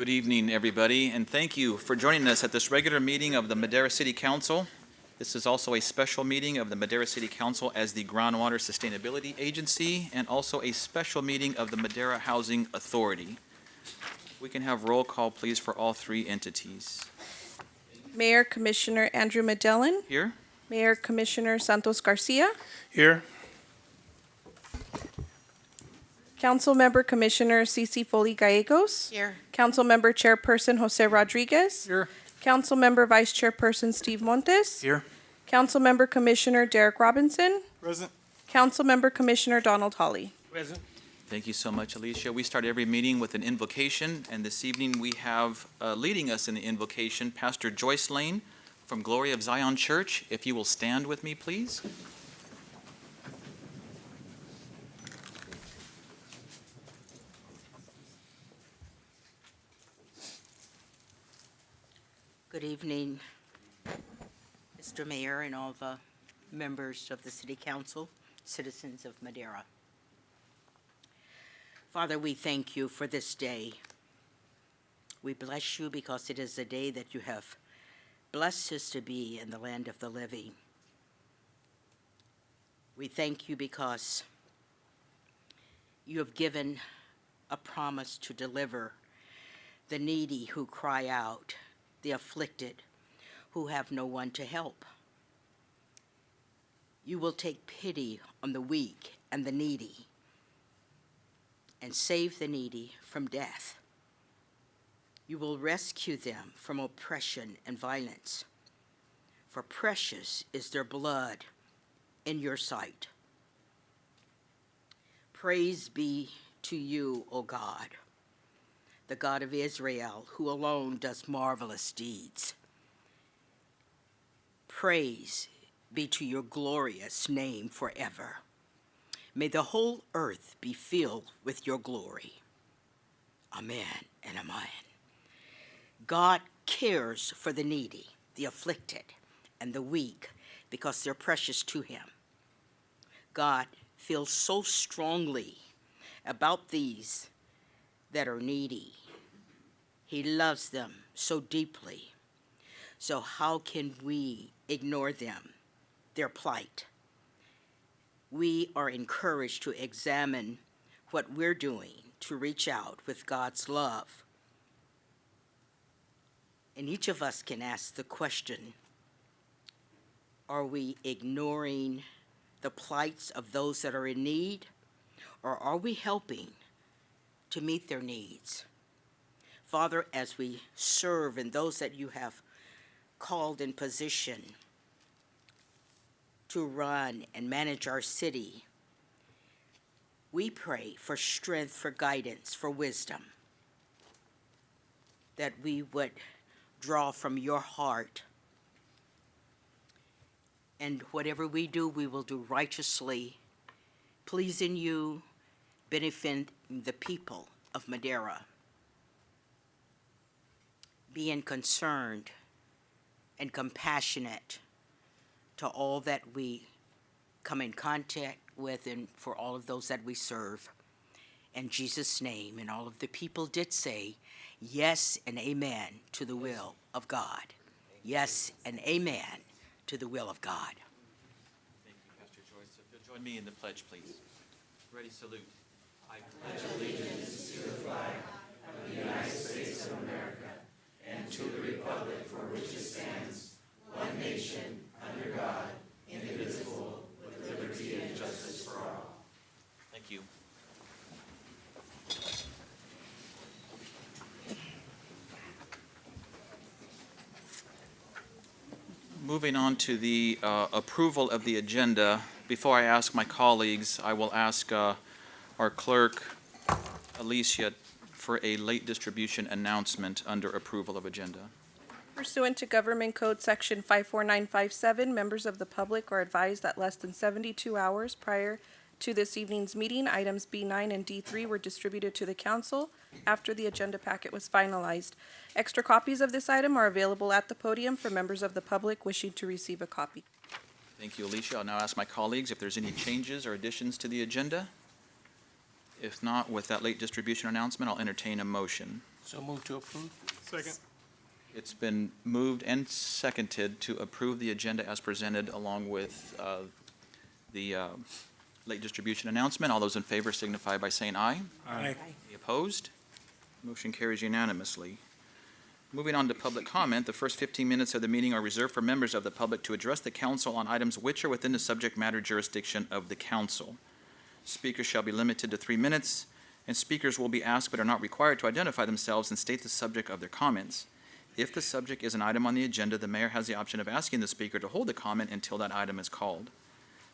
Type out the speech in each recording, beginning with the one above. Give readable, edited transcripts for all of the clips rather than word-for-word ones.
Good evening, everybody, and thank you for joining us at this regular meeting of the Madera City Council. This is also a special meeting of the Madera City Council as the Groundwater Sustainability Agency, and also a special meeting of the Madera Housing Authority. We can have roll call, please, for all three entities. Mayor Commissioner Andrew Medellin, Here? Mayor Commissioner Santos Garcia, Here. Councilmember Commissioner Cici Foley Gallegos, Here. Councilmember Chairperson Jose Rodriguez, Here. Councilmember Vice Chairperson Steve Montes, Here. Councilmember Commissioner Derek Robinson, Present. Councilmember Commissioner Donald Hawley. Present. Thank you so much, Alicia. We start every meeting with an invocation, and this evening we have leading us in the invocation, Pastor Joyce Lane from Glory of Zion Church. If you will stand with me, please. Good evening, Mr. Mayor and all the members of the City Council, citizens of Madera. Father, we thank you for this day. We bless you because it is a day that you have blessed us to be in the land of the living. We thank you because you have given a promise to deliver the needy who cry out, the afflicted who have no one to help. You will take pity on the weak and the needy and save the needy from death. You will rescue them from oppression and violence, for precious is their blood in your sight. Praise be to you, O God, the God of Israel, who alone does marvelous deeds. Praise be to your glorious name forever. May the whole earth be filled with your glory. Amen and amen. God cares for the needy, the afflicted, and the weak because they're precious to him. God feels so strongly about these that are needy. He loves them so deeply. So how can we ignore them, their plight? We are encouraged to examine what we're doing to reach out with God's love. And each of us can ask the question, are we ignoring the plights of those that are in need, or are we helping to meet their needs? Father, as we serve and those that you have called in position to run and manage our city, we pray for strength, for guidance, for wisdom, that we would draw from your heart. And whatever we do, we will do righteously, pleasing you, benefiting the people of Madera, being concerned and compassionate to all that we come in contact with and for all of those that we serve. In Jesus' name, and all of the people did say, yes and amen to the will of God. Yes and amen to the will of God. Thank you, Pastor Joyce. If you'll join me in the pledge, please. Ready, salute. I pledge allegiance to the flag of the United States of America and to the republic for which it stands, one nation, under God, indivisible, with liberty and justice for all. Thank you. Moving on to the approval of the agenda, before I ask my colleagues, I will ask our clerk, Alicia, for a late distribution announcement under approval of agenda. Pursuant to Government Code Section 54957, members of the public are advised that less than 72 hours prior to this evening's meeting, items B9 and D3 were distributed to the council after the agenda packet was finalized. Extra copies of this item are available at the podium for members of the public wishing to receive a copy. Thank you, Alicia. I'll now ask my colleagues if there's any changes or additions to the agenda. If not, with that late distribution announcement, I'll entertain a motion. So move to approve. Second. It's been moved and seconded to approve the agenda as presented along with the late distribution announcement. All those in favor signify by saying aye. Aye. Any opposed? Motion carries unanimously. Moving on to public comment, the first 15 minutes of the meeting are reserved for members of the public to address the council on items which are within the subject matter jurisdiction of the council. Speakers shall be limited to 3 minutes, and speakers will be asked but are not required to identify themselves and state the subject of their comments. If the subject is an item on the agenda, the mayor has the option of asking the speaker to hold the comment until that item is called.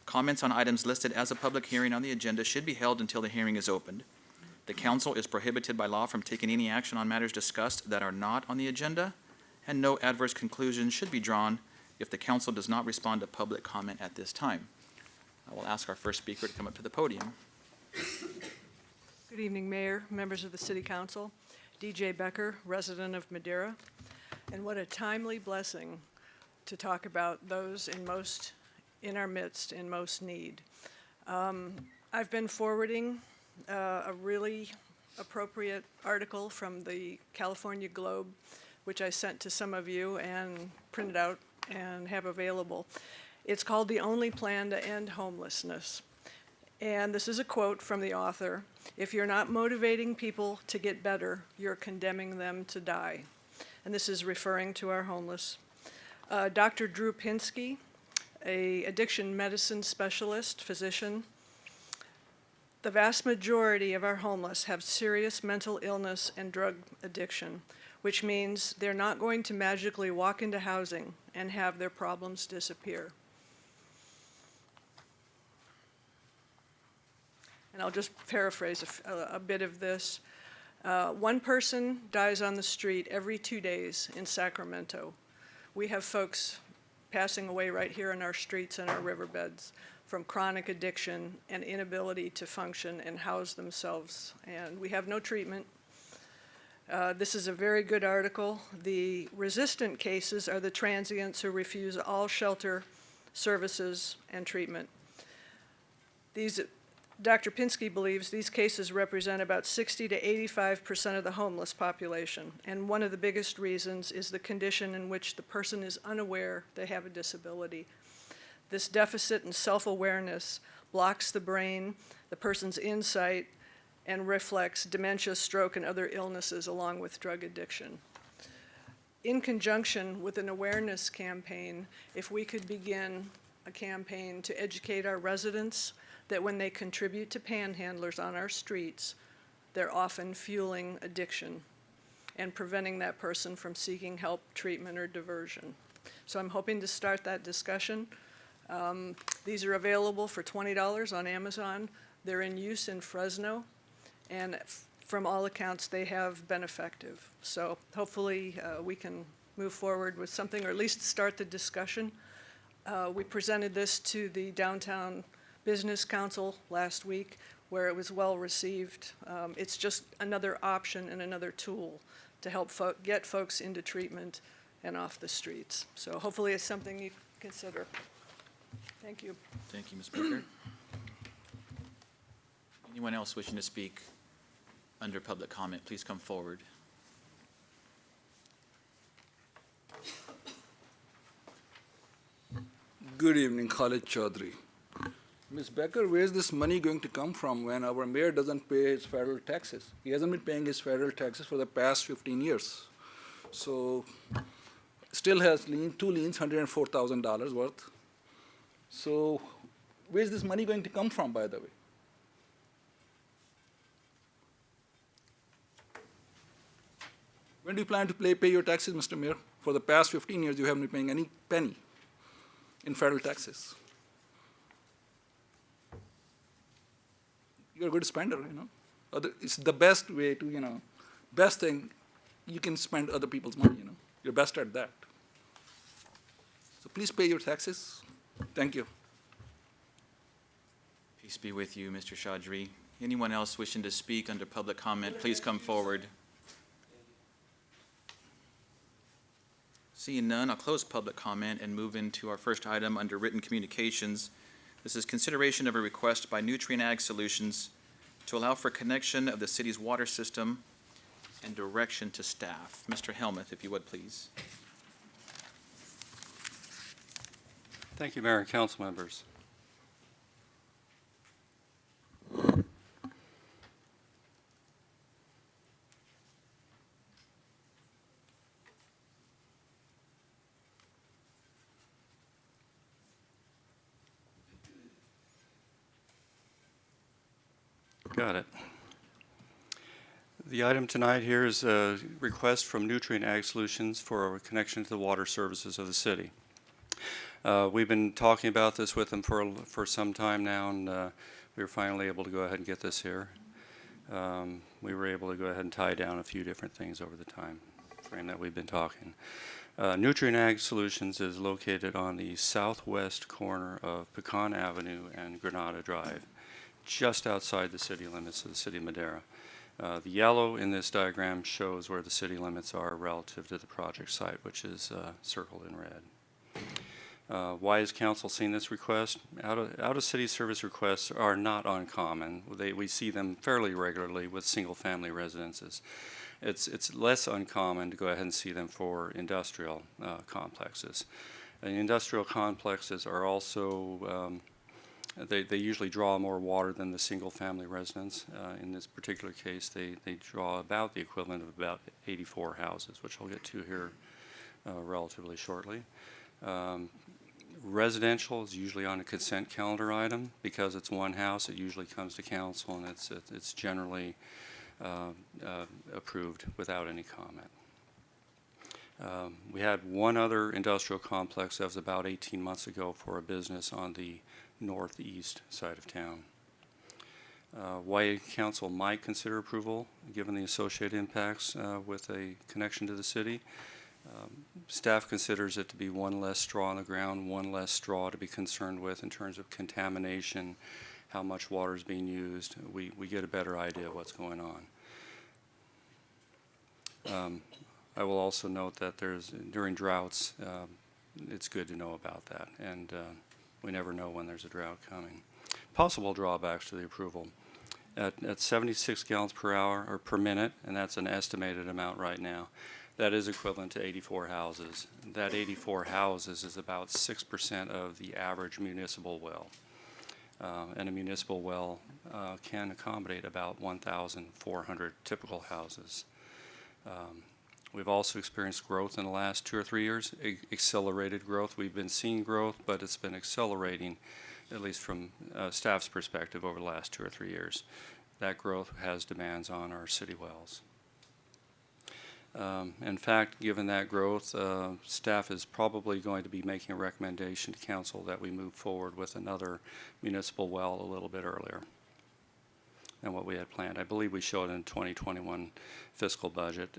Comments on items listed as a public hearing on the agenda should be held until the hearing is opened. The council is prohibited by law from taking any action on matters discussed that are not on the agenda, and no adverse conclusions should be drawn if the council does not respond to public comment at this time. I will ask our first speaker to come up to the podium. Good evening, Mayor, members of the City Council. DJ Becker, resident of Madera. And what a timely blessing to talk about those in our midst, in most need. I've been forwarding a really appropriate article from the California Globe, which I sent to some of you and printed out and have available. It's called "The Only Plan to End Homelessness." And this is a quote from the author: "If you're not motivating people to get better, you're condemning them to die." And this is referring to our homeless. Dr. Drew Pinsky, an addiction medicine specialist, physician. The vast majority of our homeless have serious mental illness and drug addiction, which means they're not going to magically walk into housing and have their problems disappear. And I'll just paraphrase a bit of this. One person dies on the street every 2 days in Sacramento. We have folks passing away right here in our streets and our riverbeds from chronic addiction and inability to function and house themselves. And we have no treatment. This is a very good article. The resistant cases are the transients who refuse all shelter services and treatment. Dr. Pinsky believes these cases represent about 60 to 85% of the homeless population, and one of the biggest reasons is the condition in which the person is unaware they have a disability. This deficit in self-awareness blocks the brain, the person's insight, and reflects dementia, stroke, and other illnesses along with drug addiction. In conjunction with an awareness campaign, if we could begin a campaign to educate our residents that when they contribute to panhandlers on our streets, they're often fueling addiction and preventing that person from seeking help, treatment, or diversion. So I'm hoping to start that discussion. These are available for $20 on Amazon. They're in use in Fresno, and from all accounts, they have been effective. So hopefully we can move forward with something, or at least start the discussion. We presented this to the Downtown Business Council last week, where it was well received. It's just another option and another tool to help get folks into treatment and off the streets. So hopefully it's something you consider. Thank you. Thank you, Ms. Baker. Anyone else wishing to speak under public comment, please come forward. Good evening, Khalid Chaudhry. Ms. Becker, where's this money going to come from when our mayor doesn't pay his federal taxes? He hasn't been paying his federal taxes for the past 15 years. So still has two liens, $104,000 worth. So where's this money going to come from, by the way? When do you plan to pay your taxes, Mr. Mayor? For the past 15 years, you haven't been paying any penny in federal taxes. You're a good spender, you know. It's the best way to, best thing you can spend other people's money, You're best at that. So please pay your taxes. Thank you. Peace be with you, Mr. Chaudhry. Anyone else wishing to speak under public comment, please come forward. Seeing none, I'll close public comment and move into our first item under written communications. This is consideration of a request by Nutrien Ag Solutions to allow for connection of the city's water system and direction to staff. Mr. Helmuth, if you would, please. Thank you, Mayor and council members. Got it. The item tonight here is a request from Nutrient Ag Solutions for a connection to the water services of the city. We've been talking about this with them for some time now, and we were finally able to go ahead and get this here. We were able to go ahead and tie down a few different things over the time frame that we've been talking. Nutrient Ag Solutions is located on the southwest corner of Pecan Avenue and Granada Drive, just outside the city limits of the city of Madera. The yellow in this diagram shows where the city limits are relative to the project site, which is circled in red. Why has council seen this request? Out-of-city service requests are not uncommon. We see them fairly regularly with single-family residences. It's less uncommon to go ahead and see them for industrial complexes. And industrial complexes are also they usually draw more water than the single-family residence. In this particular case, they draw about the equivalent of about 84 houses, which I'll get to here relatively shortly. Residential is usually on a consent calendar item. Because it's one house, it usually comes to council, and it's generally approved without any comment. We had one other industrial complex that was about 18 months ago for a business on the northeast side of town. Why council might consider approval, given the associated impacts with a connection to the city. Staff considers it to be one less straw on the ground, one less straw to be concerned with in terms of contamination, how much water is being used. We get a better idea of what's going on. I will also note that during droughts, it's good to know about that, and we never know when there's a drought coming. Possible drawbacks to the approval. At 76 gallons per hour or per minute, and that's an estimated amount right now, that is equivalent to 84 houses. That 84 houses is about 6% of the average municipal well. And a municipal well can accommodate about 1,400 typical houses. We've also experienced growth in the last 2 or 3 years, accelerated growth. We've been seeing growth, but it's been accelerating, at least from staff's perspective, over the last 2 or 3 years. That growth has demands on our city wells. In fact, given that growth, staff is probably going to be making a recommendation to council that we move forward with another municipal well a little bit earlier than what we had planned. I believe we showed in 2021 fiscal budget.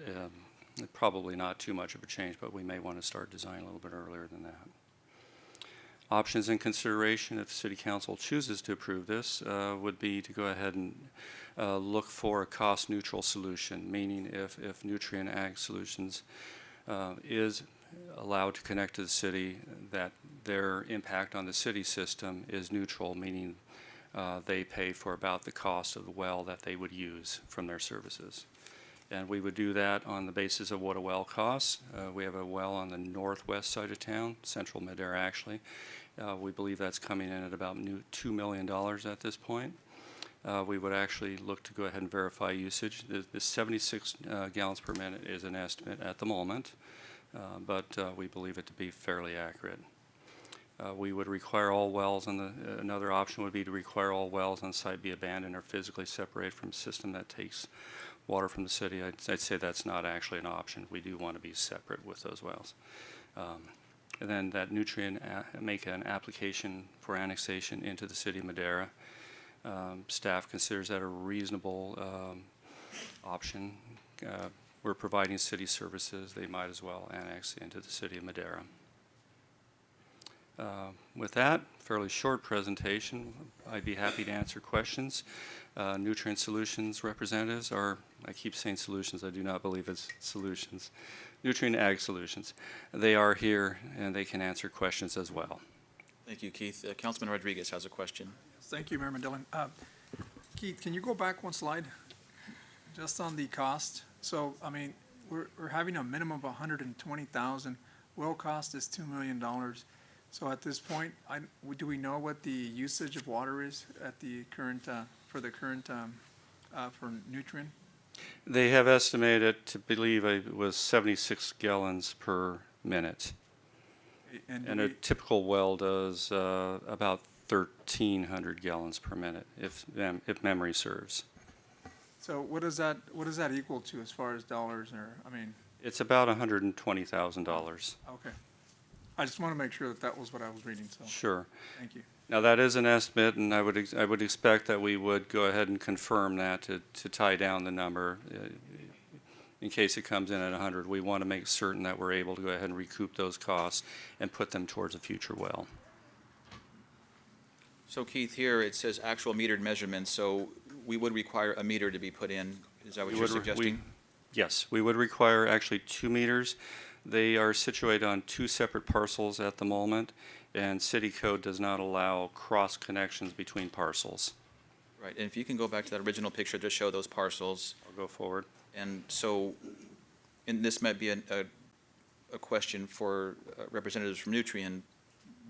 Probably not too much of a change, but we may want to start designing a little bit earlier than that. Options in consideration if City Council chooses to approve this would be to go ahead and look for a cost-neutral solution, meaning if Nutrient Ag Solutions is allowed to connect to the city, that their impact on the city system is neutral, meaning they pay for about the cost of the well that they would use from their services. And we would do that on the basis of what a well costs. We have a well on the northwest side of town, central Madera actually. We believe that's coming in at about $2 million at this point. We would actually look to go ahead and verify usage. The 76 gallons per minute is an estimate at the moment, but we believe it to be fairly accurate. We would require all wells, and another option would be to require all wells on site be abandoned or physically separated from a system that takes water from the city. I'd say that's not actually an option. We do want to be separate with those wells. And then that Nutrient make an application for annexation into the city of Madera. Staff considers that a reasonable option. We're providing city services. They might as well annex into the city of Madera. With that, fairly short presentation. I'd be happy to answer questions. Nutrient Solutions representatives are, I keep saying solutions, I do not believe it's solutions. Nutrient Ag Solutions. They are here and they can answer questions as well. Thank you, Keith. Councilman Rodriguez has a question. Thank you, Mayor Mandela. Keith, can you go back one slide? Just on the cost. So, I mean, we're having a minimum of 120,000. Well cost is $2 million. So at this point, do we know what the usage of water is at the current, for nutrient? They have estimated to believe it was 76 gallons per minute. And a typical well does about 1,300 gallons per minute, if memory serves. So what does that equal to as far as dollars, or, I mean? It's about $120,000. Okay. I just want to make sure that was what I was reading, so. Sure. Thank you. Now, that is an estimate, and I would expect that we would go ahead and confirm that to tie down the number. In case it comes in at 100, we want to make certain that we're able to go ahead and recoup those costs and put them towards a future well. So Keith, here it says actual metered measurements, so we would require a meter to be put in. Is that what you're suggesting? Yes, we would require actually 2 meters. They are situated on 2 separate parcels at the moment, and city code does not allow cross connections between parcels. Right, and if you can go back to that original picture to show those parcels. I'll go forward. And so, and this might be a question for representatives from Nutrien,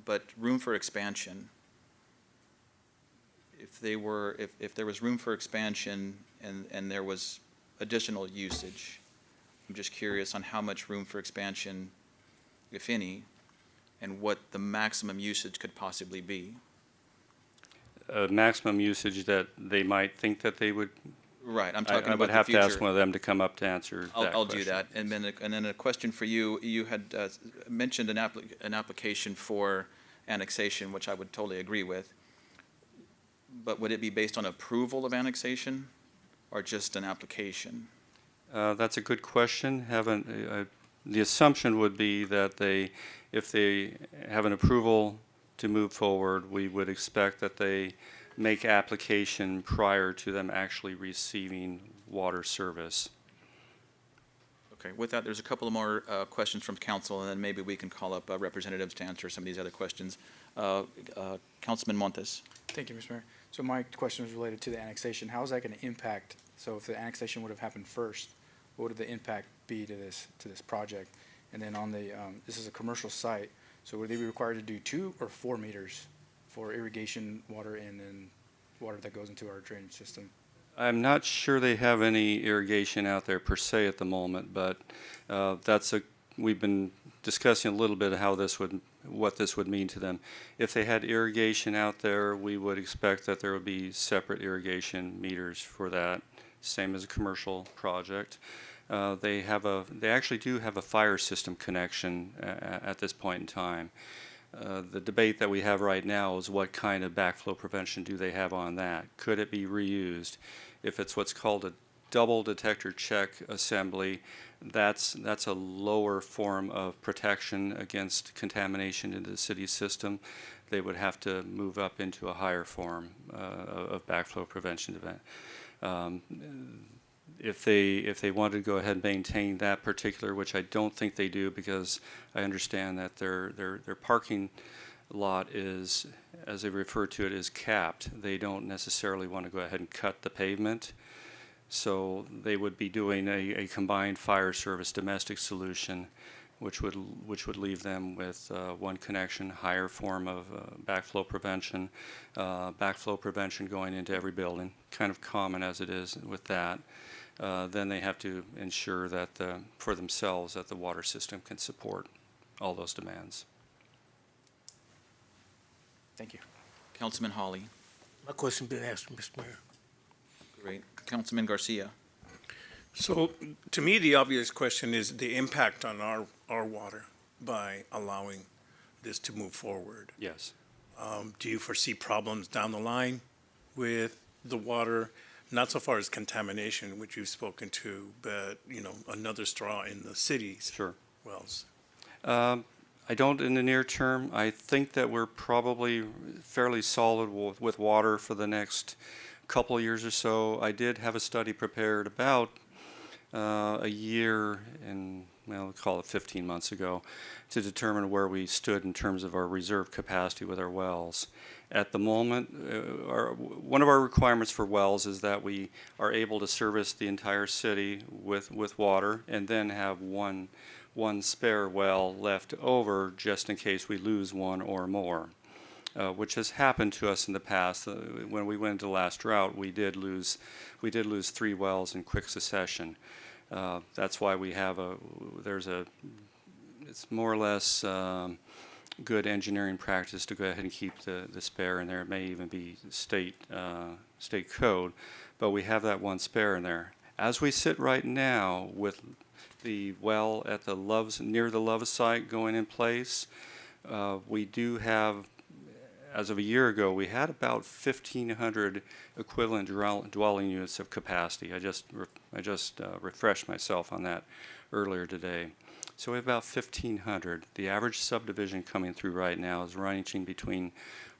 but room for expansion. If there was room for expansion and there was additional usage, I'm just curious on how much room for expansion, if any, and what the maximum usage could possibly be. Maximum usage that they might think that they would. Right, I'm talking I about would the have future. to ask one of them to come up to answer that I'll question. do that. And then a question for you. You had mentioned an application for annexation, which I would totally agree with. But would it be based on approval of annexation or just an application? That's a good question. The assumption would be that if they have an approval to move forward, we would expect that they make application prior to them actually receiving water service. Okay, with that, there's a couple of more questions from council, and then maybe we can call up representatives to answer some of these other questions. Councilman Montes. Thank you, Mr. Mayor. So my question was related to the annexation. How is that going to impact? So if the annexation would have happened first, what would the impact be to this project? And then on the this is a commercial site, so would they be required to do 2 or 4 meters for irrigation water and then water that goes into our drainage system? I'm not sure they have any irrigation out there per se at the moment, but we've been discussing a little bit of what this would mean to them. If they had irrigation out there, we would expect that there would be separate irrigation meters for that, same as a commercial project. They actually do have a fire system connection at this point in time. The debate that we have right now is what kind of backflow prevention do they have on that? Could it be reused? If it's what's called a double detector check assembly, that's a lower form of protection against contamination into the city system. They would have to move up into a higher form of backflow prevention event. If they wanted to go ahead and maintain that particular, which I don't think they do, because I understand that their parking lot is, as they refer to it, is capped. They don't necessarily want to go ahead and cut the pavement. So they would be doing a combined fire service domestic solution, which would leave them with one connection, higher form of backflow prevention going into every building, kind of common as it is with that. Then they have to ensure that for themselves that the water system can support all those demands. Thank you. Councilman Hawley. My question been asked, Mr. Mayor. Great. Councilman Garcia. So, to me, the obvious question is the impact on our water by allowing this to move forward. Yes. Do you foresee problems down the line with the water? Not so far as contamination, which you've spoken to, but, another straw in the city's Sure. wells. I don't in the near term. I think that we're probably fairly solid with water for the next couple of years or so. I did have a study prepared about a year and we'll call it 15 months ago, to determine where we stood in terms of our reserve capacity with our wells. At the moment, one of our requirements for wells is that we are able to service the entire city with water, and then have one spare well left over just in case we lose one or more, which has happened to us in the past. When we went into the last drought, we did lose 3 wells in quick succession. That's why we have it's more or less good engineering practice to go ahead and keep the spare in there. It may even be state code, but we have that one spare in there. As we sit right now with the well at the near the Love site going in place, we do have, as of a year ago, we had about 1,500 equivalent dwelling units of capacity. I just refreshed myself on that earlier today. So we have about 1,500. The average subdivision coming through right now is ranging between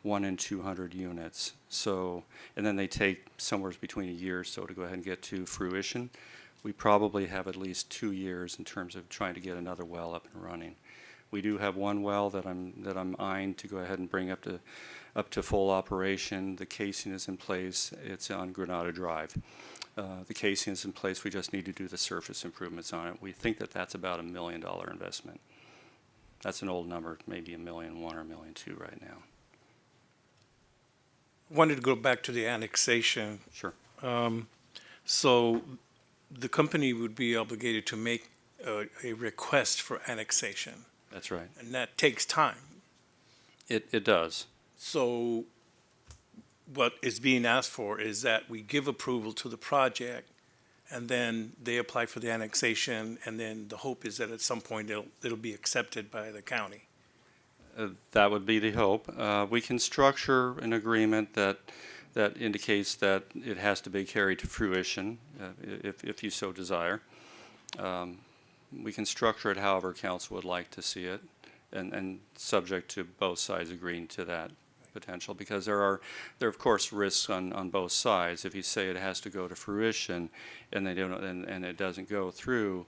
1 and 200 units. So, and then they take somewhere between a year or so to go ahead and get to fruition. We probably have at least 2 years in terms of trying to get another well up and running. We do have one well that I'm eyeing to go ahead and bring up to full operation. The casing is in place. It's on Granada Drive. The casing is in place. We just need to do the surface improvements on it. We think that that's about $1 million investment. That's an old number, maybe $1.1 million or $1.2 million right now. Wanted to go back to the annexation. Sure. So the company would be obligated to make a request for annexation, That's right. and that takes time. It does. So what is being asked for is that we give approval to the project, and then they apply for the annexation, and then the hope is that at some point it'll be accepted by the county. That would be the hope. We can structure an agreement that indicates that it has to be carried to fruition, if you so desire. We can structure it however council would like to see it, and subject to both sides agreeing to that potential, because there are of course risks on both sides. If you say it has to go to fruition and they don't, and it doesn't go through,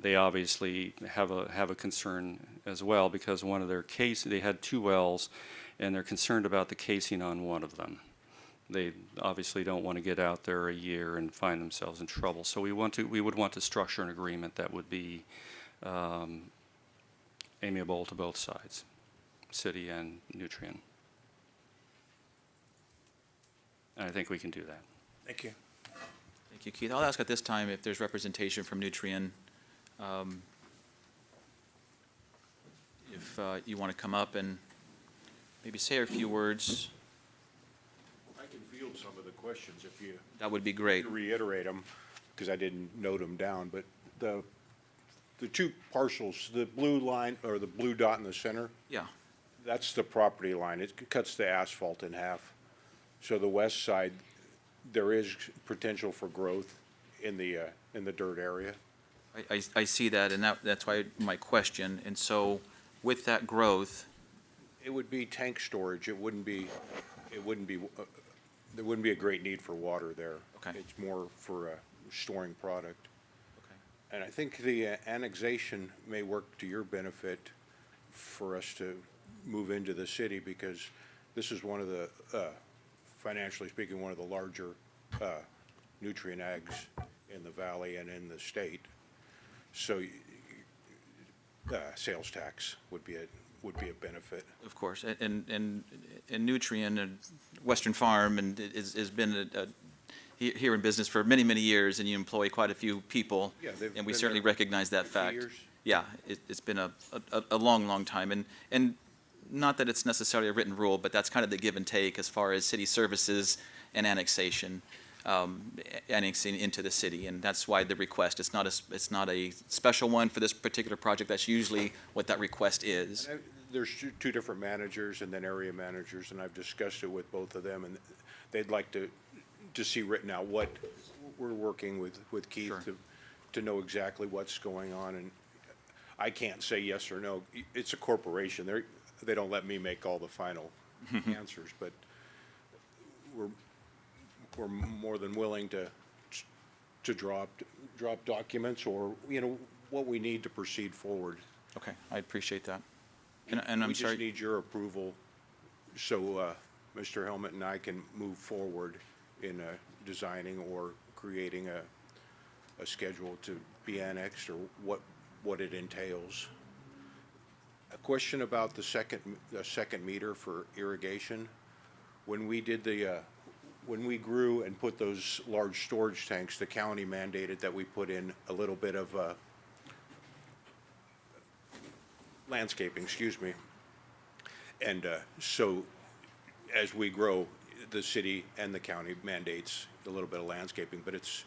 they obviously have a concern as well, because one of their they had 2 wells and they're concerned about the casing on one of them. They obviously don't want to get out there a year and find themselves in trouble. So we would want to structure an agreement that would be amiable to both sides, city and Nutrien. And I think we can do that. Thank you. Thank you, Keith. I'll ask at this time if there's representation from Nutrien. If you want to come up and maybe say a few words, I can field some of the questions if you that would be great. reiterate them, because I didn't note them down, but the 2 parcels, the blue line, or the blue dot in the center, Yeah. that's the property line. It cuts the asphalt in half. So the west side, there is potential for growth in the dirt area. I see that, and that's why my question. And so with that growth, It would be tank storage. There wouldn't be a great need for water there. Okay. It's more for storing product. okay, And I think the annexation may work to your benefit for us to move into the city, because this is one of the, financially speaking, one of the larger nutrient ags in the valley and in the state. So sales tax would be a benefit. of course, and Nutrien and Western Farm and has been here in business for many, many years, and you employ quite a few people. Yeah, they've And we been certainly there recognize that 50 fact. years. Yeah, it's been a long, long time. And not that it's necessarily a written rule, but that's kind of the give and take as far as city services and annexation, annexing into the city. And that's why the request, it's not a special one for this particular project. That's usually what that request is. There's 2 different managers and then area managers, and I've discussed it with both of them, and they'd like to see written out what we're working with Keith Sure. to know exactly what's going on. And I can't say yes or no. It's a corporation. They don't let me make all the final answers, but we're more than willing to drop documents, or, what we need to proceed forward. Okay, I appreciate that. And I'm We just sorry, need your approval so Mr. Helmut and I can move forward in designing or creating a schedule to be annexed, or what it entails. A question about the second meter for irrigation. When we did when we grew and put those large storage tanks, the county mandated that we put in a little bit of landscaping, excuse me. And so as we grow, the city and the county mandates a little bit of landscaping, but it's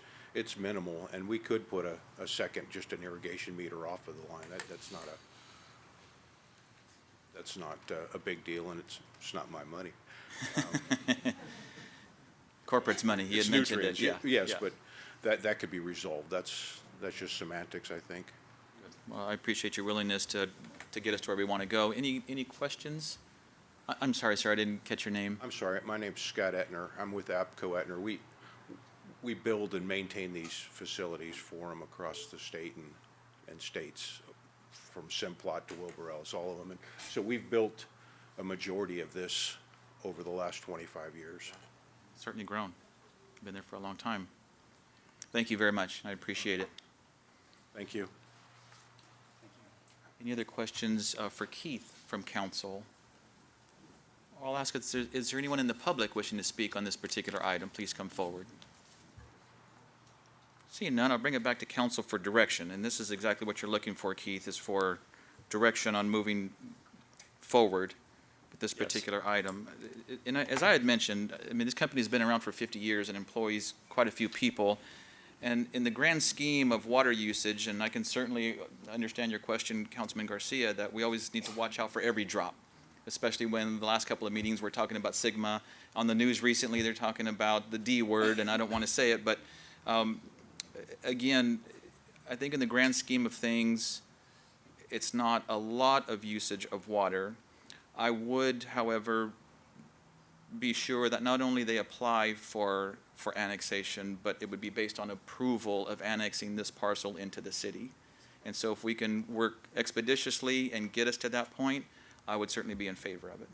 minimal, and we could put a second, just an irrigation meter off of the line. That's not a big deal, and it's not my money. corporate's money, he had It's mentioned it, nutrients, yeah. yes, yeah. but that could be resolved. That's just semantics, I think. Well, I appreciate your willingness to get us to where we want to go. Any questions? I'm sorry, sir, I didn't catch your name. I'm sorry, my name's Scott Etner. I'm with APCO Etner. We build and maintain these facilities for them across the state and states, from Simplot to Wilbur Ellis, all of them. And so we've built a majority of this over the last 25 years. Certainly grown. Been there for a long time. Thank you very much. I appreciate it. Thank you. Any other questions for Keith from council? I'll ask, is there anyone in the public wishing to speak on this particular item? Please come forward. Seeing none, I'll bring it back to council for direction. And this is exactly what you're looking for, Keith, is for direction on moving forward with this particular item. And as I had mentioned, I mean, this company's been around for 50 years and employs quite a few people. And in the grand scheme of water usage, and I can certainly understand your question, Councilman Garcia, that we always need to watch out for every drop, especially when the last couple of meetings we're talking about Sigma. On the news recently, they're talking about the D word, and I don't want to say it, but again, I think in the grand scheme of things, it's not a lot of usage of water. I would, however, be sure that not only they apply for annexation, but it would be based on approval of annexing this parcel into the city. And so if we can work expeditiously and get us to that point, I would certainly be in favor of it.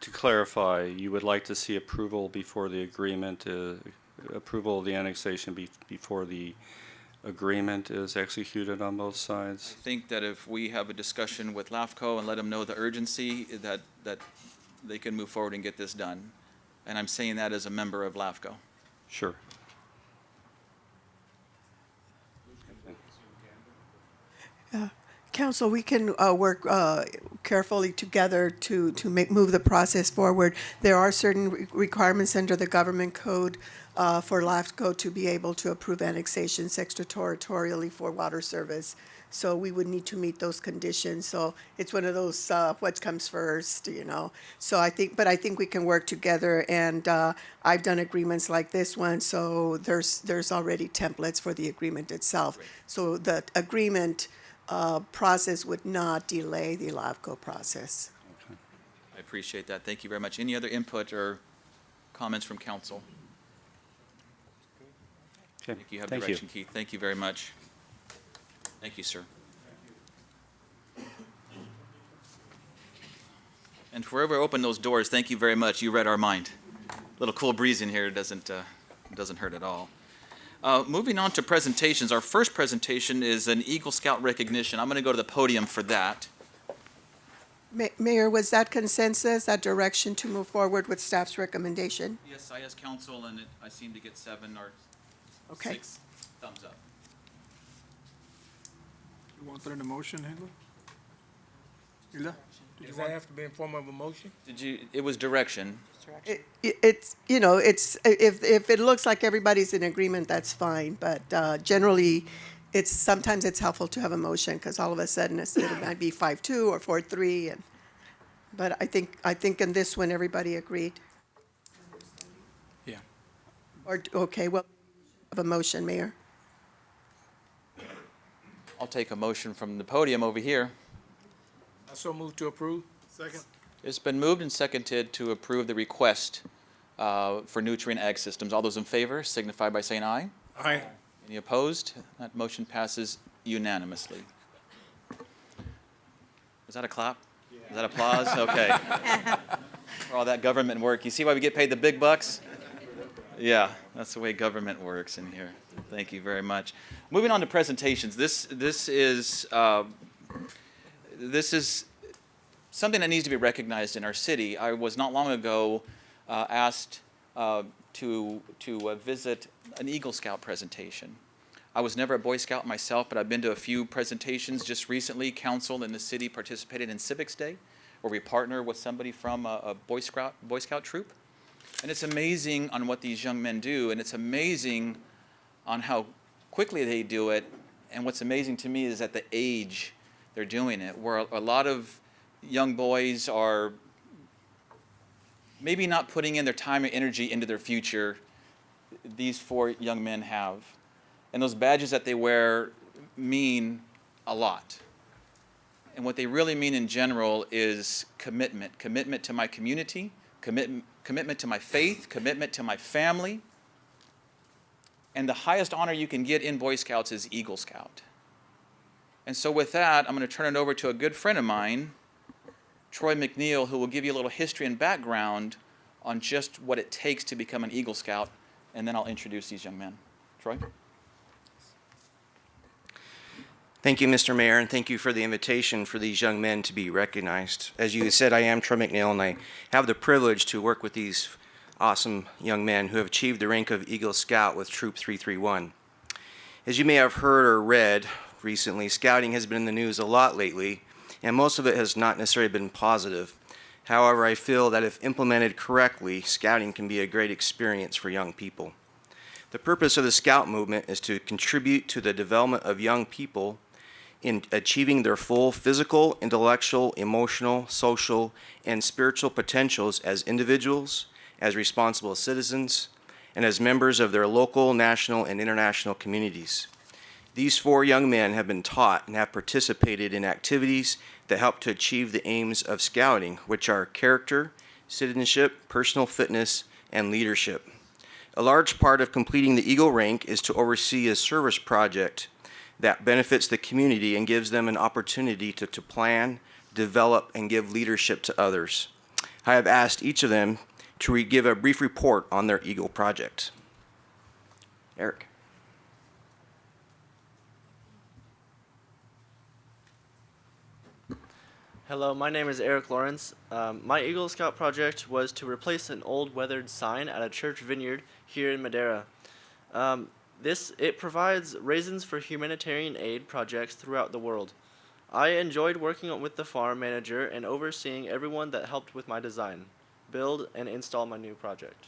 To clarify, you would like to see approval before the agreement, approval of the annexation before the agreement is executed on both sides? I think that if we have a discussion with LAFCO and let them know the urgency, that they can move forward and get this done. And I'm saying that as a member of LAFCO. Sure. Council, we can work carefully together to move the process forward. There are certain requirements under the government code for LAFCO to be able to approve annexations extraterritorially for water service. So we would need to meet those conditions. So it's one of those what comes first, you know. So I think we can work together. And I've done agreements like this one. So there's already templates for the agreement itself. Great. So the agreement process would not delay the LAFCO process. I appreciate that. Thank you very much. Any other input or comments from council? Okay. I think you have Thank direction, Keith. Thank you very much. Thank you, sir. And for whoever opened those doors, thank you very much. You read our mind. A little cool breeze in here doesn't hurt at all. Moving on to presentations, our first presentation is an Eagle Scout recognition. I'm going to go to the podium for that. Mayor, was that consensus, that direction to move forward with staff's recommendation? Yes, I asked council, and I seem to get 7 or Okay. 6 thumbs up. You want that in a motion, Hilda? Hilda? Does that have to be in form of a motion? It was direction. It's, you know, it's, if it looks like everybody's in agreement, that's fine. But generally, sometimes it's helpful to have a motion because all of a sudden it might be 5-2 or 4-3. But I think in this one, everybody agreed. Yeah. Or, okay, well, have a motion, Mayor. I'll take a motion from the podium over here. I so move to approve. Second. It's been moved and seconded to approve the request for nutrient ag systems. All those in favor signify by saying aye. Aye. Any opposed? That motion passes unanimously. Was that a clap? Is that applause? Okay. For all that government work. You see why we get paid the big bucks? Yeah, that's the way government works in here. Thank you very much. Moving on to presentations. This is something that needs to be recognized in our city. I was not long ago asked to visit an Eagle Scout presentation. I was never a Boy Scout myself, but I've been to a few presentations just recently. Council in the city participated in Civics Day, where we partner with somebody from a Boy Scout troop. And it's amazing on what these young men do, and it's amazing on how quickly they do it. And what's amazing to me is at the age they're doing it, where a lot of young boys are maybe not putting in their time and energy into their future. These 4 young men have. And those badges that they wear mean a lot. And what they really mean in general is commitment. Commitment to my community, commitment to my faith, commitment to my family. And the highest honor you can get in Boy Scouts is Eagle Scout. And so with that, I'm going to turn it over to a good friend of mine, Troy McNeil, who will give you a little history and background on just what it takes to become an Eagle Scout, and then I'll introduce these young men. Troy? Thank you, Mr. Mayor, and thank you for the invitation for these young men to be recognized. As you said, I am Troy McNeil, and I have the privilege to work with these awesome young men who have achieved the rank of Eagle Scout with Troop 331. As you may have heard or read recently, scouting has been in the news a lot lately, and most of it has not necessarily been positive. However, I feel that if implemented correctly, scouting can be a great experience for young people. The purpose of the Scout movement is to contribute to the development of young people in achieving their full physical, intellectual, emotional, social, and spiritual potentials as individuals, as responsible citizens, and as members of their local, national, and international communities. These 4 young men have been taught and have participated in activities that help to achieve the aims of scouting, which are character, citizenship, personal fitness, and leadership. A large part of completing the Eagle rank is to oversee a service project that benefits the community and gives them an opportunity to plan, develop, and give leadership to others. I have asked each of them to give a brief report on their Eagle project. Eric. Hello, my name is Eric Lawrence. My Eagle Scout project was to replace an old weathered sign at a church vineyard here in Madera. It provides raisins for humanitarian aid projects throughout the world. I enjoyed working with the farm manager and overseeing everyone that helped with my design, build, and install my new project.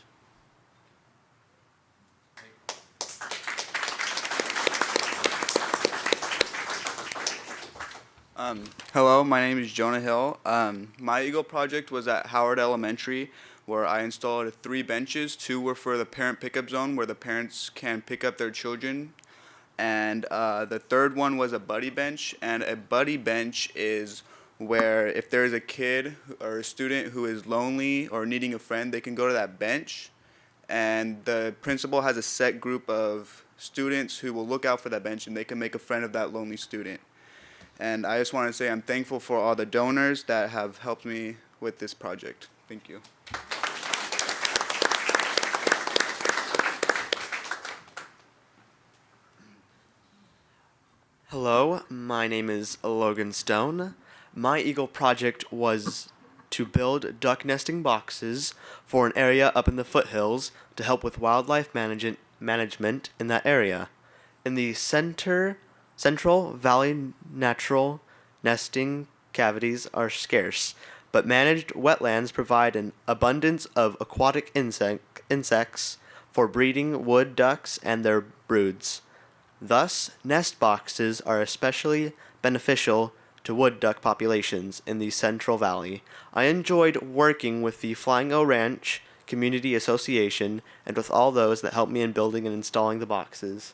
Hello, my name is Jonah Hill. My Eagle project was at Howard Elementary, where I installed 3 benches. 2 were for the parent pickup zone, where the parents can pick up their children. And the third one was a buddy bench. And a buddy bench is where if there's a kid or a student who is lonely or needing a friend, they can go to that bench. And the principal has a set group of students who will look out for that bench, and they can make a friend of that lonely student. And I just want to say I'm thankful for all the donors that have helped me with this project. Thank you. Hello, my name is Logan Stone. My Eagle project was to build duck nesting boxes for an area up in the foothills to help with wildlife management in that area. In the Central Valley, natural nesting cavities are scarce, but managed wetlands provide an abundance of aquatic insects for breeding wood ducks and their broods. Thus, nest boxes are especially beneficial to wood duck populations in the Central Valley. I enjoyed working with the Flying O Ranch Community Association and with all those that helped me in building and installing the boxes.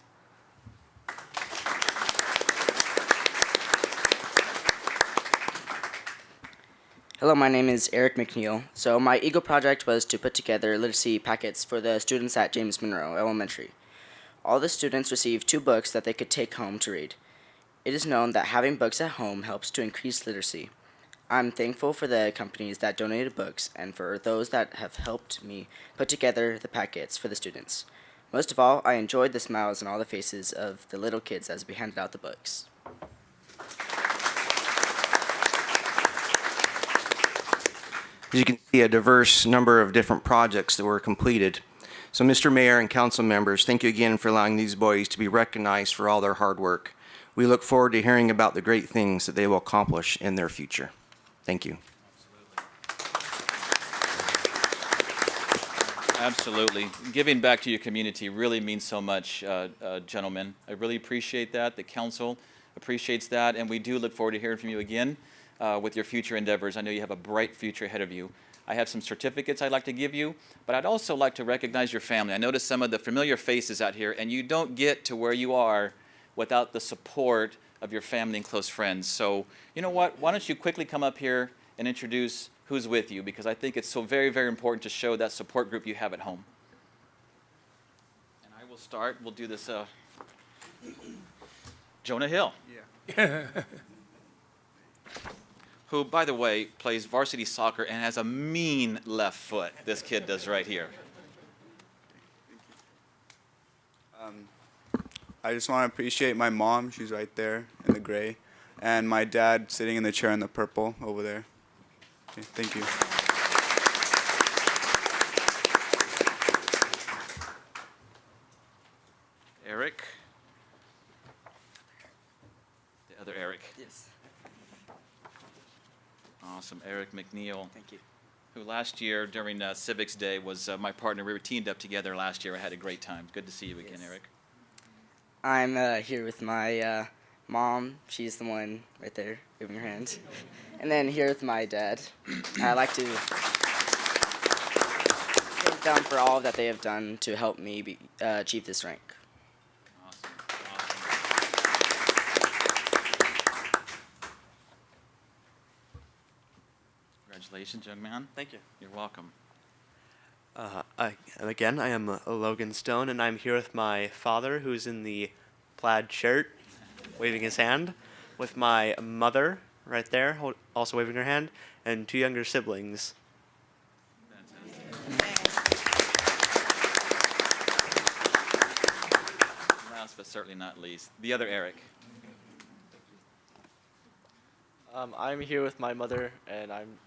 Hello, my name is Eric McNeil. So my Eagle project was to put together literacy packets for the students at James Monroe Elementary. All the students received 2 books that they could take home to read. It is known that having books at home helps to increase literacy. I'm thankful for the companies that donated books and for those that have helped me put together the packets for the students. Most of all, I enjoyed the smiles on all the faces of the little kids as we handed out the books. As you can see, a diverse number of different projects that were completed. So, Mr. Mayor and council members, thank you again for allowing these boys to be recognized for all their hard work. We look forward to hearing about the great things that they will accomplish in their future. Thank you. Absolutely. Giving back to your community really means so much, gentlemen. I really appreciate that. The council appreciates that, and we do look forward to hearing from you again with your future endeavors. I know you have a bright future ahead of you. I have some certificates I'd like to give you, but I'd also like to recognize your family. I noticed some of the familiar faces out here, and you don't get to where you are without the support of your family and close friends. So, you know what? Why don't you quickly come up here and introduce who's with you, because I think it's so very, very important to show that support group you have at home. And I will start. We'll do this. Jonah Hill. Yeah. Who, by the way, plays varsity soccer and has a mean left foot. This kid does right here. I just want to appreciate my mom. She's right there in the gray. And my dad sitting in the chair in the purple over there. Okay, thank you. Eric. The other Eric. Yes. Awesome. Eric McNeil. Thank you. Who last year during Civics Day was my partner. We were teamed up together last year. I had a great time. Good to see you again, Yes. Eric. I'm here with my mom. She's the one right there, giving her hand. And then here with my dad. I'd like to thank them for all that they have done to help me achieve this rank. Awesome. Congratulations, young man. Thank you. You're welcome. I am Logan Stone, and I'm here with my father, who's in the plaid shirt, waving his hand, with my mother right there, also waving her hand, and two younger siblings. Last but certainly not least, the other Eric. I'm here with my mother, and I'm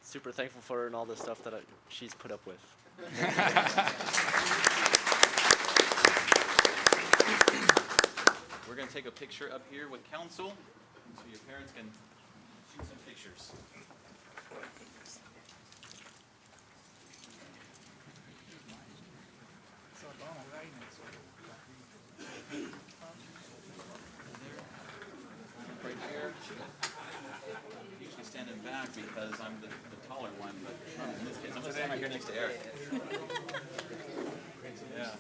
super thankful for her and all the stuff that she's put up with. We're going to take a picture up here with council so your parents can shoot some pictures. Right here. Usually standing back because I'm the taller one, but in this case, I'm going to stand right here next to Eric. Yeah.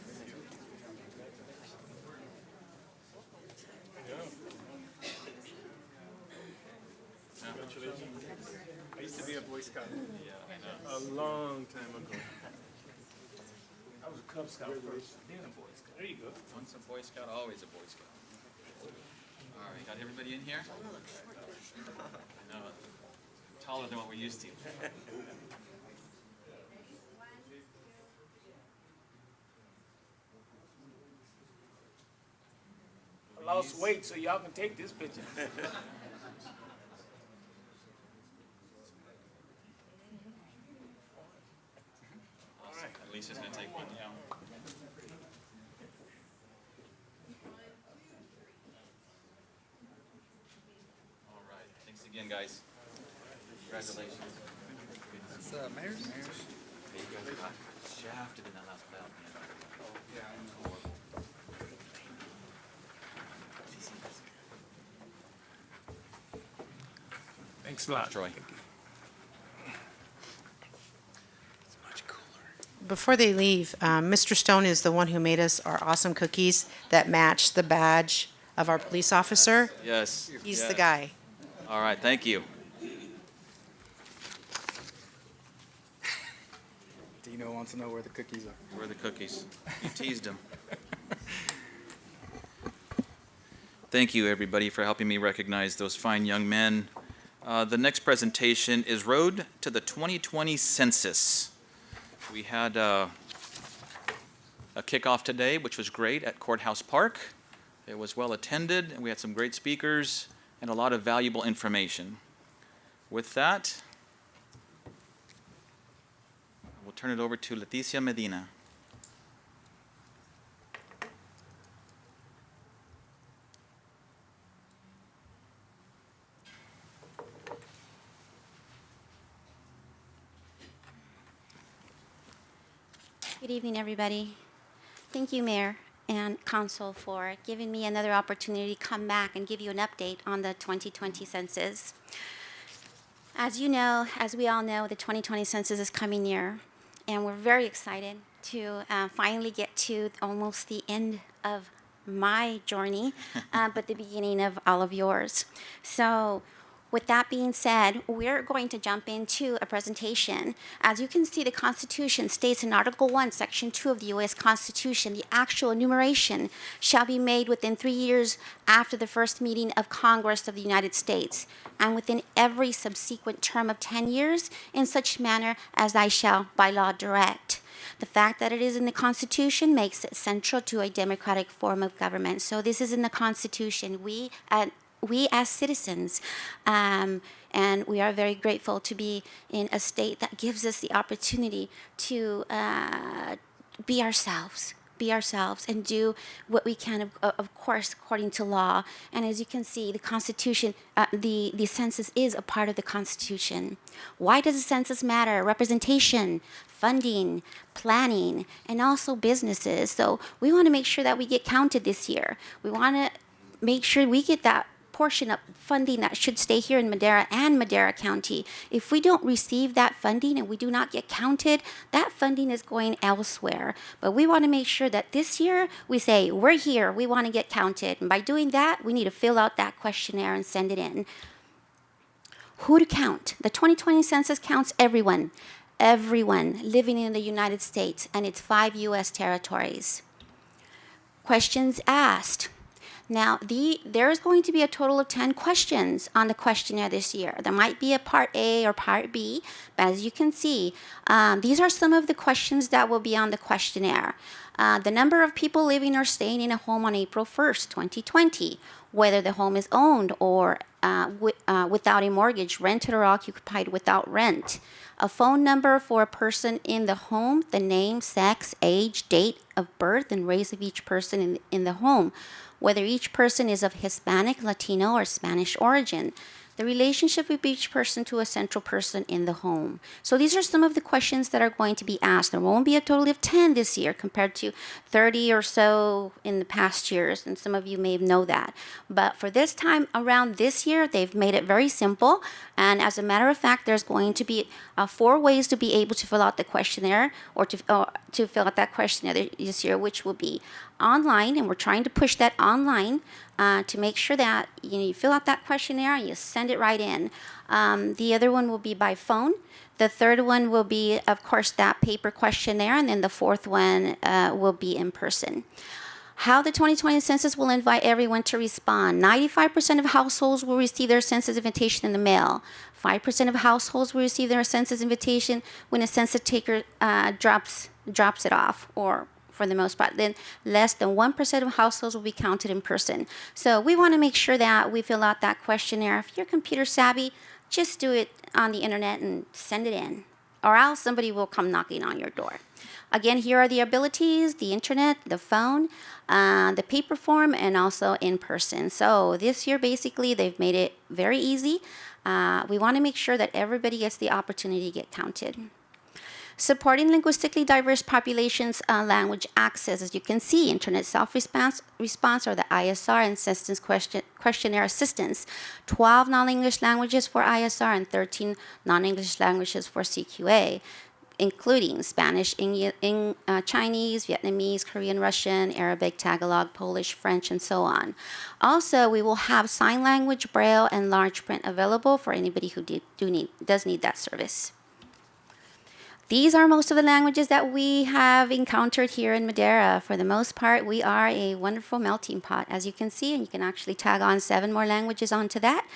I used to be a Boy Scout. Yeah, I know. A long time ago. I was a Cub Scout first, then a Boy Scout. There you go. Once a Boy Scout, always a Boy Scout. All right, got everybody in here? I know, taller than what we're used to. I lost weight, so y'all can take this picture. Awesome. Lisa's going to take one now. All right. Thanks again, guys. Congratulations. Mayor's? Hey, you guys got shafted in that last battle. Yeah, I know. Thanks a lot. Troy. Before they leave, Mr. Stone is the one who made us our awesome cookies that match the badge of our police officer. Yes. He's yes. the guy. All right. Thank you. Dino wants to know where the cookies are. Where are the cookies? You teased him. Thank you, everybody, for helping me recognize those fine young men. The next presentation is Road to the 2020 Census. We had a kickoff today, which was great at Courthouse Park. It was well attended, and we had some great speakers and a lot of valuable information. With that, we'll turn it over to Leticia Medina. Good evening, everybody. Thank you, Mayor and Council, for giving me another opportunity to come back and give you an update on the 2020 census. As you know, as we all know, the 2020 census is coming near, and we're very excited to finally get to almost the end of my journey, but the beginning of all of yours. So, with that being said, we're going to jump into a presentation. As you can see, the Constitution states in Article 1, Section 2 of the U.S. Constitution, the actual enumeration shall be made within 3 years after the first meeting of Congress of the United States, and within every subsequent term of 10 years, in such manner as I shall by law direct. The fact that it is in the Constitution makes it central to a democratic form of government. So this is in the Constitution. We as citizens, and we are very grateful to be in a state that gives us the opportunity to be ourselves and do what we can, of course, according to law. And as you can see, the Constitution, the census is a part of the Constitution. Why does the census matter? Representation, funding, planning, and also businesses. So we want to make sure that we get counted this year. We want to make sure we get that portion of funding that should stay here in Madera and Madera County. If we don't receive that funding and we do not get counted, that funding is going elsewhere. But we want to make sure that this year we say, we're here, we want to get counted. And by doing that, we need to fill out that questionnaire and send it in. Who to count? The 2020 census counts everyone living in the United States and its 5 U.S. territories. Questions asked. Now, there's going to be a total of 10 questions on the questionnaire this year. There might be a Part A or Part B, but as you can see, these are some of the questions that will be on the questionnaire. The number of people living or staying in a home on April 1st, 2020, whether the home is owned or without a mortgage, rented or occupied without rent. A phone number for a person in the home, the name, sex, age, date of birth, and race of each person in the home. Whether each person is of Hispanic, Latino, or Spanish origin, the relationship of each person to a central person in the home. So these are some of the questions that are going to be asked. There won't be a total of 10 this year compared to 30 or so in the past years, and some of you may know that. But for this time around this year, they've made it very simple. And as a matter of fact, there's going to be 4 ways to be able to fill out the questionnaire or to fill out that questionnaire this year, which will be online, and we're trying to push that online to make sure that you fill out that questionnaire and you send it right in. The other one will be by phone. The third one will be, of course, that paper questionnaire, and then the fourth one will be in person. How the 2020 census will invite everyone to respond. 95% of households will receive their census invitation in the mail. 5% of households will receive their census invitation when a census taker drops it off, or for the most part. Then less than 1% of households will be counted in person. So we want to make sure that we fill out that questionnaire. If you're computer savvy, just do it on the internet and send it in, or else somebody will come knocking on your door. Again, here are the abilities: the internet, the phone, the paper form, and also in person. So this year, basically, they've made it very easy. We want to make sure that everybody gets the opportunity to get counted. Supporting linguistically diverse populations' language access. As you can see, internet self-response, or the ISR, and census questionnaire assistance. 12 non-English languages for ISR and 13 non-English languages for CQA, including Spanish, Chinese, Vietnamese, Korean, Russian, Arabic, Tagalog, Polish, French, and so on. Also, we will have sign language, Braille, and large print available for anybody who does need that service. These are most of the languages that we have encountered here in Madera. For the most part, we are a wonderful melting pot, as you can see, and you can actually tag on 7 more languages onto that,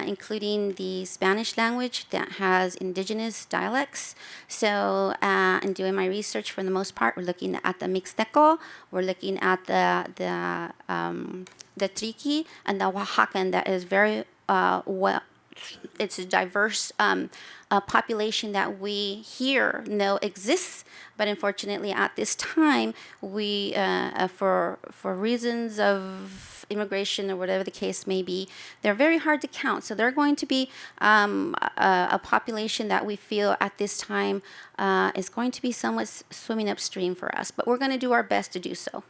including the Spanish language that has indigenous dialects. So, in doing my research, for the most part, we're looking at the Mixteco, we're looking at the Triqui, and the Oaxacan that is very it's a diverse population that we here know exists, but unfortunately at this time we, for reasons of immigration or whatever the case may be, they're very hard to count. So they're going to be a population that we feel at this time is going to be somewhat swimming upstream for us, but we're going to do our best to do so.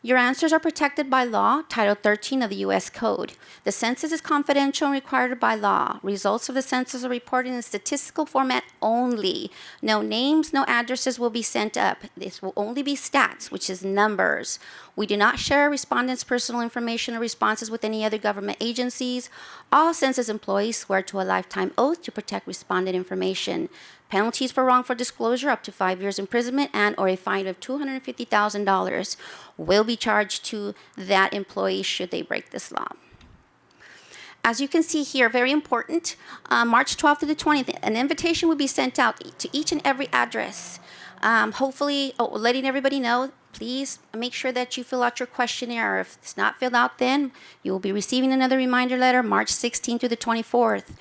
Your answers are protected by law, Title 13 of the U.S. Code. The census is confidential and required by law. Results of the census are reported in statistical format only. No names, no addresses will be sent up. This will only be stats, which is numbers. We do not share respondents' personal information or responses with any other government agencies. All census employees swear to a lifetime oath to protect respondent information. Penalties for wrongful disclosure up to 5 years imprisonment and or a fine of $250,000 will be charged to that employee should they break this law. As you can see here, very important, March 12th to the 20th, an invitation will be sent out to each and every address. Hopefully, letting everybody know, please make sure that you fill out your questionnaire. If it's not filled out then, you will be receiving another reminder letter March 16th to the 24th.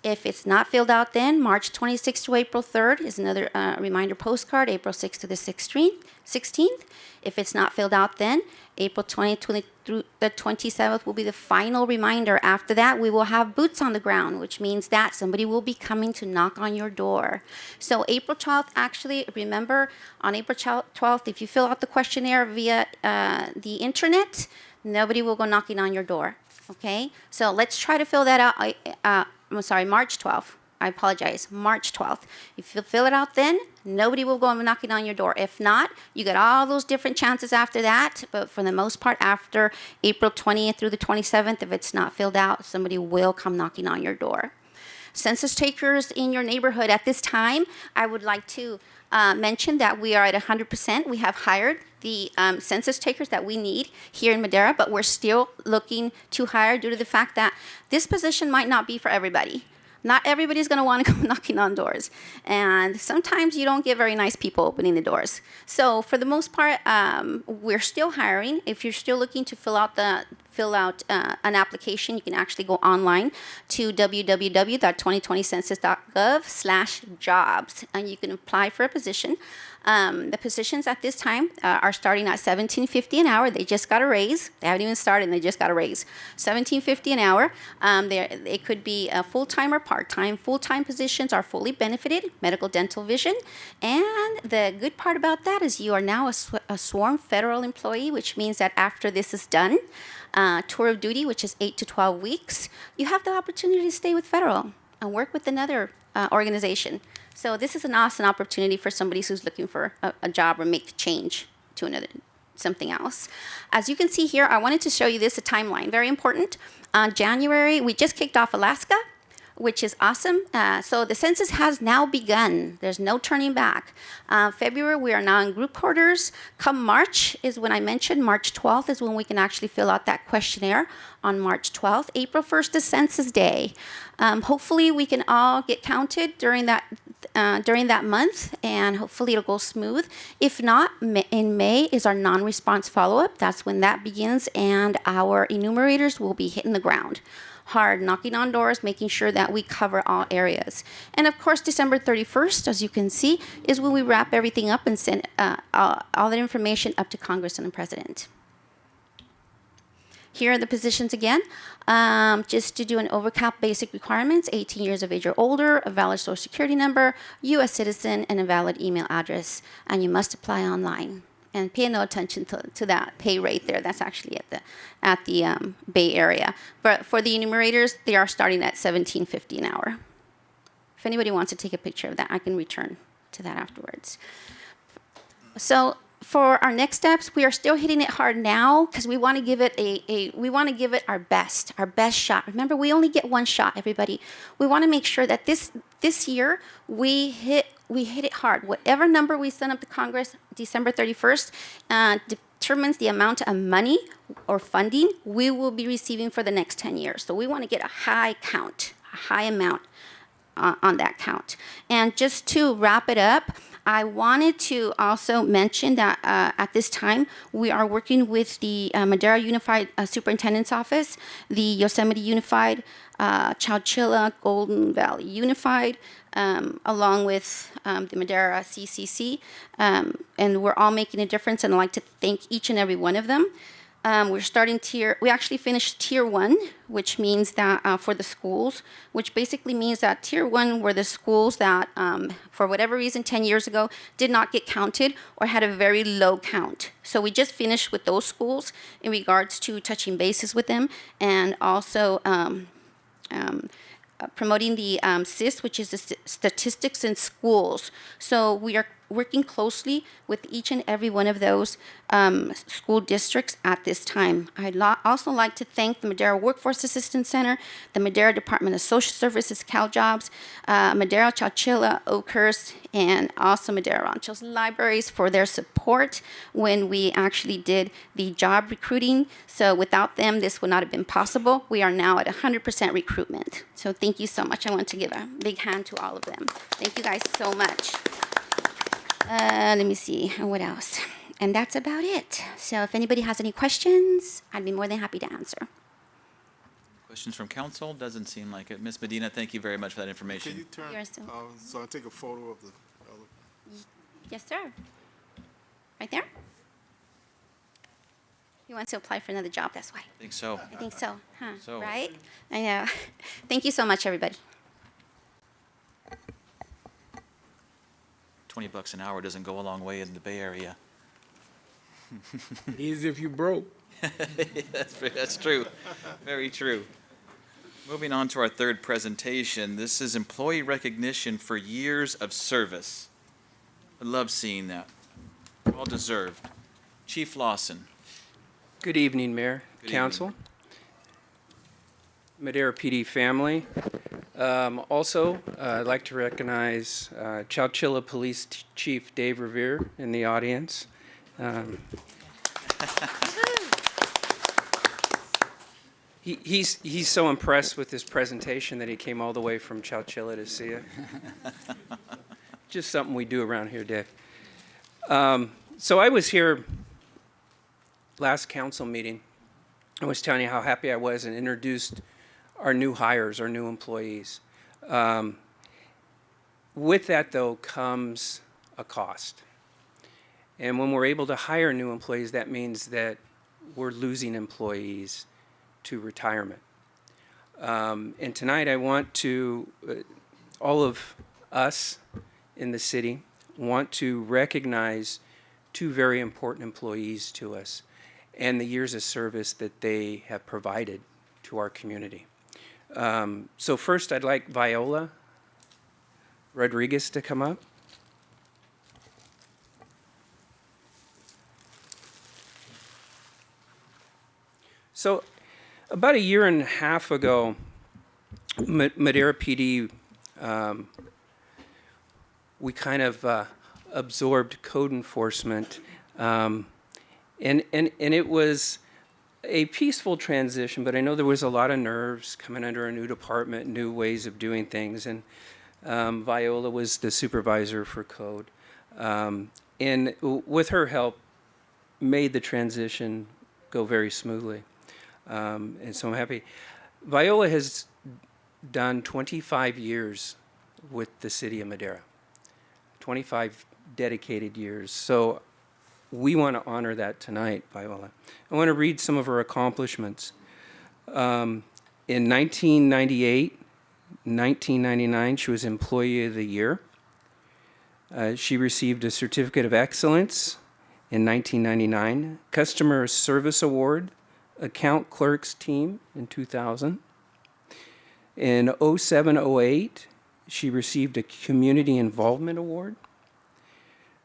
If it's not filled out then, March 26th to April 3rd is another reminder postcard, April 6th to the 16th. If it's not filled out then, April 20th through the 27th will be the final reminder. After that, we will have boots on the ground, which means that somebody will be coming to knock on your door. So April 12th, actually, remember, on April 12th, if you fill out the questionnaire via the internet, nobody will go knocking on your door, okay? So let's try to fill that out. I'm sorry, March 12th. I apologize, March 12th. If you fill it out then, nobody will go knocking on your door. If not, you get all those different chances after that, but for the most part, after April 20th through the 27th, if it's not filled out, somebody will come knocking on your door. Census takers in your neighborhood at this time, I would like to mention that we are at 100%. We have hired the census takers that we need here in Madera, but we're still looking to hire due to the fact that this position might not be for everybody. Not everybody's going to want to go knocking on doors. And sometimes you don't get very nice people opening the doors. So for the most part, we're still hiring. If you're still looking to fill out an application, you can actually go online to www.2020census.gov/jobs, and you can apply for a position. The positions at this time are starting at $17.50 an hour. They just got a raise. They haven't even started, and they just got a raise. $17.50 an hour. It could be a full-time or part-time. Full-time positions are fully benefited, medical, dental, vision. And the good part about that is you are now a sworn federal employee, which means that after this is done, tour of duty, which is 8 to 12 weeks, you have the opportunity to stay with federal and work with another organization. So this is an awesome opportunity for somebody who's looking for a job or make a change to something else. As you can see here, I wanted to show you this, a timeline, very important. January, we just kicked off Alaska, which is awesome. So the census has now begun. There's no turning back. February, we are now in group quarters. Come March is when I mentioned, March 12th is when we can actually fill out that questionnaire on March 12th. April 1st is Census Day. Hopefully we can all get counted during that month, and hopefully it'll go smooth. If not, in May is our non-response follow-up. That's when that begins, and our enumerators will be hitting the ground hard, knocking on doors, making sure that we cover all areas. And of course, December 31st, as you can see, is when we wrap everything up and send all that information up to Congress and the President. Here are the positions again. Just to do an overcap basic requirements, 18 years of age or older, a valid social security number, U.S. citizen, and a valid email address. And you must apply online. And pay no attention to that pay rate there. That's actually at the Bay Area. But for the enumerators, they are starting at $17.50 an hour. If anybody wants to take a picture of that, I can return to that afterwards. So for our next steps, we are still hitting it hard now because we want to give it our best shot. Remember, we only get one shot, everybody. We want to make sure that this year we hit we hit it hard. Whatever number we send up to Congress December 31st determines the amount of money or funding we will be receiving for the next 10 years. So we want to get a high count, a high amount on that count. And just to wrap it up, I wanted to also mention that at this time, we are working with the Madera Unified Superintendent's Office, the Yosemite Unified, Chowchilla Golden Valley Unified, along with the Madera CCC, and we're all making a difference, and I'd like to thank each and every one of them. We actually finished Tier 1, which means that for the schools, which basically means that Tier 1 were the schools that, for whatever reason, 10 years ago, did not get counted or had a very low count. So we just finished with those schools in regards to touching bases with them, and also promoting the SIS, which is the Statistics in Schools. So we are working closely with each and every one of those school districts at this time. I'd also like to thank the Madera Workforce Assistance Center, the Madera Department of Social Services, CalJobs, Madera, Chowchilla, Oakhurst, and also Madera Rancho's libraries for their support when we actually did the job recruiting. So without them, this would not have been possible. We are now at 100% recruitment. So thank you so much. I want to give a big hand to all of them. Thank you guys so much. Let me see, what else? And that's about it. So if anybody has any questions, I'd be more than happy to answer. Questions from council? Doesn't seem like it. Ms. Medina, thank you very much for that information. Can you turn, You're so- so I take a photo of the, Yes, sir. Right there? He wants to apply for another job, that's why. I think so. I think so, huh? So. Right? I know. Thank you so much, everybody. $20 an hour doesn't go a long way in the Bay Area. Easy if you broke. That's true. Very true. Moving on to our third presentation. This is employee recognition for years of service. I love seeing that. All deserved. Chief Lawson. Good evening, Mayor, Good Council, Madera PD family. Also, I'd like to recognize Chowchilla Police Chief Dave Revere in the audience. He's so impressed with this presentation that he came all the way from Chowchilla to see it. Just something we do around here, Dave. So I was here last council meeting. I was telling you how happy I was and introduced our new hires, our new employees. With that, though, comes a cost. And when we're able to hire new employees, that means that we're losing employees to retirement. And tonight I want to, all of us in the city want to recognize two very important employees to us and the years of service that they have provided to our community. So first I'd like Viola Rodriguez to come up. So about a year and a half ago, Madera PD, we kind of absorbed code enforcement, and it was a peaceful transition, but I know there was a lot of nerves coming under a new department, new ways of doing things, and Viola was the supervisor for code, and with her help, made the transition go very smoothly. And so I'm happy. Viola has done 25 years with the city of Madera, 25 dedicated years. So we want to honor that tonight, Viola. I want to read some of her accomplishments. In 1998, 1999, she was Employee of the Year. She received a Certificate of Excellence in 1999, Customer Service Award, Account Clerks Team in 2000. In 07-08, she received a Community Involvement Award.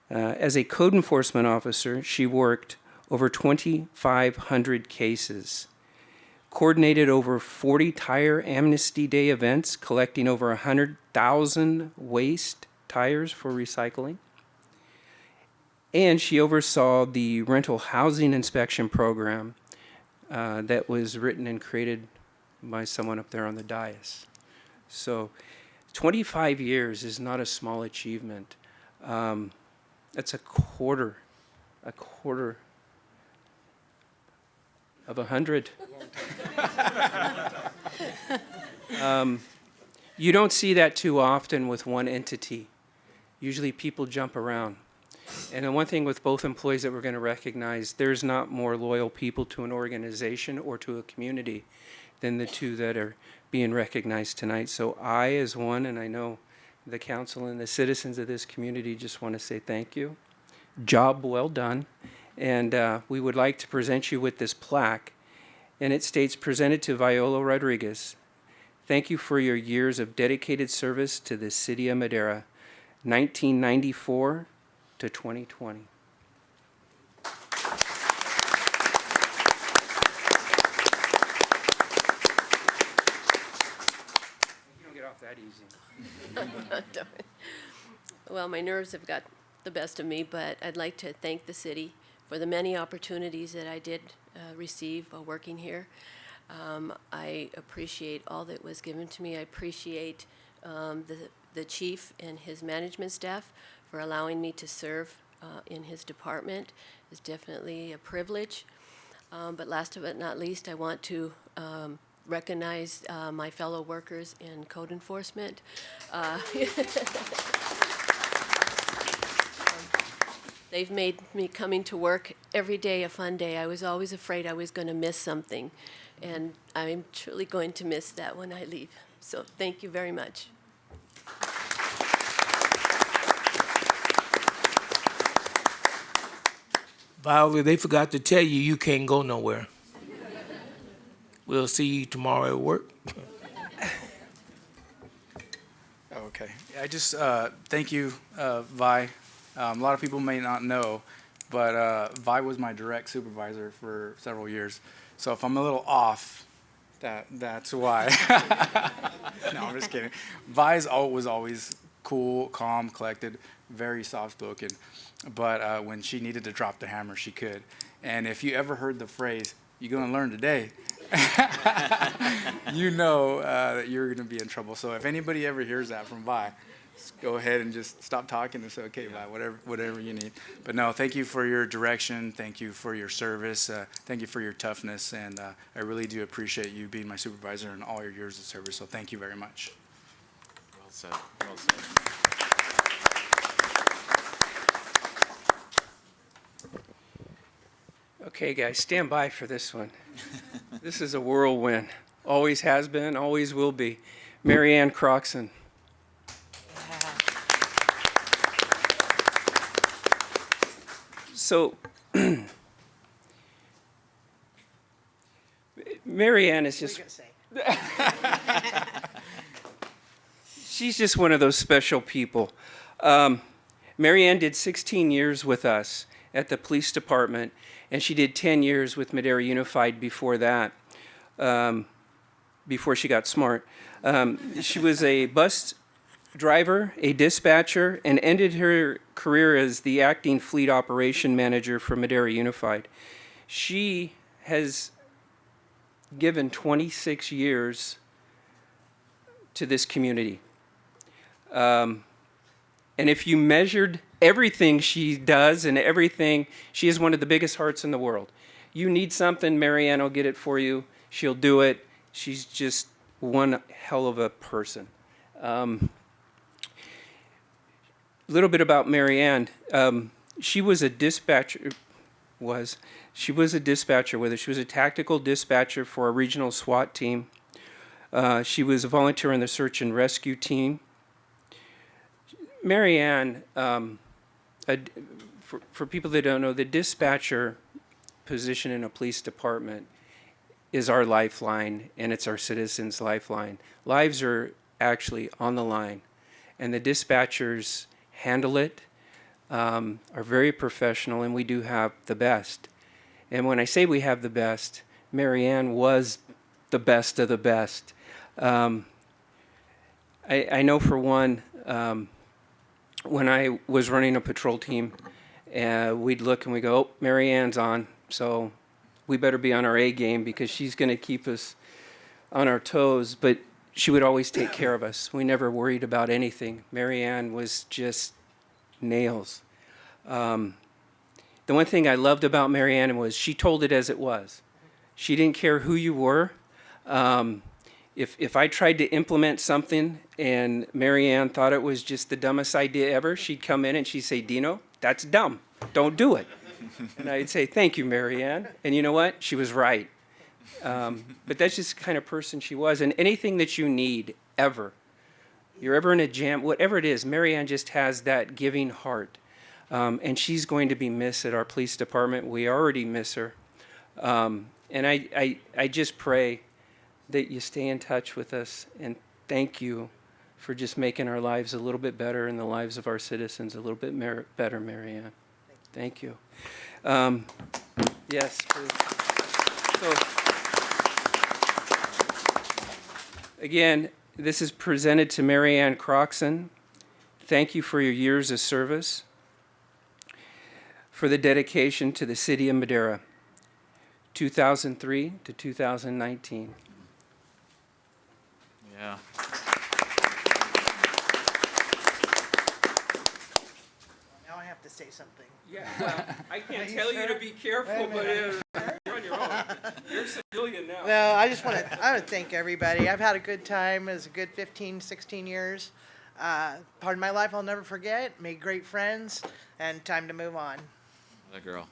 As a code enforcement officer, she worked over 2,500 cases, coordinated over 40 Tire Amnesty Day events, collecting over 100,000 waste tires for recycling. And she oversaw the rental housing inspection program that was written and created by someone up there on the dais. So 25 years is not a small achievement. That's a quarter of 100. You don't see that too often with one entity. Usually people jump around. And the one thing with both employees that we're going to recognize, there's not more loyal people to an organization or to a community than the two that are being recognized tonight. So I, as one, and I know the council and the citizens of this community just want to say thank you. Job well done. And we would like to present you with this plaque. And it states, presented to Viola Rodriguez. Thank you for your years of dedicated service to the city of Madera, 1994 to 2020. You don't get off that easy. Well, my nerves have got the best of me, but I'd like to thank the city for the many opportunities that I did receive while working here. I appreciate all that was given to me. I appreciate the chief and his management staff for allowing me to serve in his department. It's definitely a privilege. But last but not least, I want to recognize my fellow workers in code enforcement. They've made me coming to work every day a fun day. I was always afraid I was going to miss something, and I'm truly going to miss that when I leave. So thank you very much. Viola, they forgot to tell you you can't go nowhere. We'll see you tomorrow at work. Okay. I just thank you, Vi. A lot of people may not know, but Vi was my direct supervisor for several years. So if I'm a little off, that's why. No, I'm just kidding. Vi was always cool, calm, collected, very soft-spoken. But when she needed to drop the hammer, she could. And if you ever heard the phrase, "You're going to learn today," you know that you're going to be in trouble. So if anybody ever hears that from Vi, just go ahead and just stop talking and say, "Okay, Vi, whatever you need." But no, thank you for your direction. Thank you for your service. Thank you for your toughness. And I really do appreciate you being my supervisor and all your years of service. So thank you very much. Well said. Well said. Okay, guys, stand by for this one. This is a whirlwind. Always has been, always will be. Mary Ann Croxon. So, Mary Ann is just... She's just one of those special people. Mary Ann did 16 years with us at the police department, and she did 10 years with Madera Unified before that, before she got smart. She was a bus driver, a dispatcher, and ended her career as the acting fleet operation manager for Madera Unified. She has given 26 years to this community. And if you measured everything she does and everything, she is one of the biggest hearts in the world. You need something, Mary Ann will get it for you. She'll do it. She's just one hell of a person. A little bit about Mary Ann. She was a dispatcher. She was a dispatcher with us. She was a tactical dispatcher for a regional SWAT team. She was a volunteer in the search and rescue team. Mary Ann, for people that don't know, the dispatcher position in a police department is our lifeline, and it's our citizens' lifeline. Lives are actually on the line, and the dispatchers handle it, are very professional, and we do have the best. And when I say we have the best, Mary Ann was the best of the best. I know for one, when I was running a patrol team, we'd look and we go, oh, Mary Ann's on, so we better be on our A game because she's going to keep us on our toes. But she would always take care of us. We never worried about anything. Mary Ann was just nails. The one thing I loved about Mary Ann was she told it as it was. She didn't care who you were. If I tried to implement something and Mary Ann thought it was just the dumbest idea ever, she'd come in and she'd say, Dino, that's dumb. Don't do it. And I'd say, thank you, Mary Ann. And you know what? She was right. But that's just the kind of person she was. And anything that you need, ever, you're ever in a jam, whatever it is, Mary Ann just has that giving heart. And she's going to be missed at our police department. We already miss her. And I just pray that you stay in touch with us, and thank you for just making our lives a little bit better and the lives of our citizens a little bit better, Mary Ann. Thank you. Yes. So, again, this is presented to Mary Ann Croxon. Thank you for your years of service, for the dedication to the city of Madera, 2003 to 2019. Yeah. Now I have to say something. Yeah, well, I can't tell you to be careful, but you're on your own. You're a civilian now. No, I just want to thank everybody. I've had a good time. It was a good 15, 16 years. Part of my life I'll never forget. Made great friends, and time to move on. What a girl.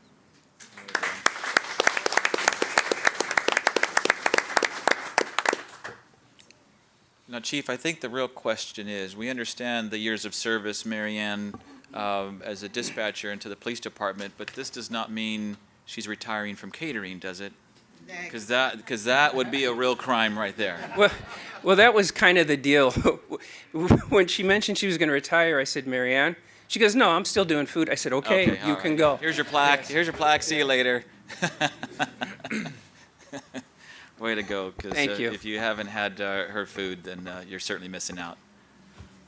Now, Chief, I think the real question is, we understand the years of service, Mary Ann, as a dispatcher into the police department, but this does not mean she's retiring from catering, does it? Because that would be a real crime right there. Well, that was kind of the deal. When she mentioned she was going to retire, I said, Mary Ann. She goes, no, I'm still doing food. I said, okay, you can go. Here's your plaque. Yes. Here's your plaque. See you later. Way to go. Thank you. If you haven't had her food, then you're certainly missing out.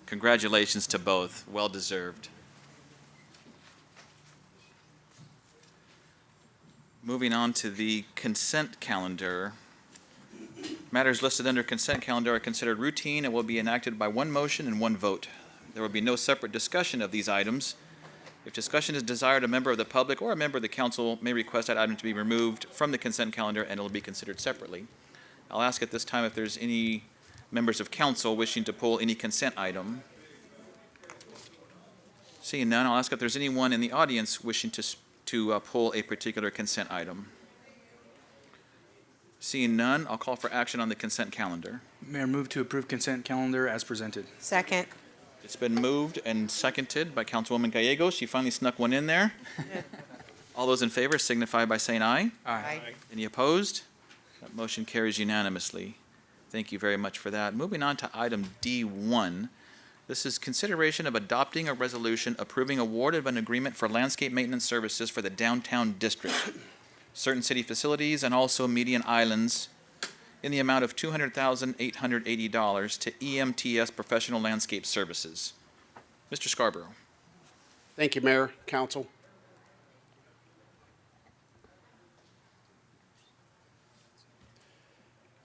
Congratulations to both. Well deserved. Moving on to the consent calendar. Matters listed under consent calendar are considered routine and will be enacted by one motion and one vote. There will be no separate discussion of these items. If discussion is desired, a member of the public or a member of the council may request that item to be removed from the consent calendar and it will be considered separately. I'll ask at this time if there's any members of council wishing to pull any consent item. Seeing none, I'll ask if there's anyone in the audience wishing to pull a particular consent item. Seeing none, I'll call for action on the consent calendar. Mayor, move to approve consent calendar as presented. Second. It's been moved and seconded by Councilwoman Gallegos. She finally snuck one in there. All those in favor signify by saying aye. Aye. Any opposed? That motion carries unanimously. Thank you very much for that. Moving on to item D1. This is consideration of adopting a resolution approving award of an agreement for landscape maintenance services for the downtown district, certain city facilities, and also median islands in the amount of $200,880 to EMTS Professional Landscape Services. Mr. Scarborough. Thank you, Mayor, Council.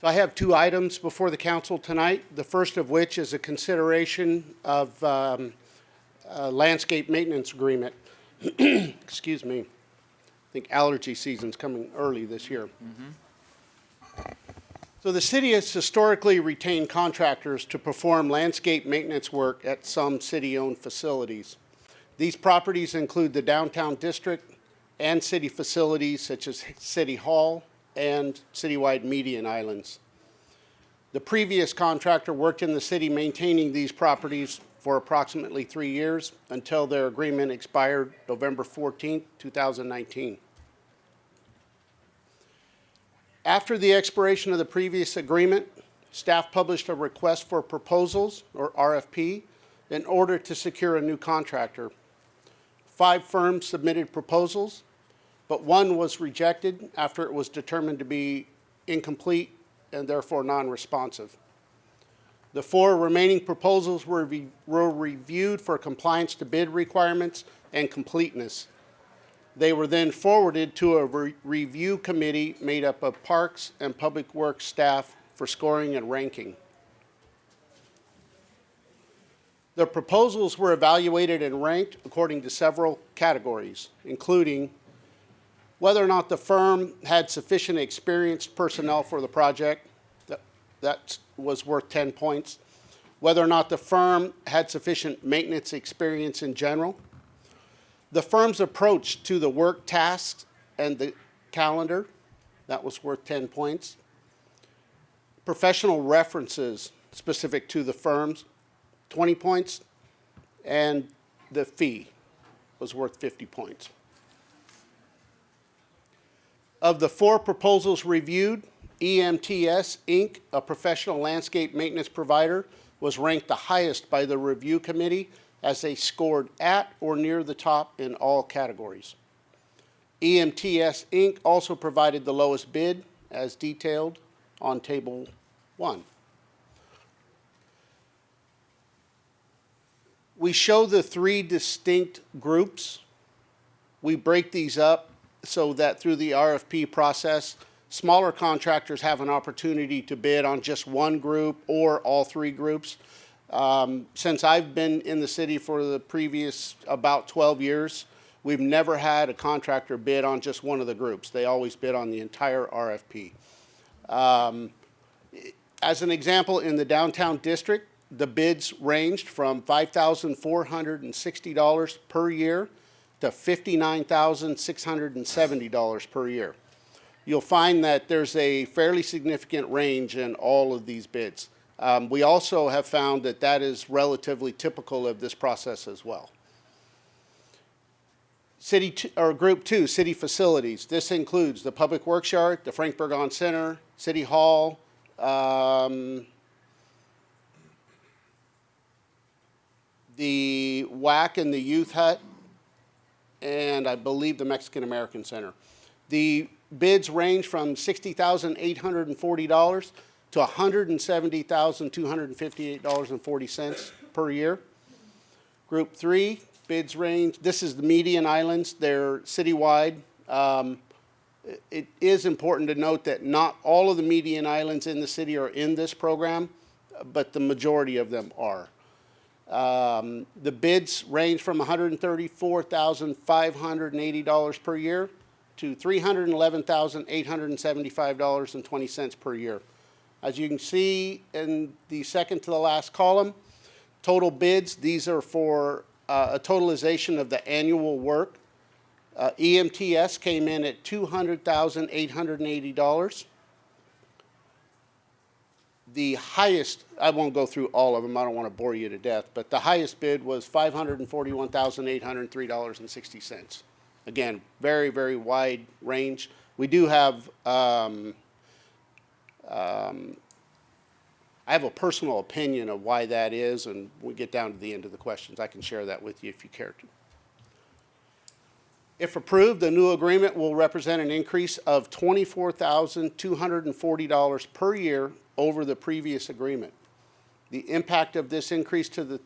So I have two items before the council tonight, the first of which is a consideration of a landscape maintenance agreement. Excuse me. I think allergy season's coming early this year. So the city has historically retained contractors to perform landscape maintenance work at some city-owned facilities. These properties include the downtown district and city facilities such as City Hall and citywide median islands. The previous contractor worked in the city maintaining these properties for approximately 3 years until their agreement expired November 14, 2019. After the expiration of the previous agreement, staff published a request for proposals, or RFP, in order to secure a new contractor. 5 firms submitted proposals, but one was rejected after it was determined to be incomplete and therefore non-responsive. The 4 remaining proposals were reviewed for compliance to bid requirements and completeness. They were then forwarded to a review committee made up of Parks and Public Works staff for scoring and ranking. The proposals were evaluated and ranked according to several categories, including whether or not the firm had sufficient experienced personnel for the project. That was worth 10 points. Whether or not the firm had sufficient maintenance experience in general. The firm's approach to the work tasks and the calendar. That was worth 10 points. Professional references specific to the firms, 20 points. And the fee was worth 50 points. Of the 4 proposals reviewed, EMTS Inc., a professional landscape maintenance provider, was ranked the highest by the review committee as they scored at or near the top in all categories. EMTS Inc. also provided the lowest bid as detailed on Table 1. We show the 3 distinct groups. We break these up so that through the RFP process, smaller contractors have an opportunity to bid on just one group or all 3 groups. Since I've been in the city for the previous about 12 years, we've never had a contractor bid on just one of the groups. They always bid on the entire RFP. As an example, in the downtown district, the bids ranged from $5,460 per year to $59,670 per year. You'll find that there's a fairly significant range in all of these bids. We also have found that that is relatively typical of this process as well. Group 2, city facilities. This includes the Public Works Yard, the Frank Burgon Center, City Hall, the WAC and the Youth Hut, and I believe the Mexican American Center. The bids range from $60,840 to $170,258.40 per year. Group 3, bids range, this is the median islands, they're citywide. It is important to note that not all of the median islands in the city are in this program, but the majority of them are. The bids range from $134,580 per year to $311,875.20 per year. As you can see in the second to the last column, total bids, these are for a totalization of the annual work. EMTS came in at $200,880. The highest, I won't go through all of them, I don't want to bore you to death, but the highest bid was $541,803.60. Again, very, very wide range. We do have, I have a personal opinion of why that is, and when we get down to the end of the questions, I can share that with you if you care to. If approved, the new agreement will represent an increase of $24,240 per year over the previous agreement. The impact of this increase to the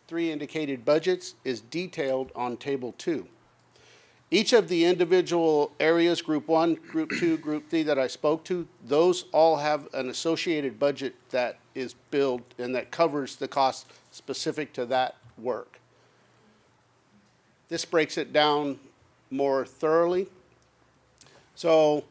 3 indicated budgets is detailed on Table 2. Each of the individual areas, Group 1, Group 2, Group 3 that I spoke to, those all have an associated budget that is billed and that covers the cost specific to that work. This breaks it down more thoroughly. So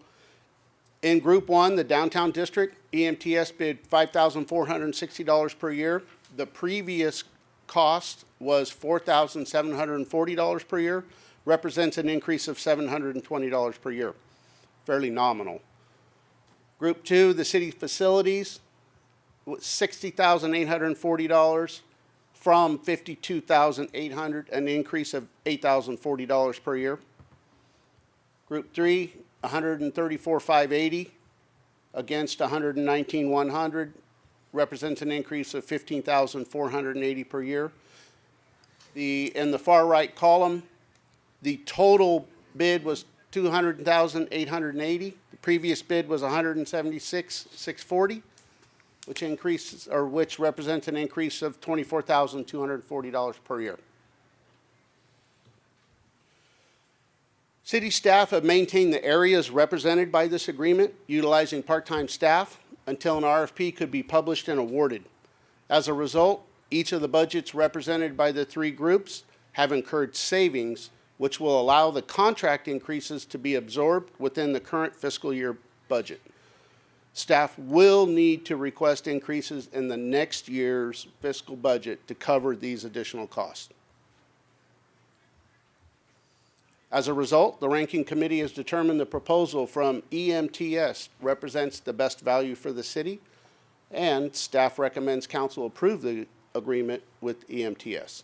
in Group 1, the downtown district, EMTS bid $5,460 per year. The previous cost was $4,740 per year, represents an increase of $720 per year, fairly nominal. Group 2, the city facilities, $60,840 from $52,800, an increase of $8,040 per year. Group 3, $134,580 against $119,100, represents an increase of $15,480 per year. In the far right column, the total bid was $200,880. The previous bid was $176,640. which represents an increase of $24,240 per year. City staff have maintained the areas represented by this agreement, utilizing part-time staff until an RFP could be published and awarded. As a result, each of the budgets represented by the three groups have incurred savings, which will allow the contract increases to be absorbed within the current fiscal year budget. Staff will need to request increases in the next year's fiscal budget to cover these additional costs. As a result, the Ranking Committee has determined the proposal from EMTS represents the best value for the city, and staff recommends council approve the agreement with EMTS.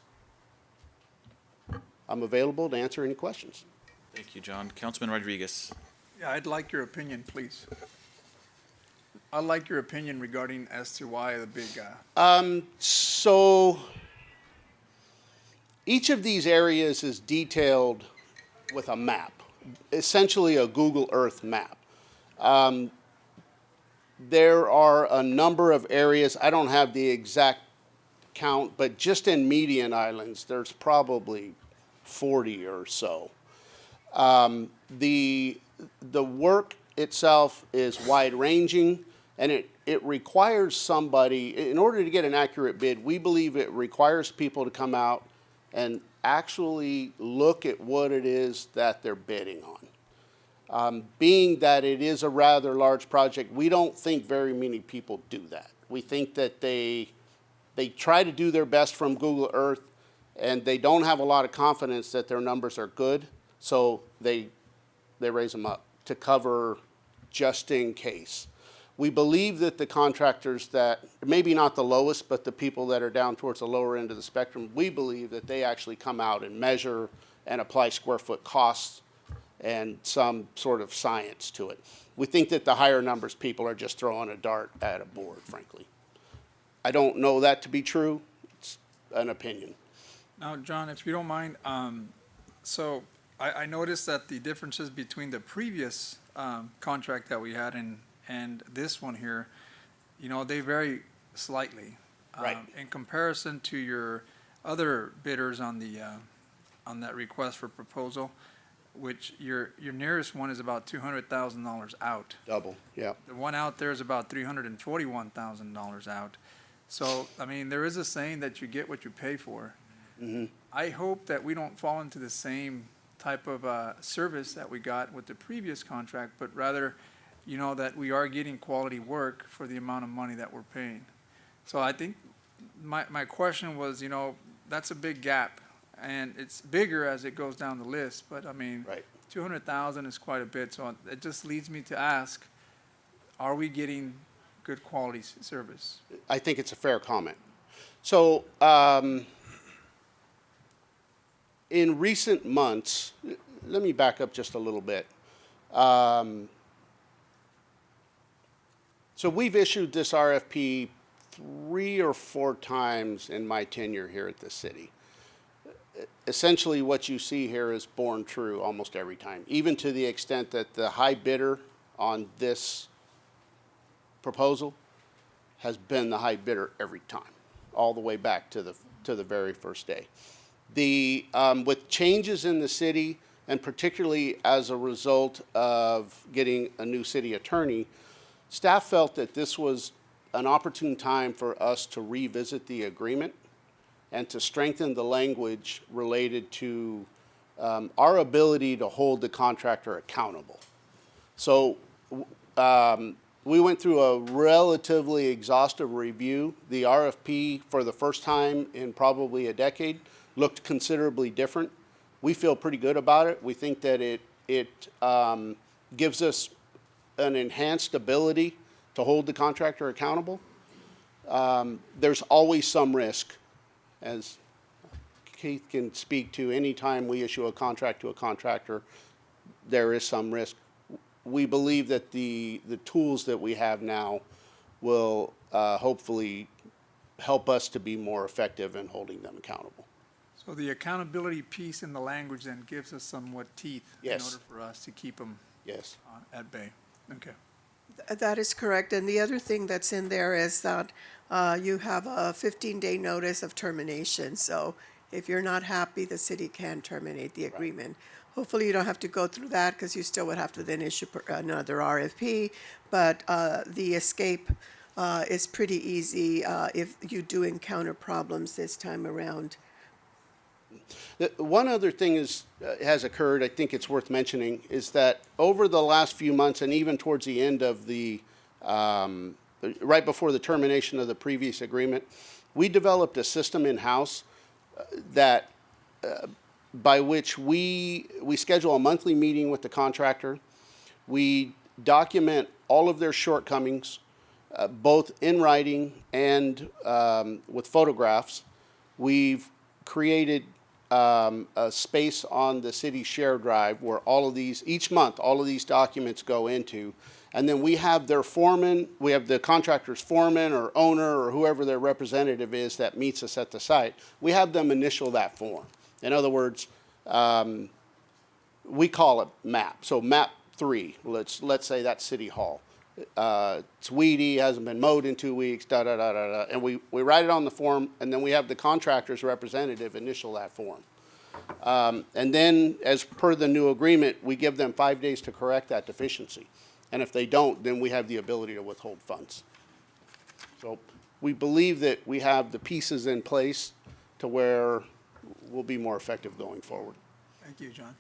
I'm available to answer any questions. Thank you, John. Councilman Rodriguez. Yeah, I'd like your opinion, please. I'd like your opinion regarding as to why the big, So each of these areas is detailed with a map, essentially a Google Earth map. There are a number of areas, I don't have the exact count, but just in Median Islands, there's probably 40 or so. The work itself is wide-ranging, and it requires somebody, in order to get an accurate bid, we believe it requires people to come out and actually look at what it is that they're bidding on. Being that it is a rather large project, we don't think very many people do that. We think that they try to do their best from Google Earth, and they don't have a lot of confidence that their numbers are good, so they raise them up to cover just in case. We believe that the contractors that, maybe not the lowest, but the people that are down towards the lower end of the spectrum, we believe that they actually come out and measure and apply square foot costs and some sort of science to it. We think that the higher numbers people are just throwing a dart at a board, frankly. I don't know that to be true. It's an opinion. now, John, if you don't mind, so I noticed that the differences between the previous contract that we had and this one here, you know, they vary slightly. Right. In comparison to your other bidders on the, on that request for proposal, which your nearest one is about $200,000 out. Double, yeah. The one out there is about $341,000 out. So, I mean, there is a saying that you get what you pay for. Mm-hmm. I hope that we don't fall into the same type of service that we got with the previous contract, but rather, you know, that we are getting quality work for the amount of money that we're paying. So I think my question was, you know, that's a big gap, and it's bigger as it goes down the list, but I mean, right. 200,000 is quite a bit, so it just leads me to ask, are we getting good quality service? I think it's a fair comment. So, in recent months, let me back up just a little bit. So we've issued this RFP 3 or 4 times in my tenure here at the city. Essentially, what you see here is borne true almost every time, even to the extent that the high bidder on this proposal has been the high bidder every time, all the way back to the very first day. With changes in the city, and particularly as a result of getting a new city attorney, staff felt that this was an opportune time for us to revisit the agreement and to strengthen the language related to our ability to hold the contractor accountable. So we went through a relatively exhaustive review. The RFP, for the first time in probably a decade, looked considerably different. We feel pretty good about it. We think that it gives us an enhanced ability to hold the contractor accountable. There's always some risk, as Keith can speak to. Any time we issue a contract to a contractor, there is some risk. We believe that the tools that we have now will hopefully help us to be more effective in holding them accountable. So the accountability piece in the language then gives us somewhat teeth in Yes. order for us to keep them Yes. at bay. Okay. That is correct. And the other thing that's in there is that you have a 15-day notice of termination. So if you're not happy, the city can terminate the agreement. Hopefully, you don't have to go through that because you still would have to then issue another RFP. But the escape is pretty easy if you do encounter problems this time around. One other thing has occurred, I think it's worth mentioning, is that over the last few months and even towards the end of right before the termination of the previous agreement, we developed a system in-house that by which we schedule a monthly meeting with the contractor. We document all of their shortcomings, both in writing and with photographs. We've created a space on the city share drive where each month, all of these documents go into, and then we have their foreman, we have the contractor's foreman or owner or whoever their representative is that meets us at the site. We have them initial that form. In other words, we call it MAP. So MAP 3, let's say that's City Hall. It's weedy, hasn't been mowed in 2 weeks, and we write it on the form, and then we have the contractor's representative initial that form. And then, as per the new agreement, we give them 5 days to correct that deficiency. And if they don't, then we have the ability to withhold funds. So we believe that we have the pieces in place to where we'll be more effective going forward. Thank you, John.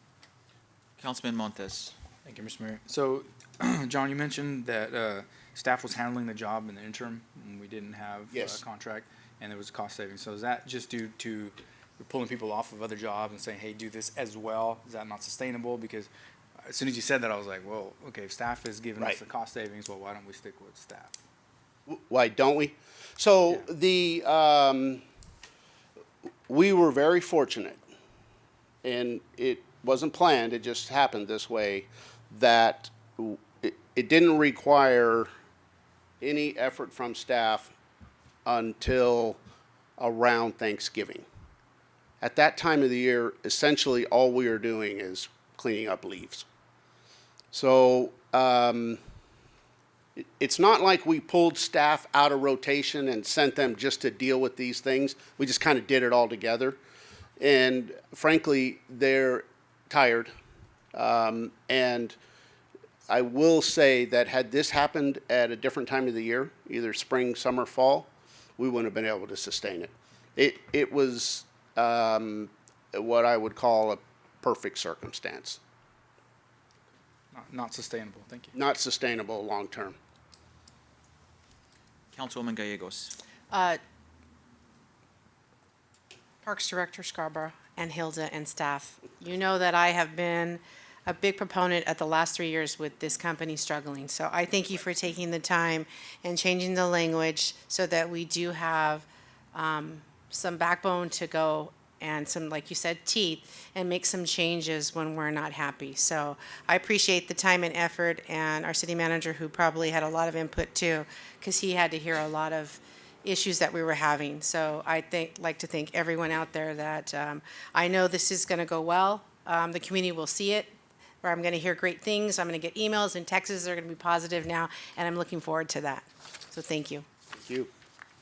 Councilman Montes. Thank you, Mr. Mayor. So, John, you mentioned that staff was handling the job in the interim, and we didn't have Yes. a contract, and there was cost savings. So is that just due to pulling people off of other jobs and saying, hey, do this as well? Is that not sustainable? Because as soon as you said that, I was like, well, okay, if staff is giving us Right. the cost savings, well, why don't we stick with staff? Why don't we? So we were very fortunate, and it wasn't planned, it just happened this way, that it didn't require any effort from staff until around Thanksgiving. At that time of the year, essentially all we are doing is cleaning up leaves. So it's not like we pulled staff out of rotation and sent them just to deal with these things. We just kind of did it all together. And frankly, they're tired. And I will say that had this happened at a different time of the year, either spring, summer, fall, we wouldn't have been able to sustain it. It was what I would call a perfect circumstance. Not sustainable. Thank you. Not sustainable long term. Councilwoman Gallegos. Parks Director Scarborough and Hilda and staff, you know that I have been a big proponent at the last 3 years with this company struggling. So I thank you for taking the time and changing the language so that we do have some backbone to go and some, like you said, teeth, and make some changes when we're not happy. So I appreciate the time and effort, and our city manager, who probably had a lot of input too, because he had to hear a lot of issues that we were having. So I like to thank everyone out there that I know this is going to go well. The community will see it, or I'm going to hear great things. I'm going to get emails and texts that are going to be positive now, and I'm looking forward to that. So thank you. Thank you.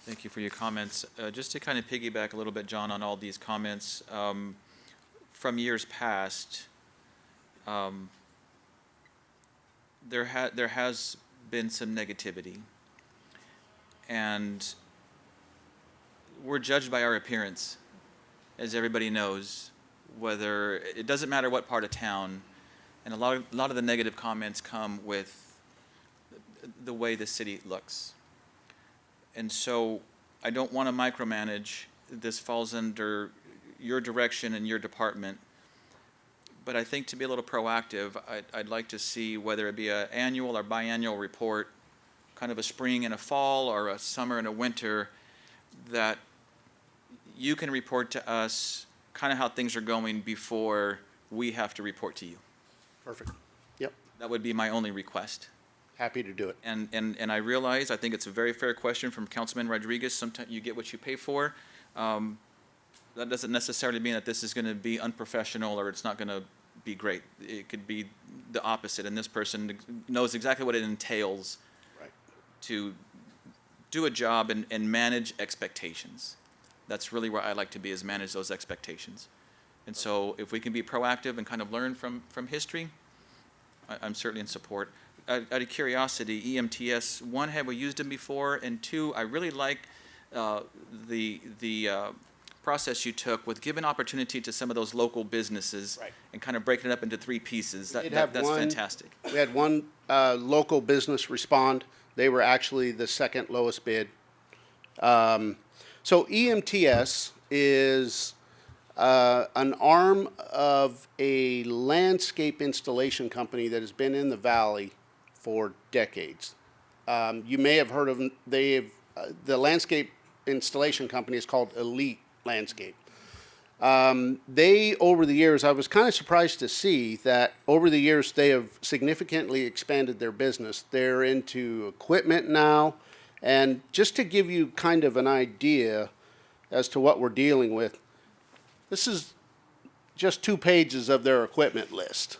Thank you for your comments. Just to kind of piggyback a little bit, John, on all these comments, from years past, there has been some negativity. And we're judged by our appearance, as everybody knows, whether, it doesn't matter what part of town, and a lot of the negative comments come with the way the city looks. And so I don't want to micromanage. This falls under your direction and your department. But I think to be a little proactive, I'd like to see whether it be an annual or biannual report, kind of a spring and a fall or a summer and a winter, that you can report to us kind of how things are going before we have to report to you. Perfect. Yep. That would be my only request. Happy to do it. And I realize, I think it's a very fair question from Councilman Rodriguez. Sometimes you get what you pay for. That doesn't necessarily mean that this is going to be unprofessional or it's not going to be great. It could be the opposite, and this person knows exactly what it entails to do a job and manage expectations. That's really where I like to be, is manage those expectations. And so if we can be proactive and kind of learn from history, I'm certainly in support. Out of curiosity, EMTS, one, have we used them before? And two, I really like the process you took with giving opportunity to some of those local businesses and kind of breaking it up into three pieces. That's fantastic. We had one local business respond. They were actually the second lowest bid. So EMTS is an arm of a landscape installation company that has been in the valley for decades. You may have heard of them. The landscape installation company is called Elite Landscape. They, over the years, I was kind of surprised to see that over the years they have significantly expanded their business. They're into equipment now. And just to give you kind of an idea as to what we're dealing with, this is just 2 pages of their equipment list.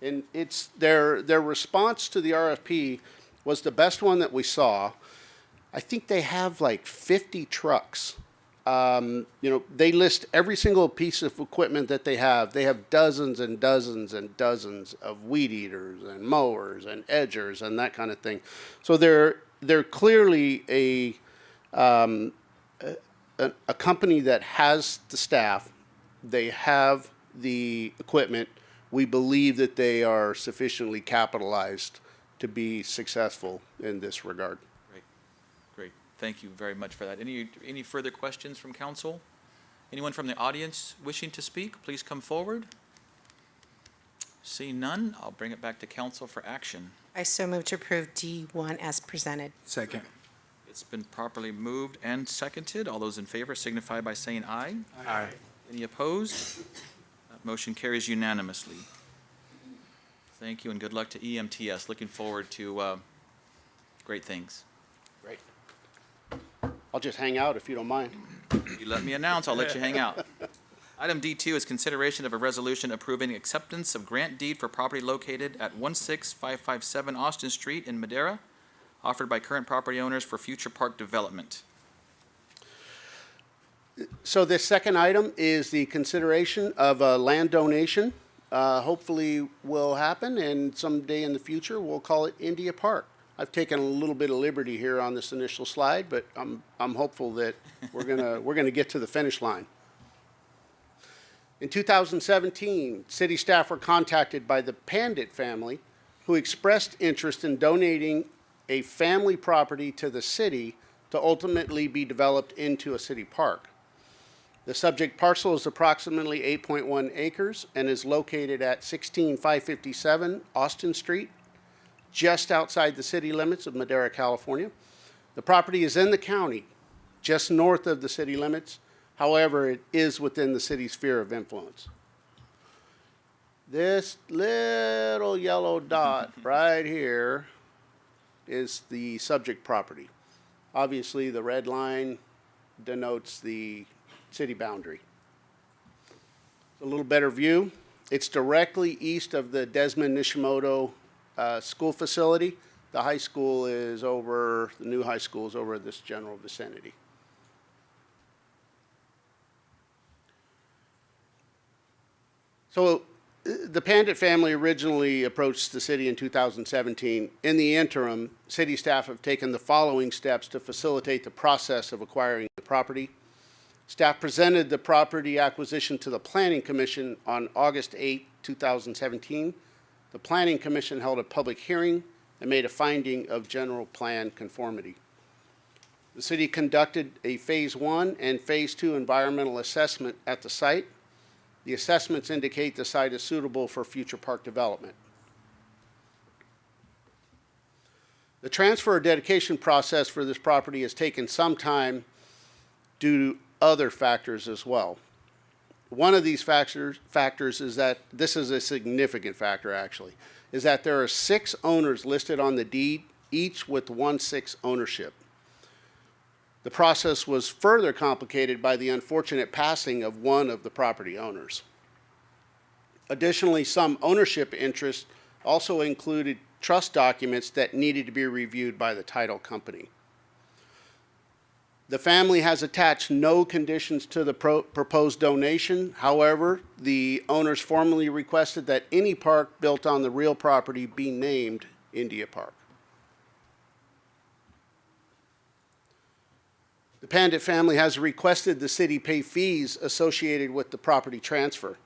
And it's their response to the RFP was the best one that we saw. I think they have like 50 trucks. They list every single piece of equipment that they have. They have dozens and dozens and dozens of weed eaters and mowers and edgers and that kind of thing. So they're clearly a company that has the staff. They have the equipment. We believe that they are sufficiently capitalized to be successful in this regard. Great. Thank you very much for that. Any further questions from council? Anyone from the audience wishing to speak, please come forward. Seeing none, I'll bring it back to council for action. I so move to approve D1 as presented. Second. It's been properly moved and seconded. All those in favor signify by saying aye. Aye. Any opposed? That motion carries unanimously. Thank you and good luck to EMTS. Looking forward to great things. Great. I'll just hang out if you don't mind. You let me announce, I'll let you hang out. Item D2 is consideration of a resolution approving acceptance of grant deed for property located at 16557 Austin Street in Madera, offered by current property owners for future park development. So this second item is the consideration of a land donation. Hopefully will happen, and someday in the future we'll call it India Park. I've taken a little bit of liberty here on this initial slide, but I'm hopeful that we're gonna get to the finish line. In 2017, city staff were contacted by the Pandit family, who expressed interest in donating a family property to the city to ultimately be developed into a city park. The subject parcel is approximately 8.1 acres and is located at 16557 Austin Street, just outside the city limits of Madera, California. The property is in the county, just north of the city limits. However, it is within the city's sphere of influence. This little yellow dot right here is the subject property. Obviously, the red line denotes the city boundary. A little better view. It's directly east of the Desmond Nishimoto school facility. The high school is over, the new high school is over this general vicinity. So the Pandit family originally approached the city in 2017. In the interim, city staff have taken the following steps to facilitate the process of acquiring the property. Staff presented the property acquisition to the Planning Commission on August 8, 2017. The Planning Commission held a public hearing and made a finding of general plan conformity. The city conducted a Phase 1 and Phase 2 environmental assessment at the site. The assessments indicate the site is suitable for future park development. The transfer or dedication process for this property has taken some time due to other factors as well. One of these factors is that, this is a significant factor actually, is that there are 6 owners listed on the deed, each with 1/6 ownership. The process was further complicated by the unfortunate passing of one of the property owners. Additionally, some ownership interests also included trust documents that needed to be reviewed by the title company. The family has attached no conditions to the proposed donation. However, the owners formally requested that any park built on the real property be named India Park. The Pandit family has requested the city pay fees associated with the property transfer.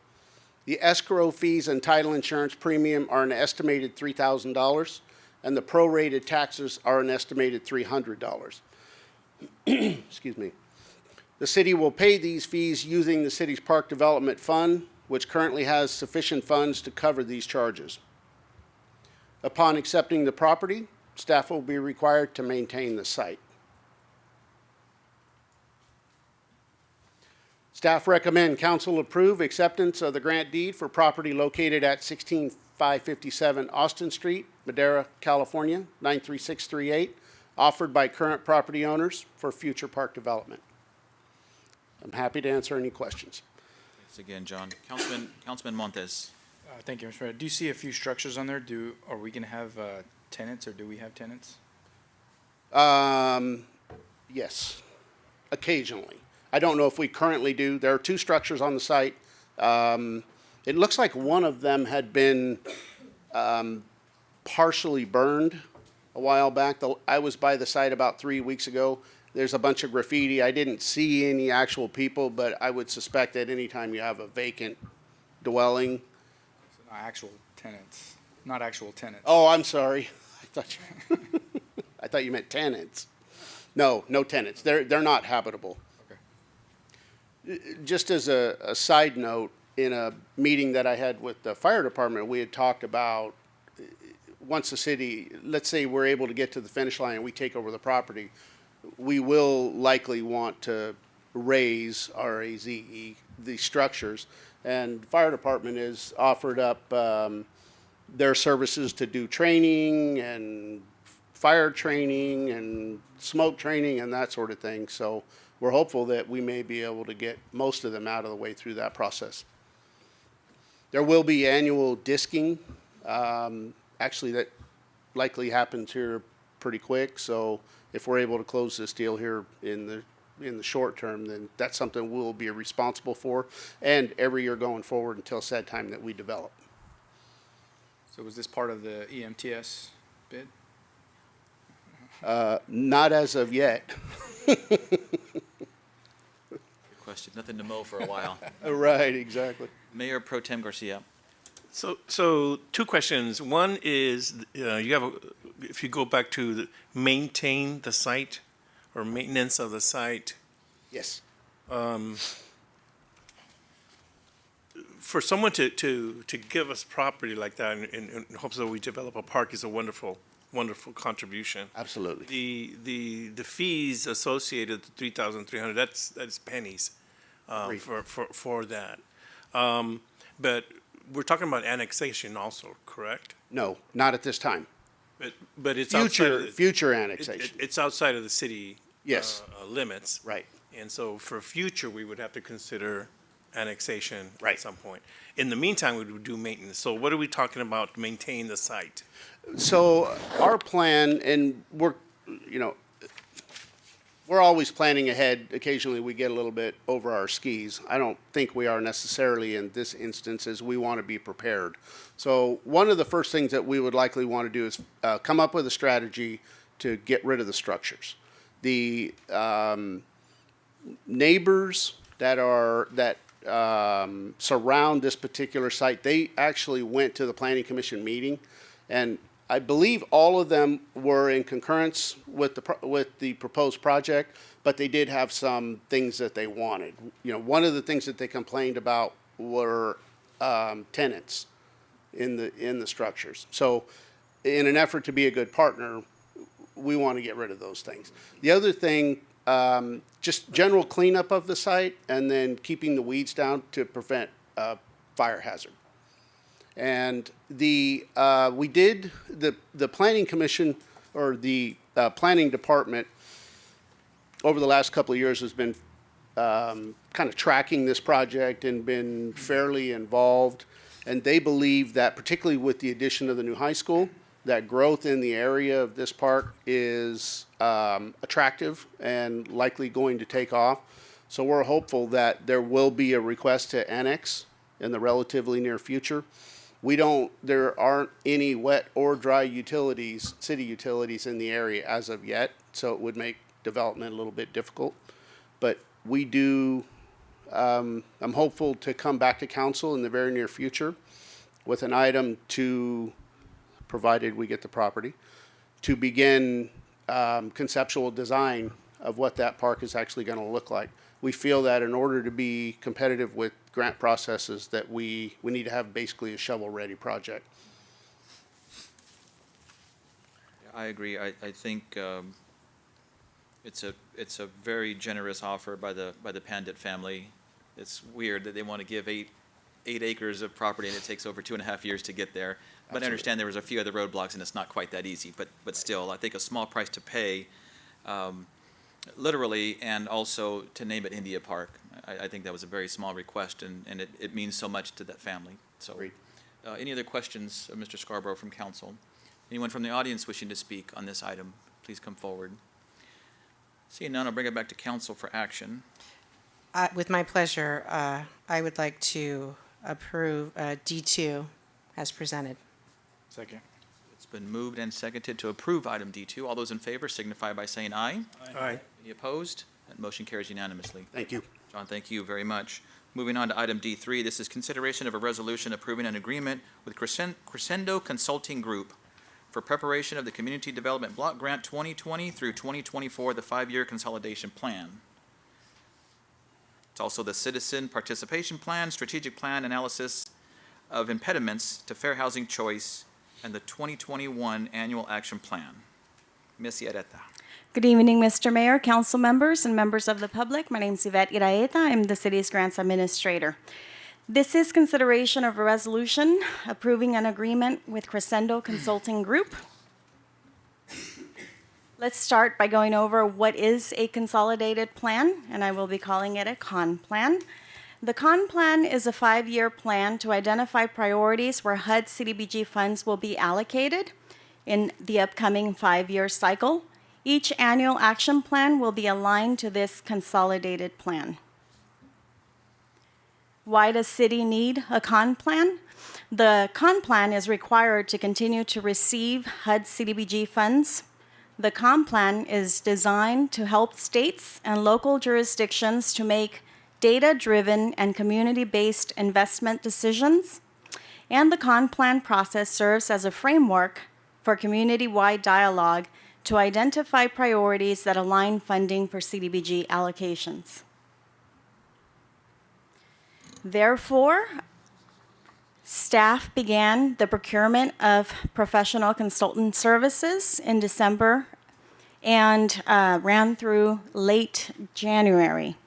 The escrow fees and title insurance premium are an estimated $3,000, and the prorated taxes are an estimated $300. Excuse me. The city will pay these fees using the city's park development fund, which currently has sufficient funds to cover these charges. Upon accepting the property, staff will be required to maintain the site. Staff recommend council approve acceptance of the grant deed for property located at 16557 Austin Street, Madera, California, 93638, offered by current property owners for future park development. I'm happy to answer any questions. Thanks again, John. Councilman Montes. Thank you, Mr. President. Do you see a few structures on there? Are we going to have tenants, or do we have tenants? Yes, occasionally. I don't know if we currently do. There are 2 structures on the site. It looks like one of them had been partially burned a while back. I was by the site about 3 weeks ago. There's a bunch of graffiti. I didn't see any actual people, but I would suspect that anytime you have a vacant dwelling. So not actual tenants. Not actual tenants. Oh, I'm sorry. I thought you meant tenants. No, no tenants. They're not habitable. Just as a side note, in a meeting that I had with the fire department, we had talked about once the city, let's say we're able to get to the finish line and we take over the property, we will likely want to raise, R-A-Z-E, the structures. And the fire department has offered up their services to do training and fire training and smoke training and that sort of thing. So we're hopeful that we may be able to get most of them out of the way through that process. There will be annual disking. Actually, that likely happens here pretty quick. So if we're able to close this deal here in the short term, then that's something we'll be responsible for, and every year going forward until said time that we develop. So was this part of the EMTS bid? Not as of yet. Question. Nothing to mow for a while. Right, exactly. Mayor Pro Tem Garcia. So 2 questions. One is, if you go back to maintain the site or maintenance of the site. Yes. For someone to give us property like that in hopes that we develop a park is a wonderful contribution. Absolutely. The fees associated with $3,300, that's pennies for that. But we're talking about annexation also, correct? No, not at this time. But it's future annexation. It's outside of the city yes. Limits. Right. And so for future, we would have to consider annexation right. at some point. In the meantime, we would do maintenance. So what are we talking about to maintain the site? So our plan, and we're always planning ahead. Occasionally we get a little bit over our skis. I don't think we are necessarily in this instance, as we want to be prepared. So one of the first things that we would likely want to do is come up with a strategy to get rid of the structures. The neighbors that surround this particular site, they actually went to the Planning Commission meeting, and I believe all of them were in concurrence with the proposed project, but they did have some things that they wanted. One of the things that they complained about were tenants in the structures. So in an effort to be a good partner, we want to get rid of those things. The other thing, just general cleanup of the site, and then keeping the weeds down to prevent fire hazard. And we did the Planning Commission, or the Planning Department, over the last couple of years has been kind of tracking this project and been fairly involved. And they believe that, particularly with the addition of the new high school, that growth in the area of this park is attractive and likely going to take off. So we're hopeful that there will be a request to annex in the relatively near future. There aren't any wet or dry utilities, city utilities in the area as of yet, so it would make development a little bit difficult. But we do, I'm hopeful to come back to council in the very near future with an item to, provided we get the property, to begin conceptual design of what that park is actually going to look like. We feel that in order to be competitive with grant processes that we need to have basically a shovel-ready project. I agree. I think it's a very generous offer by the Pandit family. It's weird that they want to give eight acres of property and it takes over 2.5 years to get there. But I understand there was a few other roadblocks and it's not quite that easy. But still, I think a small price to pay, literally, and also to name it India Park. I think that was a very small request, and it means so much to that family. So, any other questions of Mr. Scarborough from council? Anyone from the audience wishing to speak on this item, please come forward. Seeing none, I'll bring it back to council for action. With my pleasure, I would like to approve D2 as presented. Second. It's been moved and seconded to approve item D2. All those in favor signify by saying aye. Aye. Any opposed? That motion carries unanimously. Thank you. John, thank you very much. Moving on to item D3, this is consideration of a resolution approving an agreement with Crescendo Consulting Group for preparation of the Community Development Block Grant 2020 through 2024, the 5-year consolidation plan. It's also the Citizen Participation Plan, Strategic Plan Analysis of Impediments to Fair Housing Choice, and the 2021 Annual Action Plan. Ms. Yareta. Good evening, Mr. Mayor, council members, and members of the public. My name is Yvette Iraeta. I'm the city's grants administrator. This is consideration of a resolution approving an agreement with Crescendo Consulting Group. Let's start by going over what is a consolidated plan, and I will be calling it a CON plan. The CON plan is a 5-year plan to identify priorities where HUD CDBG funds will be allocated in the upcoming 5-year cycle. Each annual action plan will be aligned to this consolidated plan. Why does city need a CON plan? The CON plan is required to continue to receive HUD CDBG funds. The CON plan is designed to help states and local jurisdictions to make data-driven and community-based investment decisions. And the CON plan process serves as a framework for community-wide dialogue to identify priorities that align funding for CDBG allocations. Therefore, staff began the procurement of professional consultant services in December and ran through late January.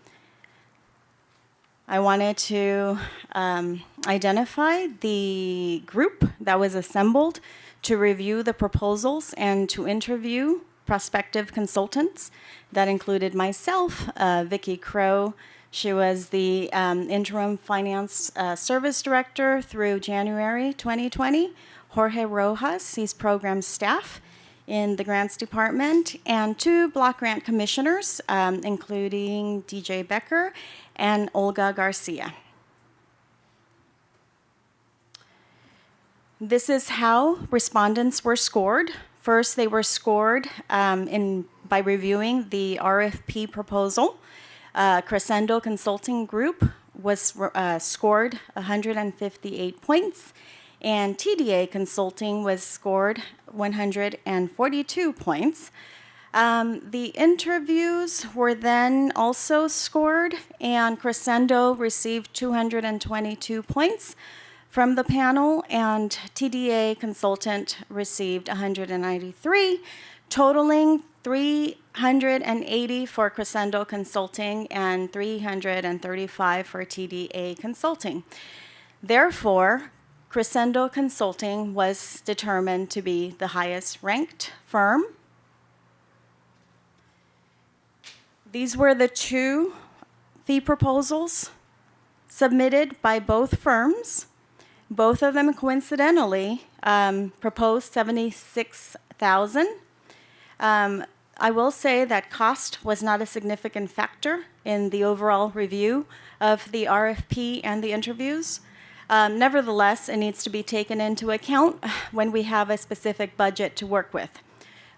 I wanted to identify the group that was assembled to review the proposals and to interview prospective consultants. That included myself, Vicki Crow. She was the interim finance service director through January 2020. Jorge Rojas, he's program staff in the grants department, and 2 block grant commissioners, including DJ Becker and Olga Garcia. This is how respondents were scored. First, they were scored by reviewing the RFP proposal. Crescendo Consulting Group was scored 158 points, and TDA Consulting was scored 142 points. The interviews were then also scored, and Crescendo received 222 points from the panel, and TDA Consultant received 193, totaling 380 for Crescendo Consulting and 335 for TDA Consulting. Therefore, Crescendo Consulting was determined to be the highest ranked firm. These were the 2 fee proposals submitted by both firms. Both of them coincidentally proposed $76,000. I will say that cost was not a significant factor in the overall review of the RFP and the interviews. Nevertheless, it needs to be taken into account when we have a specific budget to work with.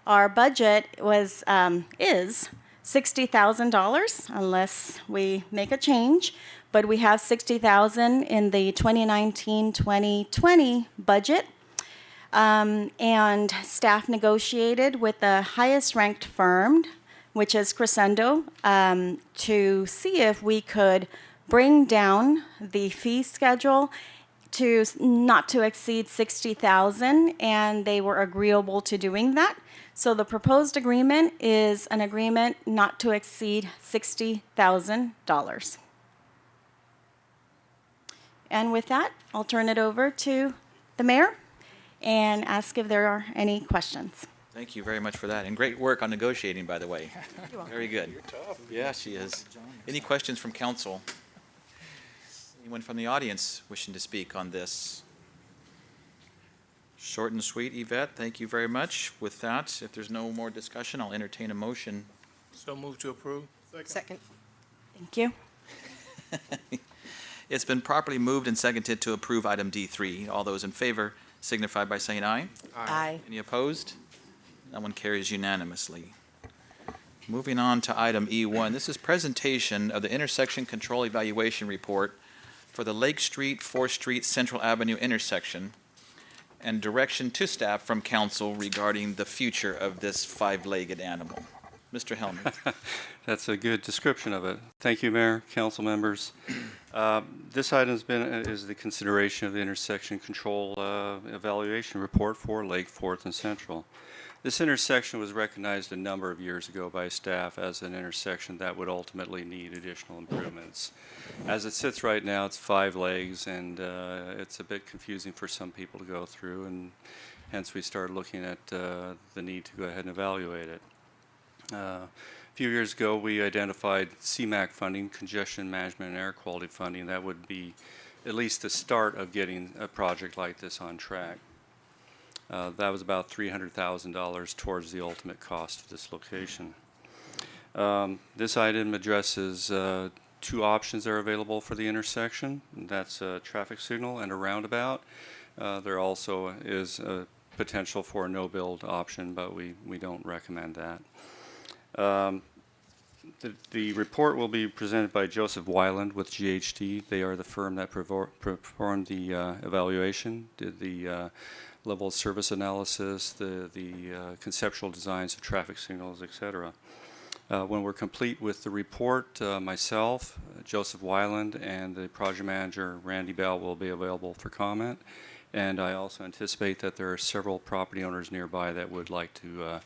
Our budget is $60,000 unless we make a change, but we have $60,000 in the 2019-2020 budget. And staff negotiated with the highest ranked firm, which is Crescendo, to see if we could bring down the fee schedule to not to exceed $60,000, and they were agreeable to doing that. So the proposed agreement is an agreement not to exceed $60,000. And with that, I'll turn it over to the mayor and ask if there are any questions. Thank you very much for that, and great work on negotiating, by the way. Very good. You're tough. Yeah, she is. Any questions from council? Anyone from the audience wishing to speak on this? Short and sweet, Yvette, thank you very much. With that, if there's no more discussion, I'll entertain a motion. So move to approve. Second. Thank you. It's been properly moved and seconded to approve item D3. All those in favor signify by saying aye. Aye. Any opposed? That one carries unanimously. Moving on to item E1. This is presentation of the intersection control evaluation report for the Lake Street, 4th Street, Central Avenue intersection, and direction to staff from council regarding the future of this five-legged animal. Mr. Helmuth. That's a good description of it. Thank you, Mayor, council members. This item is the consideration of the intersection control evaluation report for Lake, 4th, and Central. This intersection was recognized a number of years ago by staff as an intersection that would ultimately need additional improvements. As it sits right now, it's 5 legs, and it's a bit confusing for some people to go through, and hence we started looking at the need to go ahead and evaluate it. A few years ago, we identified CMAQ funding, congestion management and air quality funding. That would be at least the start of getting a project like this on track. That was about $300,000 towards the ultimate cost of this location. This item addresses 2 options that are available for the intersection. That's a traffic signal and a roundabout. There also is a potential for a no-build option, but we don't recommend that. The report will be presented by Joseph Weiland with GHD. They are the firm that performed the evaluation, did the level of service analysis, the conceptual designs of traffic signals, etc. When we're complete with the report, myself, Joseph Weiland, and the project manager, Randy Bell, will be available for comment. And I also anticipate that there are several property owners nearby that would like to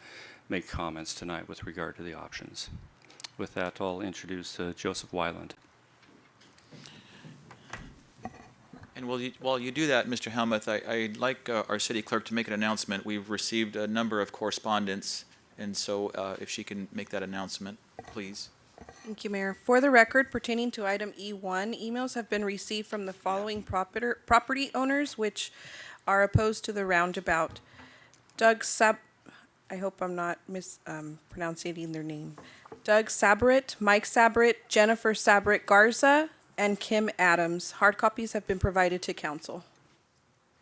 make comments tonight with regard to the options. With that, I'll introduce Joseph Weiland. And while you do that, Mr. Helmuth, I'd like our city clerk to make an announcement. We've received a number of correspondence, and so if she can make that announcement, please. Thank you, Mayor. For the record, pertaining to item E1, emails have been received from the following property owners, which are opposed to the roundabout. I hope I'm not mispronouncing their name. Doug Sabarit, Mike Sabarit, Jennifer Sabarit Garza, and Kim Adams. Hard copies have been provided to council.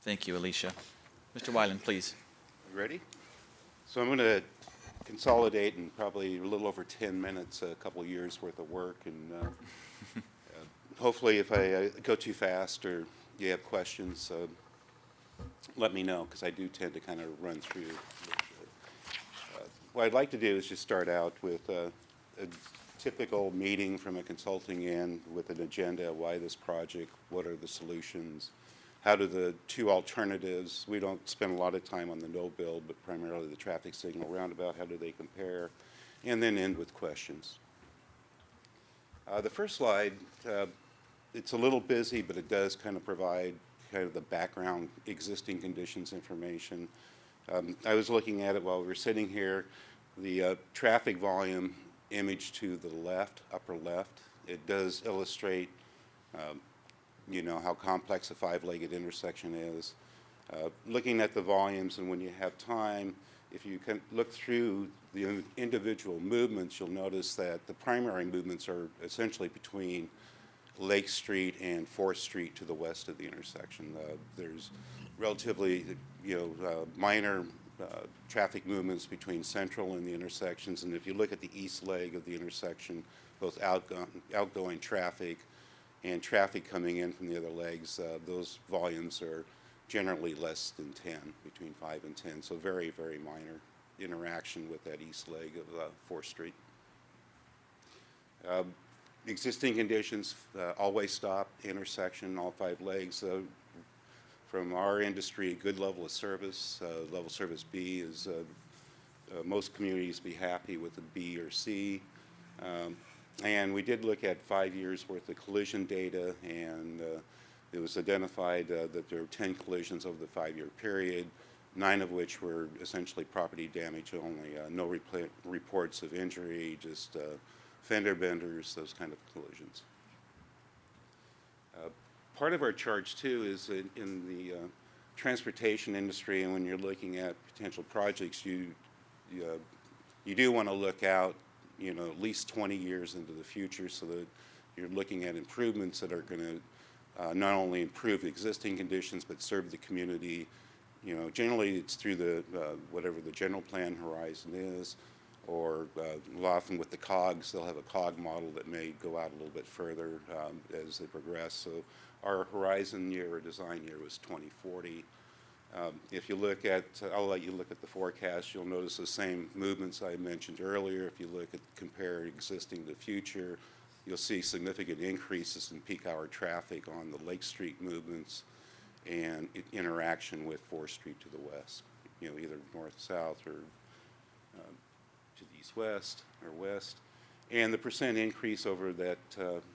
Thank you, Alicia. Mr. Weiland, please. Ready? So I'm going to consolidate in probably a little over 10 minutes, a couple of years worth of work, and hopefully if I go too fast or you have questions, let me know, because I do tend to kind of run through. What I'd like to do is just start out with a typical meeting from a consulting end with an agenda, why this project, what are the solutions, how do the 2 alternatives, we don't spend a lot of time on the no-build, but primarily the traffic signal roundabout, how do they compare, and then end with questions. The first slide, it's a little busy, but it does kind of provide kind of the background existing conditions information. I was looking at it while we were sitting here. The traffic volume image to the left, upper left, it does illustrate you know, how complex a five-legged intersection is. Looking at the volumes, and when you have time, if you can look through the individual movements, you'll notice that the primary movements are essentially between Lake Street and 4th Street to the west of the intersection. There's relatively, minor traffic movements between Central and the intersections, and if you look at the east leg of the intersection, both outgoing traffic and traffic coming in from the other legs, those volumes are generally less than 10, between 5 and 10, so very, very minor interaction with that east leg of 4th Street. Existing conditions, always stop intersection, all 5 legs. From our industry, a good level of service. Level service B is, most communities be happy with a B or C. And we did look at 5 years worth of collision data, and it was identified that there were 10 collisions over the 5-year period, 9 of which were essentially property damage only. No reports of injury, just fender benders, those kind of collisions. Part of our charge too is in the transportation industry, and when you're looking at potential projects, you do want to look out, at least 20 years into the future, so that you're looking at improvements that are going to not only improve existing conditions but serve the community. Generally it's through the whatever the general plan horizon is, or often with the COGs, they'll have a COG model that may go out a little bit further as they progress. So our horizon year or design year was 2040. If you look at, I'll let you look at the forecast, you'll notice the same movements I mentioned earlier. If you look at compare existing to future, you'll see significant increases in peak hour traffic on the Lake Street movements and interaction with 4th Street to the west, either north-south or to the east-west or west. And the percent increase over that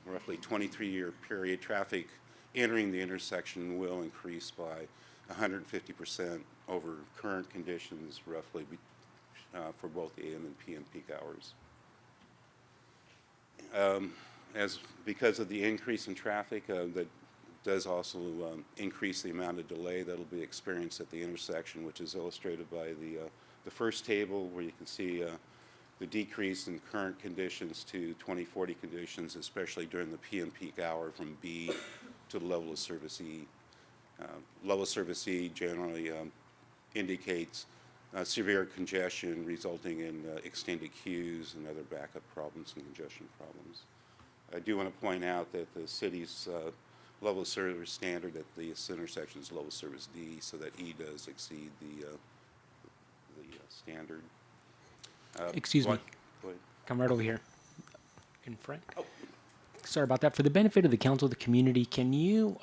roughly 23-year period, traffic entering the intersection will increase by 150% over current conditions, roughly for both AM and PM peak hours. Because of the increase in traffic, that does also increase the amount of delay that will be experienced at the intersection, which is illustrated by the first table, where you can see the decrease in current conditions to 2040 conditions, especially during the PM peak hour from B to level of service E. Level of service E generally indicates severe congestion resulting in extended queues and other backup problems and congestion problems. I do want to point out that the city's level of service standard at this intersection is level of service D, so that E does exceed the standard. Excuse me. Go ahead. Come right over here in front. Oh. Sorry about that. For the benefit of the council, the community, can you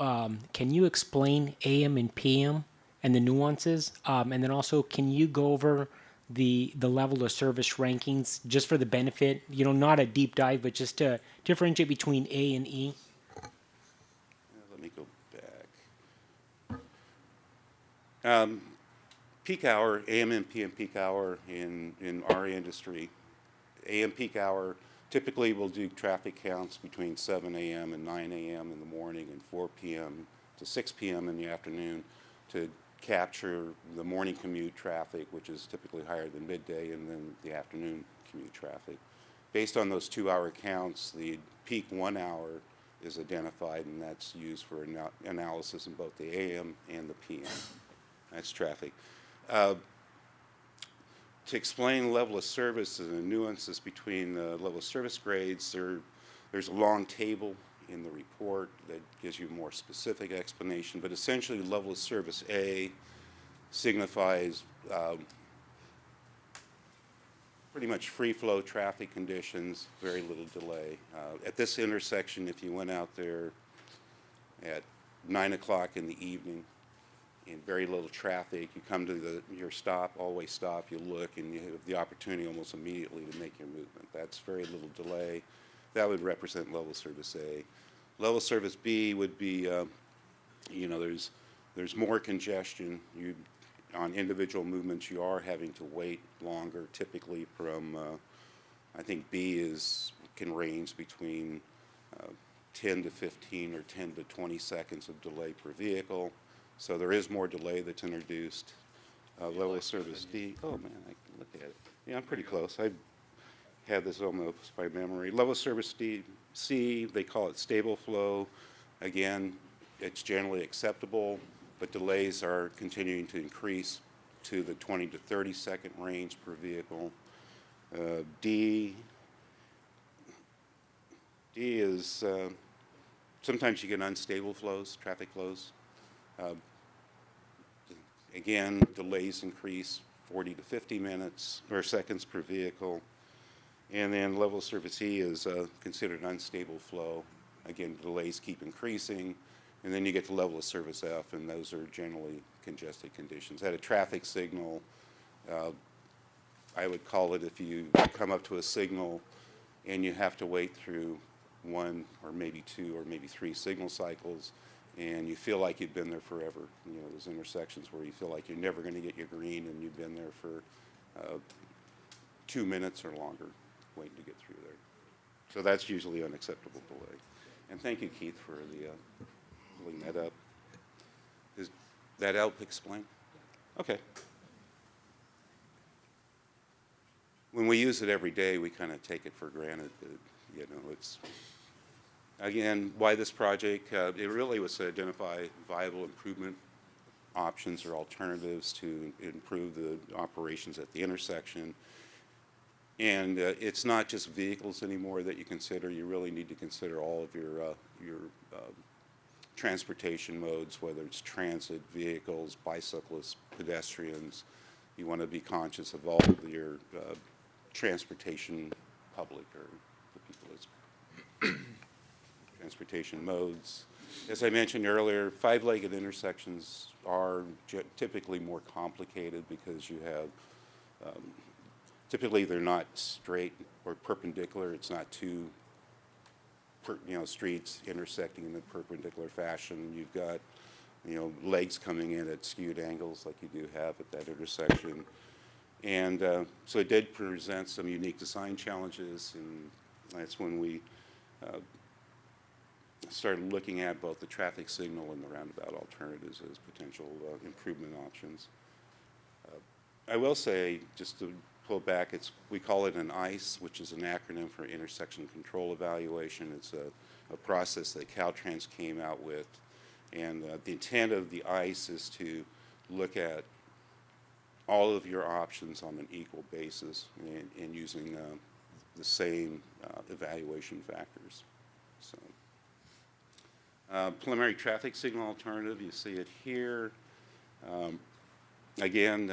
explain AM and PM and the nuances? And then also, can you go over the level of service rankings just for the benefit, not a deep dive, but just to differentiate between A and E? Let me go back. Peak hour, AM and PM peak hour in our industry. AM peak hour, typically we'll do traffic counts between 7 a.m. and 9 a.m. in the morning and 4 p.m. to 6 p.m. in the afternoon to capture the morning commute traffic, which is typically higher than midday, and then the afternoon commute traffic. Based on those 2-hour counts, the peak 1 hour is identified, and that's used for analysis in both the AM and the PM. That's traffic. To explain level of service and the nuances between the level of service grades, there's a long table in the report that gives you a more specific explanation, but essentially level of service A signifies pretty much free flow traffic conditions, very little delay. At this intersection, if you went out there at 9 o'clock in the evening, in very little traffic, you come to your stop, always stop, you look, and you have the opportunity almost immediately to make your movement. That's very little delay. That would represent level service A. Level service B would be, there's more congestion. On individual movements, you are having to wait longer, typically from, I think B can range between 10 to 15 or 10 to 20 seconds of delay per vehicle. So there is more delay that's introduced. Level of service D. Oh man, I can look at it. Yeah, I'm pretty close. I had this almost by memory. Level of service D, C, they call it stable flow. Again, it's generally acceptable, but delays are continuing to increase to the 20 to 30 second range per vehicle. D is sometimes you get unstable flows, traffic flows. Again, delays increase 40 to 50 minutes or seconds per vehicle. And then level of service E is considered unstable flow. Again, delays keep increasing. And then you get to level of service F, and those are generally congested conditions. At a traffic signal, I would call it if you come up to a signal and you have to wait through one or maybe two or maybe three signal cycles, and you feel like you've been there forever. You know, those intersections where you feel like you're never going to get your green and you've been there for 2 minutes or longer waiting to get through there. So that's usually unacceptable delay. And thank you, Keith, for the pulling that up. Does that help explain? Okay. When we use it every day, we kind of take it for granted that, you know, it's, again, why this project? It really was to identify viable improvement options or alternatives to improve the operations at the intersection. And it's not just vehicles anymore that you consider. You really need to consider all of your transportation modes, whether it's transit, vehicles, bicyclists, pedestrians. You want to be conscious of all of your transportation public or the people that's transportation modes. As I mentioned earlier, five-legged intersections are typically more complicated because you have typically they're not straight or perpendicular. It's not two streets intersecting in a perpendicular fashion. You've got legs coming in at skewed angles like you do have at that intersection. And so it did present some unique design challenges, and that's when we started looking at both the traffic signal and the roundabout alternatives as potential improvement options. I will say, just to pull back, we call it an ICE, which is an acronym for Intersection Control Evaluation. It's a process that Caltrans came out with, and the intent of the ICE is to look at all of your options on an equal basis and using the same evaluation factors. So, preliminary traffic signal alternative, you see it here. Again,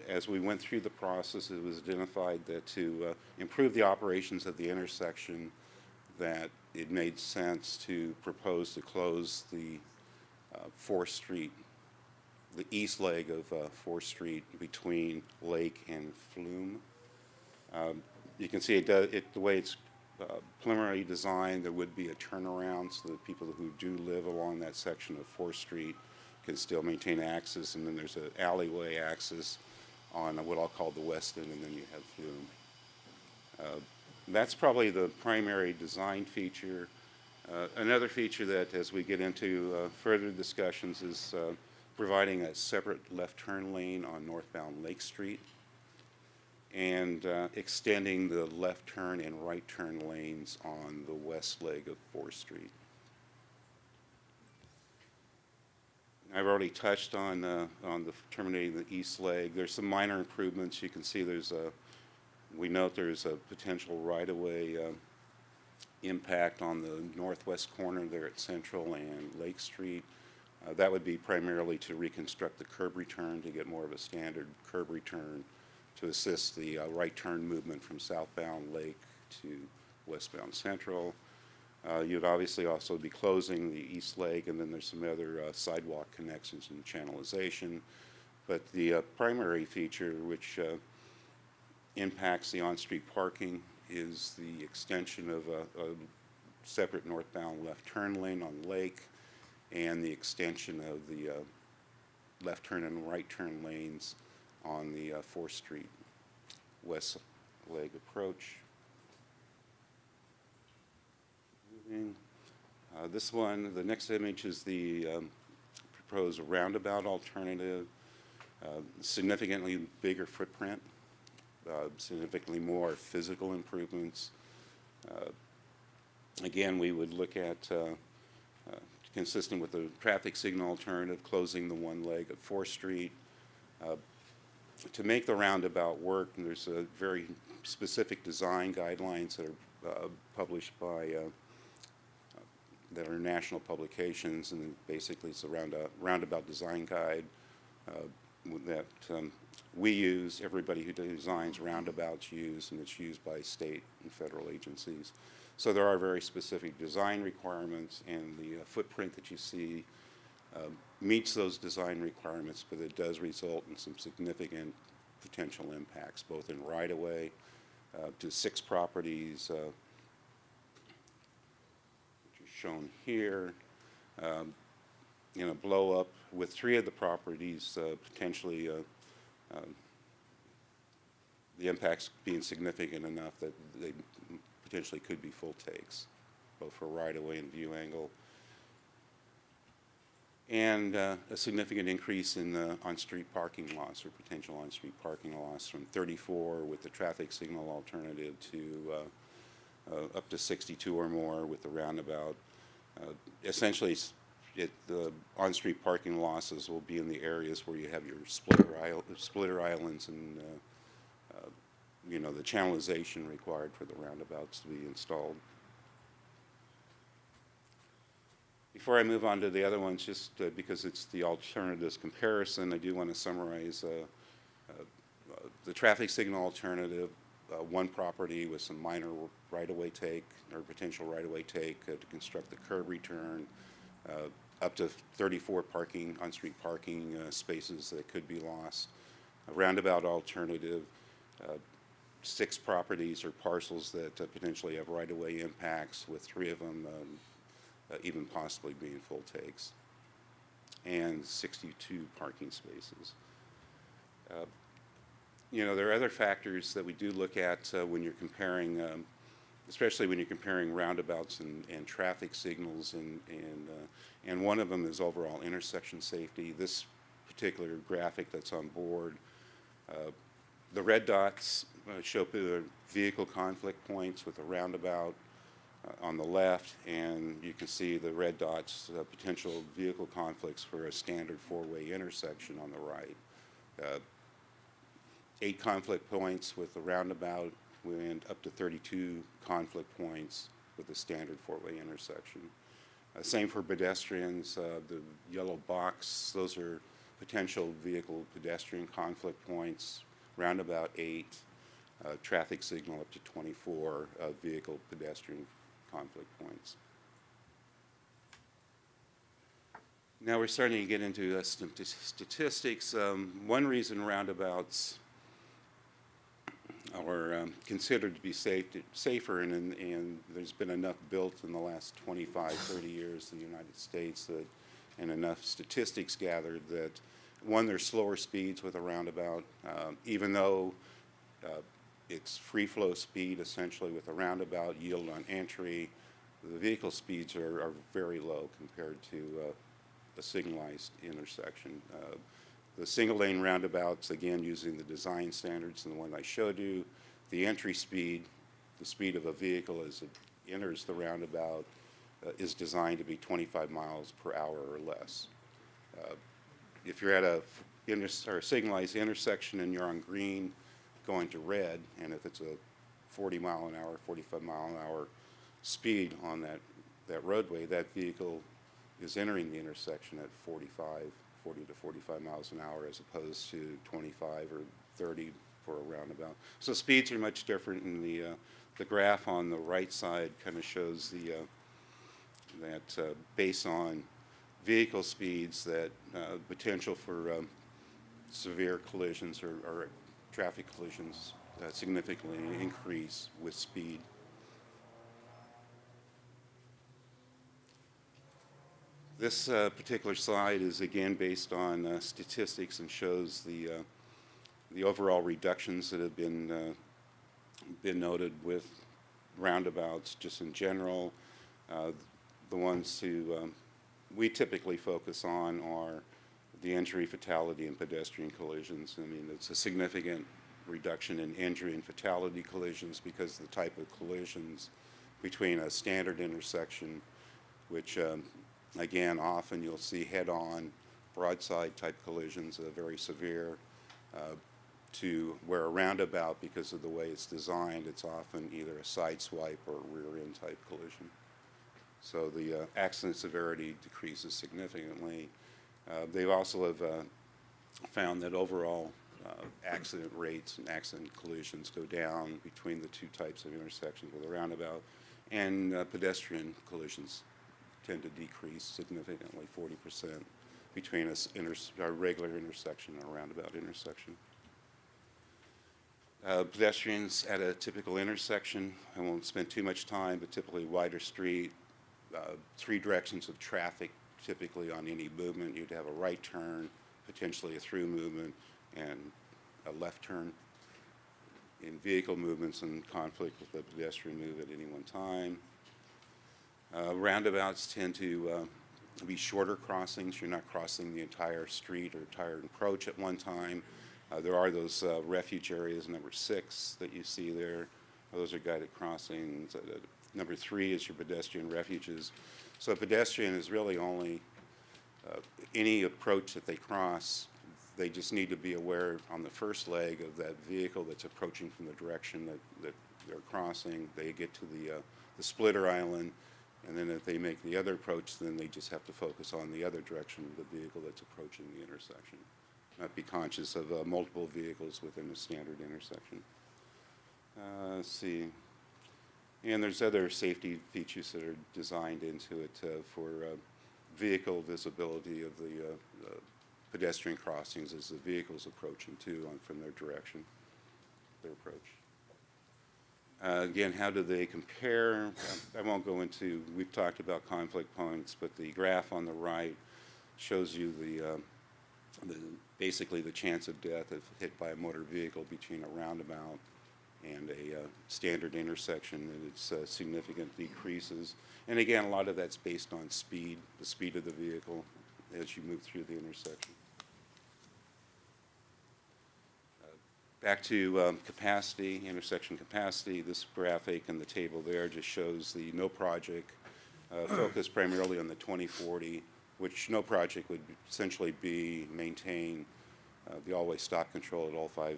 as we went through the process, it was identified that to improve the operations of the intersection, that it made sense to propose to close the 4th Street, the east leg of 4th Street between Lake and Flume. You can see the way it's preliminarily designed, there would be a turnaround so that people who do live along that section of 4th Street can still maintain access, and then there's an alleyway access on what I'll call the west end, and then you have Flume. That's probably the primary design feature. Another feature that, as we get into further discussions, is providing a separate left turn lane on northbound Lake Street and extending the left turn and right turn lanes on the west leg of 4th Street. I've already touched on the terminating the east leg. There's some minor improvements. You can see we note there's a potential right-of-way impact on the northwest corner there at Central and Lake Street. That would be primarily to reconstruct the curb return to get more of a standard curb return to assist the right turn movement from southbound Lake to westbound Central. You'd obviously also be closing the east leg, and then there's some other sidewalk connections and channelization. But the primary feature, which impacts the on-street parking, is the extension of a separate northbound left turn lane on Lake and the extension of the left turn and right turn lanes on the 4th Street west leg approach. This one, the next image is the proposed roundabout alternative. Significantly bigger footprint, significantly more physical improvements. Again, we would look at, consistent with the traffic signal alternative, closing the one leg of 4th Street. To make the roundabout work, there's a very specific design guidelines that are published by that are national publications, and basically it's a roundabout design guide that we use, everybody who designs roundabouts use, and it's used by state and federal agencies. So there are very specific design requirements, and the footprint that you see meets those design requirements, but it does result in some significant potential impacts, both in right-of-way to 6 properties, which is shown here. Blow up with 3 of the properties, potentially the impacts being significant enough that they potentially could be full takes, both for right-of-way and view angle. And a significant increase in the on-street parking loss, or potential on-street parking loss, from 34 with the traffic signal alternative to up to 62 or more with the roundabout. Essentially, the on-street parking losses will be in the areas where you have your splitter islands and the channelization required for the roundabouts to be installed. Before I move on to the other ones, just because it's the alternatives comparison, I do want to summarize the traffic signal alternative. One property with some minor right-of-way take, or potential right-of-way take, to construct the curb return, up to 34 on-street parking spaces that could be lost. A roundabout alternative, 6 properties or parcels that potentially have right-of-way impacts, with 3 of them even possibly being full takes, and 62 parking spaces. There are other factors that we do look at when you're comparing, especially when you're comparing roundabouts and traffic signals, and one of them is overall intersection safety. This particular graphic that's on board, the red dots show vehicle conflict points with a roundabout on the left, and you can see the red dots, potential vehicle conflicts for a standard 4-way intersection on the right. 8 conflict points with the roundabout, and up to 32 conflict points with a standard 4-way intersection. Same for pedestrians. The yellow box, those are potential vehicle pedestrian conflict points. Roundabout 8, traffic signal up to 24 vehicle pedestrian conflict points. Now we're starting to get into statistics. One reason roundabouts are considered to be safer, and there's been enough built in the last 25, 30 years in the United States, and enough statistics gathered that, one, there's slower speeds with a roundabout, even though it's free flow speed essentially with a roundabout, yield on entry. The vehicle speeds are very low compared to a signalized intersection. The single lane roundabouts, again using the design standards and the one I showed you, the entry speed, the speed of a vehicle as it enters the roundabout, is designed to be 25 miles per hour or less. If you're at a signalized intersection and you're on green going to red, and if it's a 40 mile an hour, 45 mile an hour speed on that roadway, that vehicle is entering the intersection at 40 to 45 miles an hour, as opposed to 25 or 30 for a roundabout. So speeds are much different, and the graph on the right side kind of shows that based on vehicle speeds, that potential for severe collisions or traffic collisions significantly increase with speed. This particular slide is again based on statistics, and shows the overall reductions that have been noted with roundabouts just in general. the ones we typically focus on are the injury, fatality, and pedestrian collisions. I mean, it's a significant reduction in injury and fatality collisions because of the type of collisions between a standard intersection, which again, often you'll see head-on broadside type collisions, very severe, to where a roundabout, because of the way it's designed, it's often either a side swipe or a rear end type collision. So the accident severity decreases significantly. They also have found that overall accident rates and accident collisions go down between the two types of intersections with a roundabout, and pedestrian collisions tend to decrease significantly, 40%, between a regular intersection and a roundabout intersection. Pedestrians at a typical intersection, I won't spend too much time, but typically wider street, 3 directions of traffic typically on any movement. You'd have a right turn, potentially a through movement, and a left turn. In vehicle movements in conflict with the pedestrian move at any one time. Roundabouts tend to be shorter crossings. You're not crossing the entire street or entire approach at one time. There are those refuge areas, number 6, that you see there. Those are guided crossings. Number 3 is your pedestrian refuges. So a pedestrian is really only any approach that they cross. They just need to be aware on the first leg of that vehicle that's approaching from the direction that they're crossing. They get to the splitter island, and then if they make the other approach, then they just have to focus on the other direction of the vehicle that's approaching the intersection. Not be conscious of multiple vehicles within a standard intersection. Let's see. And there's other safety features that are designed into it for vehicle visibility of the pedestrian crossings as the vehicle's approaching too from their direction, their approach. Again, how do they compare? I won't go into, we've talked about conflict points, but the graph on the right shows you basically the chance of death if hit by a motor vehicle between a roundabout and a standard intersection, and it's significant decreases. And again, a lot of that's based on speed, the speed of the vehicle as you move through the intersection. Back to capacity, intersection capacity. This graphic and the table there just shows the no project focused primarily on the 2040, which no project would essentially be maintain the always stop control at all 5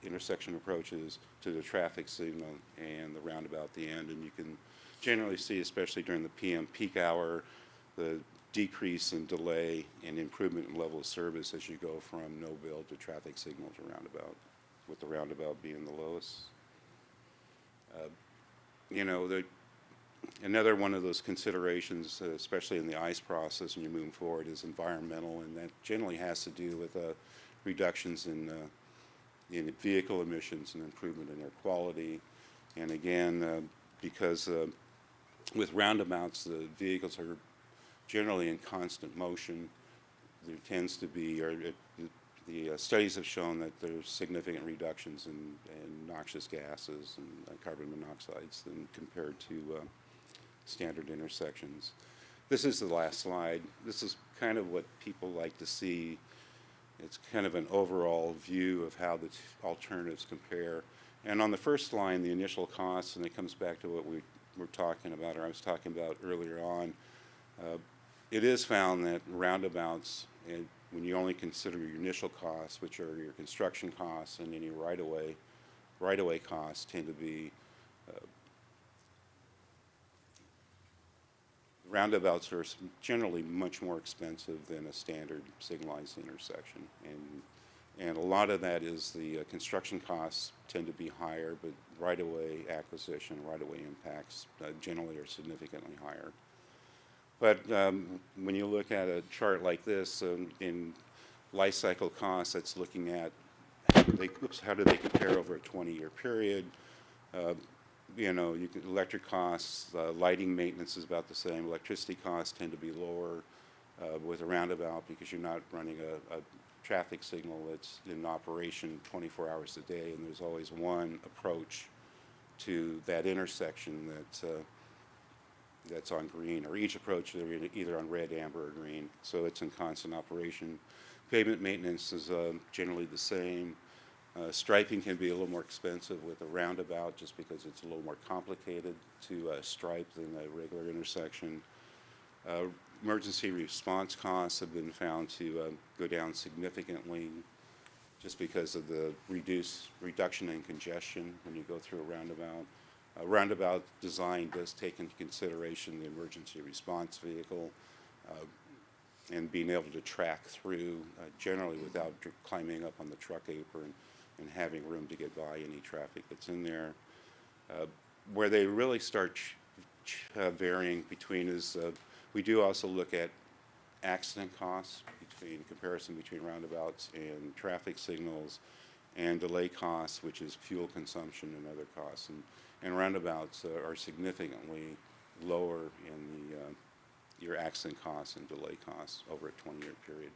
intersection approaches to the traffic signal and the roundabout at the end. And you can generally see, especially during the PM peak hour, the decrease in delay and improvement in level of service as you go from no build to traffic signal to roundabout, with the roundabout being the lowest. Another one of those considerations, especially in the ICE process when you're moving forward, is environmental, and that generally has to do with reductions in vehicle emissions and improvement in air quality. And again, because with roundabouts, the vehicles are generally in constant motion, there tends to be, the studies have shown that there's significant reductions in noxious gases and carbon monoxides than compared to standard intersections. This is the last slide. This is kind of what people like to see. It's kind of an overall view of how the alternatives compare. And on the first line, the initial costs, and it comes back to what we were talking about, or I was talking about earlier on, it is found that roundabouts, and when you only consider your initial costs, which are your construction costs and any right-of-way costs, tend to be roundabouts are generally much more expensive than a standard signalized intersection, and a lot of that is the construction costs tend to be higher, but right-of-way acquisition, right-of-way impacts generally are significantly higher. But when you look at a chart like this, in life cycle costs, that's looking at how do they compare over a 20-year period. Electric costs, lighting maintenance is about the same. Electricity costs tend to be lower with a roundabout because you're not running a traffic signal that's in operation 24 hours a day, and there's always one approach to that intersection that that's on green, or each approach is either on red, amber, or green. So it's in constant operation. Pavement maintenance is generally the same. Striping can be a little more expensive with a roundabout just because it's a little more complicated to stripe than a regular intersection. Emergency response costs have been found to go down significantly just because of the reduction in congestion when you go through a roundabout. A roundabout design does take into consideration the emergency response vehicle and being able to track through generally without climbing up on the truck apron and having room to get by any traffic that's in there. Where they really start varying between is we do also look at accident costs between comparison between roundabouts and traffic signals, and delay costs, which is fuel consumption and other costs. And roundabouts are significantly lower in your accident costs and delay costs over a 20-year period.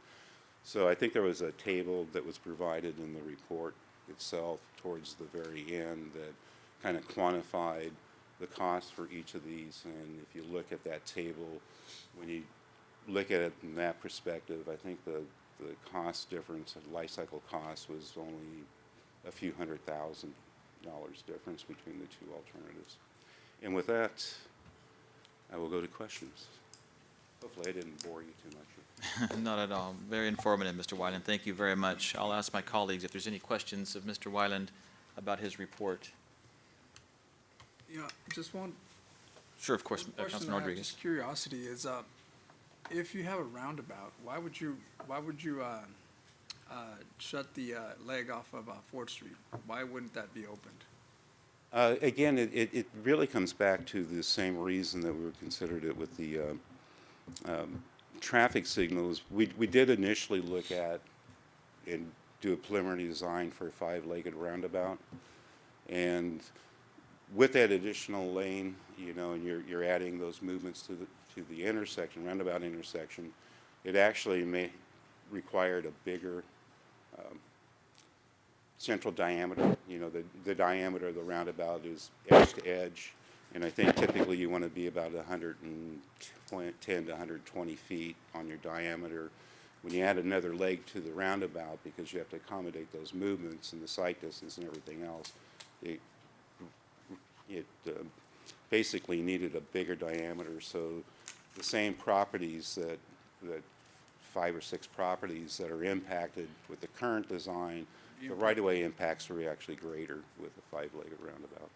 So I think there was a table that was provided in the report itself towards the very end that kind of quantified the cost for each of these. And if you look at that table, when you look at it from that perspective, I think the cost difference, life cycle cost, was only a few $100,000 difference between the two alternatives. And with that, I will go to questions. Hopefully I didn't bore you too much. Not at all. Very informative, Mr. Wyland. Thank you very much. I'll ask my colleagues if there's any questions of Mr. Wyland about his report. Yeah, just one. Sure, of course, Question Councilman I have, Rodriguez. just curiosity is, if you have a roundabout, why would you shut the leg off of 4th Street? Why wouldn't that be opened? Again, it really comes back to the same reason that we considered it with the traffic signals. We did initially look at and do a preliminary design for a 5-legged roundabout. And with that additional lane, you know, and you're adding those movements to the intersection, roundabout intersection, it actually required a bigger central diameter. You know, the diameter of the roundabout is edge to edge, and I think typically you want to be about 110 to 120 feet on your diameter. When you add another leg to the roundabout, because you have to accommodate those movements and the sight distance and everything else, it basically needed a bigger diameter. So the same properties that 5 or 6 properties that are impacted with the current design, the right-of-way impacts were actually greater with a 5-legged roundabout.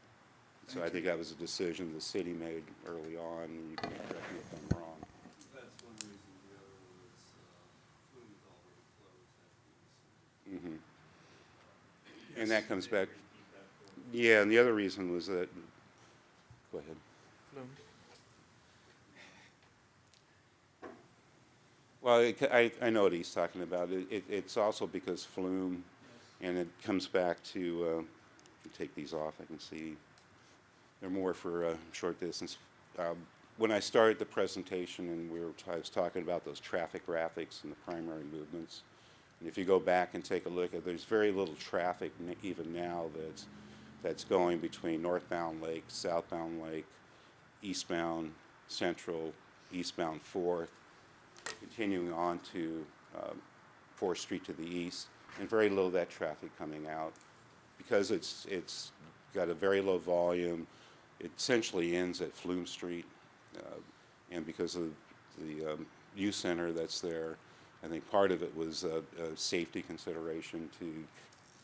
So I think that was a decision the city made early on, and you can correct me if I'm wrong. That's one reason. The other was Flume was already closed. Mm-hmm. And that comes back. Yeah, and the other reason was that. Go ahead. Well, I know what he's talking about. It's also because Flume, and it comes back to, take these off, I can see they're more for short distance. When I started the presentation and I was talking about those traffic graphics and the primary movements, and if you go back and take a look at, there's very little traffic even now that's going between northbound Lake, southbound Lake, eastbound Central, eastbound 4th, continuing on to 4th Street to the east, and very little of that traffic coming out. Because it's got a very low volume, it essentially ends at Flume Street, and because of the youth center that's there, I think part of it was a safety consideration to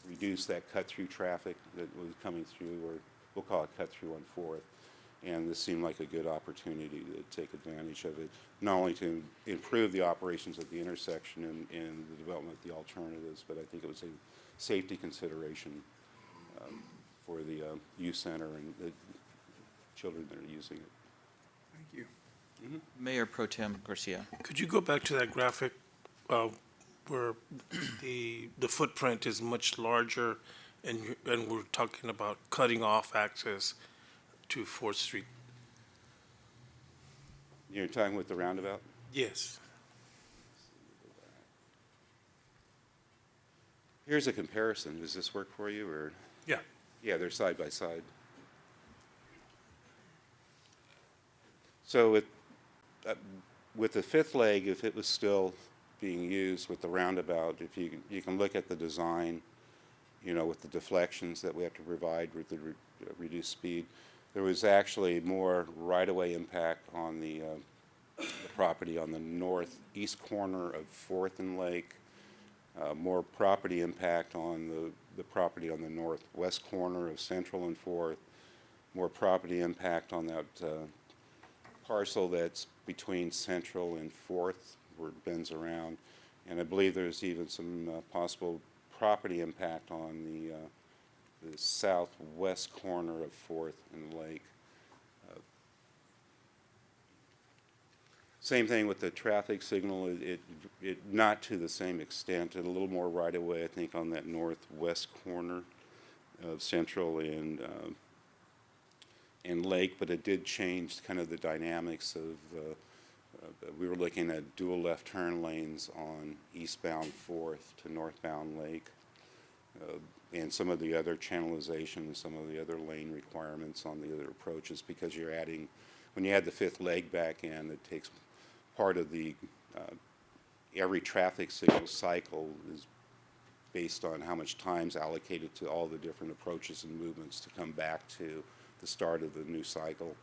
reduce that cut-through traffic that was coming through, or we'll call it cut-through on 4th. And this seemed like a good opportunity to take advantage of it, not only to improve the operations of the intersection and the development of the alternatives, but I think it was a safety consideration for the youth center and the children that are using it. Thank you. Mm-hmm. Mayor Pro Tem Garcia. Could you go back to that graphic where the footprint is much larger, and we're talking about cutting off access to 4th Street? You're talking with the roundabout? Yes. Here's a comparison. Does this work for you, or? Yeah. Yeah, they're side by side. So with the fifth leg, if it was still being used with the roundabout, if you can look at the design, you know, with the deflections that we have to provide with the reduced speed, there was actually more right-of-way impact on the property on the northeast corner of 4th and Lake, more property impact on the property on the northwest corner of Central and 4th, more property impact on that parcel that's between Central and 4th, where it bends around. And I believe there's even some possible property impact on the southwest corner of 4th and Lake. Same thing with the traffic signal. It not to the same extent, and a little more right away, I think, on that northwest corner of Central and Lake, but it did change kind of the dynamics of, we were looking at dual left turn lanes on eastbound 4th to northbound Lake, and some of the other channelization and some of the other lane requirements on the other approaches, because you're adding, when you add the fifth leg back in, it takes part of the, every traffic signal cycle is based on how much time's allocated to all the different approaches and movements to come back to the start of the new cycle.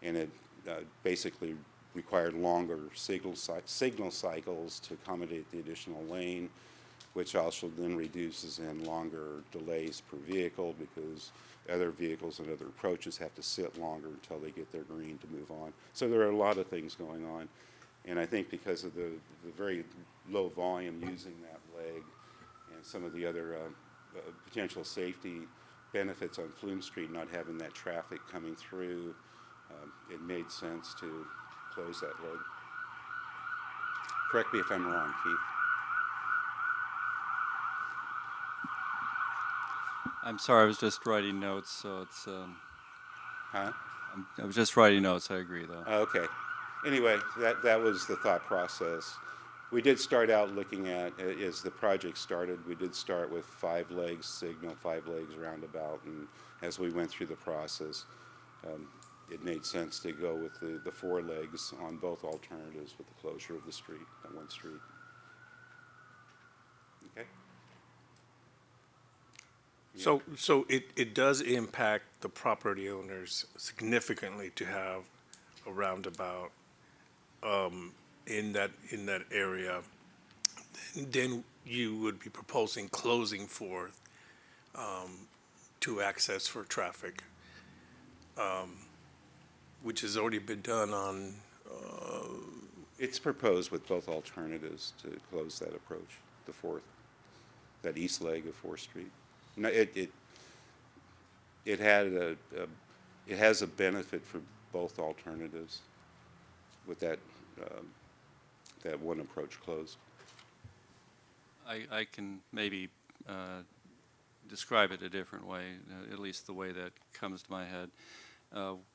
And it basically required longer signal cycles to accommodate the additional lane, which also then reduces in longer delays per vehicle, because other vehicles and other approaches have to sit longer until they get their green to move on. So there are a lot of things going on. And I think because of the very low volume using that leg and some of the other potential safety benefits on Flume Street, not having that traffic coming through, it made sense to close that leg. Correct me if I'm wrong, Keith. I'm sorry, I was just writing notes, so it's, Huh? I was just writing notes, I agree, though. Okay. Anyway, that was the thought process. We did start out looking at, as the project started, we did start with 5 legs signal, 5 legs roundabout, and as we went through the process, it made sense to go with the 4 legs on both alternatives with the closure of the street, that one street. Okay? So it does impact the property owners significantly to have a roundabout in that area. Then you would be proposing closing 4th to access for traffic, which has already been done on. It's proposed with both alternatives to close that approach, the 4th, that east leg of 4th Street. No, it has a benefit for both alternatives with that that one approach closed. I can maybe describe it a different way, at least the way that comes to my head.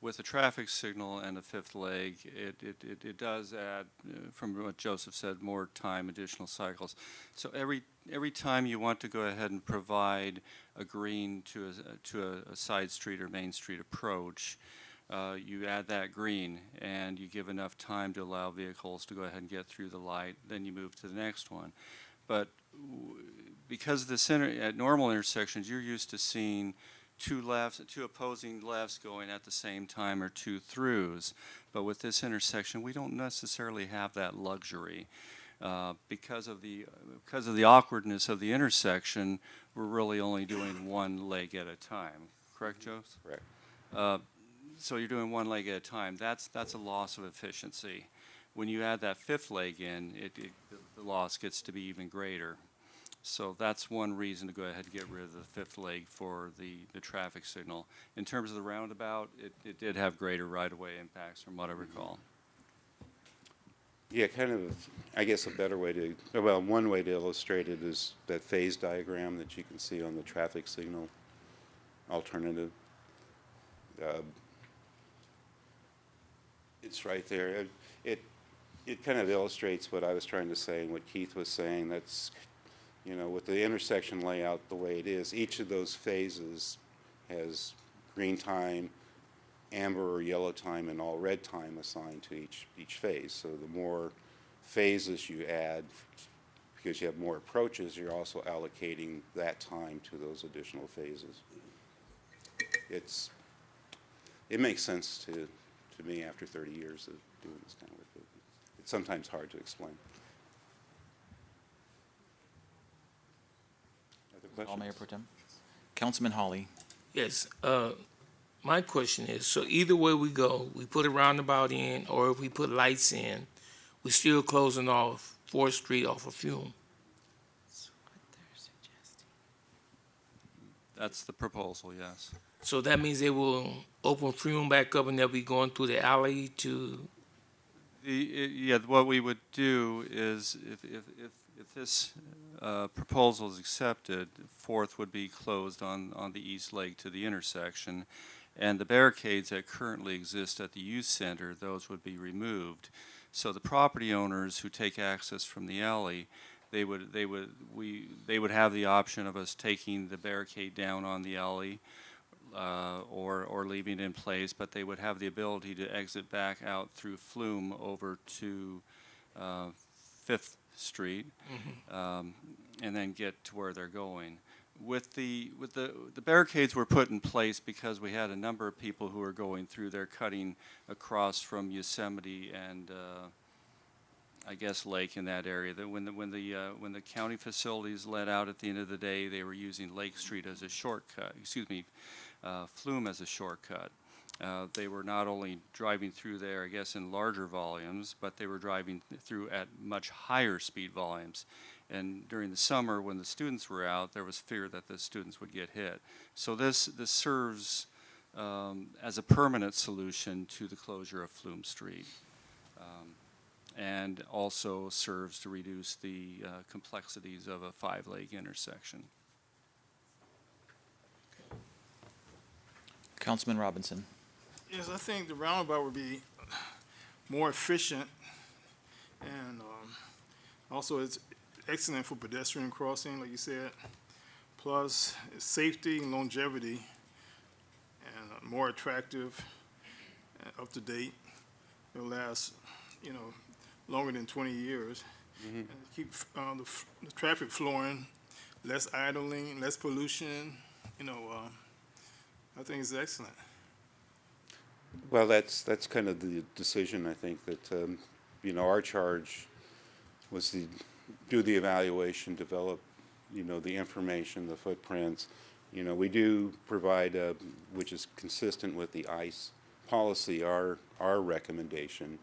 With a traffic signal and a fifth leg, it does add, from what Joseph said, more time, additional cycles. So every time you want to go ahead and provide a green to a side street or main street approach, you add that green and you give enough time to allow vehicles to go ahead and get through the light, then you move to the next one. But because at normal intersections, you're used to seeing two opposing lefts going at the same time, or 2 throughs. But with this intersection, we don't necessarily have that luxury. Because of the awkwardness of the intersection, we're really only doing 1 leg at a time. Correct, Joseph? Correct. So you're doing 1 leg at a time. That's a loss of efficiency. When you add that fifth leg in, the loss gets to be even greater. So that's one reason to go ahead and get rid of the fifth leg for the traffic signal. In terms of the roundabout, it did have greater right-of-way impacts from what I recall. Yeah, kind of, I guess a better way to, well, one way to illustrate it is that phase diagram that you can see on the traffic signal alternative. It's right there. It kind of illustrates what I was trying to say and what Keith was saying. That's, you know, with the intersection layout the way it is, each of those phases has green time, amber or yellow time and all red time assigned to each phase. So the more phases you add, because you have more approaches, you're also allocating that time to those additional phases. It makes sense to me after 30 years of doing this kind of work. It's sometimes hard to explain. Other questions? Mayor Pro Tem. Councilman Hawley. Yes, my question is, so either way we go, we put a roundabout in, or if we put lights in, we're still closing off 4th Street off of Fume. That's the proposal, yes. So that means they will open Fume back up and they'll be going through the alley to, Yeah, what we would do is, if this proposal is accepted, 4th would be closed on the east leg to the intersection, and the barricades that currently exist at the youth center, those would be removed. So the property owners who take access from the alley, they would have the option of us taking the barricade down on the alley, or leaving it in place, but they would have the ability to exit back out through Flume over to 5th Street, and then get to where they're going. With the barricades were put in place because we had a number of people who were going through there, cutting across from Yosemite and I guess Lake in that area. That when the county facilities let out at the end of the day, they were using Lake Street as a shortcut. Flume as a shortcut. They were not only driving through there, I guess, in larger volumes, but they were driving through at much higher speed volumes. And during the summer, when the students were out, there was fear that the students would get hit. So this serves as a permanent solution to the closure of Flume Street, and also serves to reduce the complexities of a 5-leg intersection. Councilman Robinson. Yes, I think the roundabout would be more efficient, and also it's excellent for pedestrian crossing, like you said. Plus, it's safety and longevity, and more attractive, and up to date. It'll last, longer than 20 years. And keep the traffic flowing, less idling, less pollution. I think it's excellent. Well, that's kind of the decision. I think that our charge was to do the evaluation, develop the information, the footprints. We do provide, which is consistent with the ICE policy, our recommendation.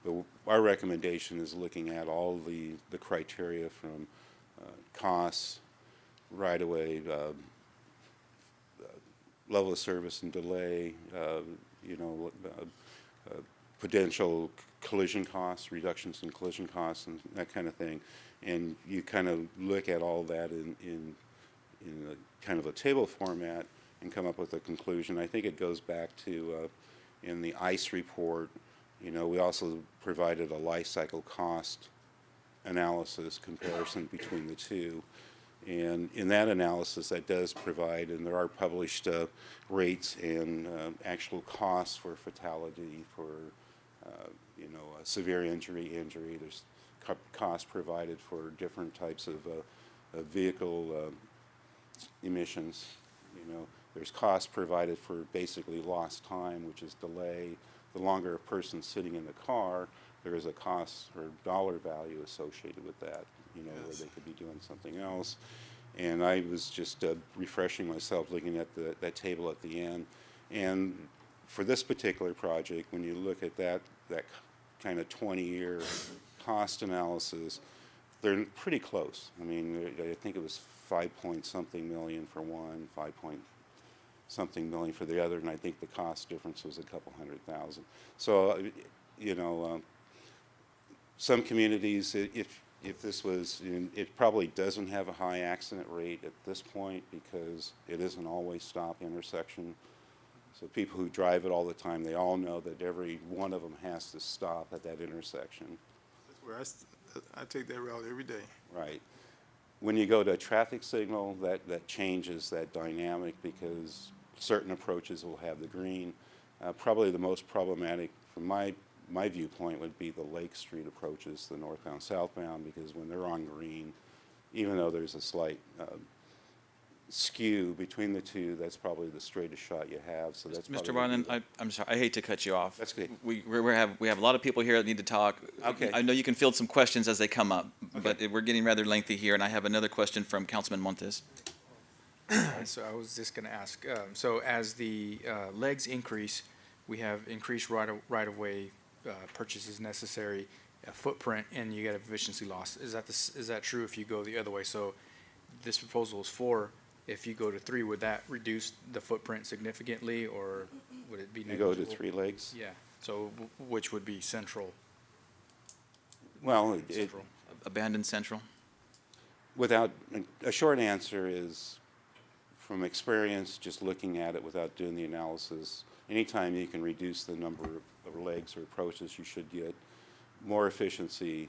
But our recommendation is looking at all the criteria from costs, right-of-way, level of service and delay, potential collision costs, reductions in collision costs, and that kind of thing. And you kind of look at all that in a kind of a table format and come up with a conclusion. I think it goes back to in the ICE report, we also provided a life cycle cost analysis comparison between the two. And in that analysis, that does provide, and there are published rates and actual costs for fatality, for severe injury. There's costs provided for different types of vehicle emissions. There's costs provided for basically lost time, which is delay. The longer a person's sitting in the car, there is a cost or dollar value associated with that, where they could be doing something else. And I was just refreshing myself looking at that table at the end. And for this particular project, when you look at that kind of 20-year cost analysis, they're pretty close. I mean, I think it was 5-point-something million for one, 5-point-something million for the other, and I think the cost difference was a couple $100,000. So, some communities, if this was, it probably doesn't have a high accident rate at this point because it is an always stop intersection. So people who drive it all the time, they all know that every one of them has to stop at that intersection. That's where I take that route every day. Right. When you go to a traffic signal, that changes that dynamic because certain approaches will have the green, Probably the most problematic from my viewpoint would be the Lake Street approaches, the northbound, southbound, because when they're on green, even though there's a slight skew between the two, that's probably the straightest shot you have. So that's Mr. probably Barlin, I'm sorry, I hate to cut you off. That's good. We have a lot of people here that need to talk. Okay. I know you can field some questions as they come up, but we're getting rather lengthy here, and I have another question from Councilman Montes. So I was just gonna ask, so as the legs increase, we have increased right-of-way purchases necessary, footprint, and you get efficiency loss. Is that true if you go the other way? So this proposal is 4. If you go to 3, would that reduce the footprint significantly, or would it be You negligible? go to 3 legs? Yeah, so which would be central? Well, Central. Abandoned Central? without, a short answer is, from experience, just looking at it without doing the analysis, anytime you can reduce the number of legs or approaches, you should get more efficiency.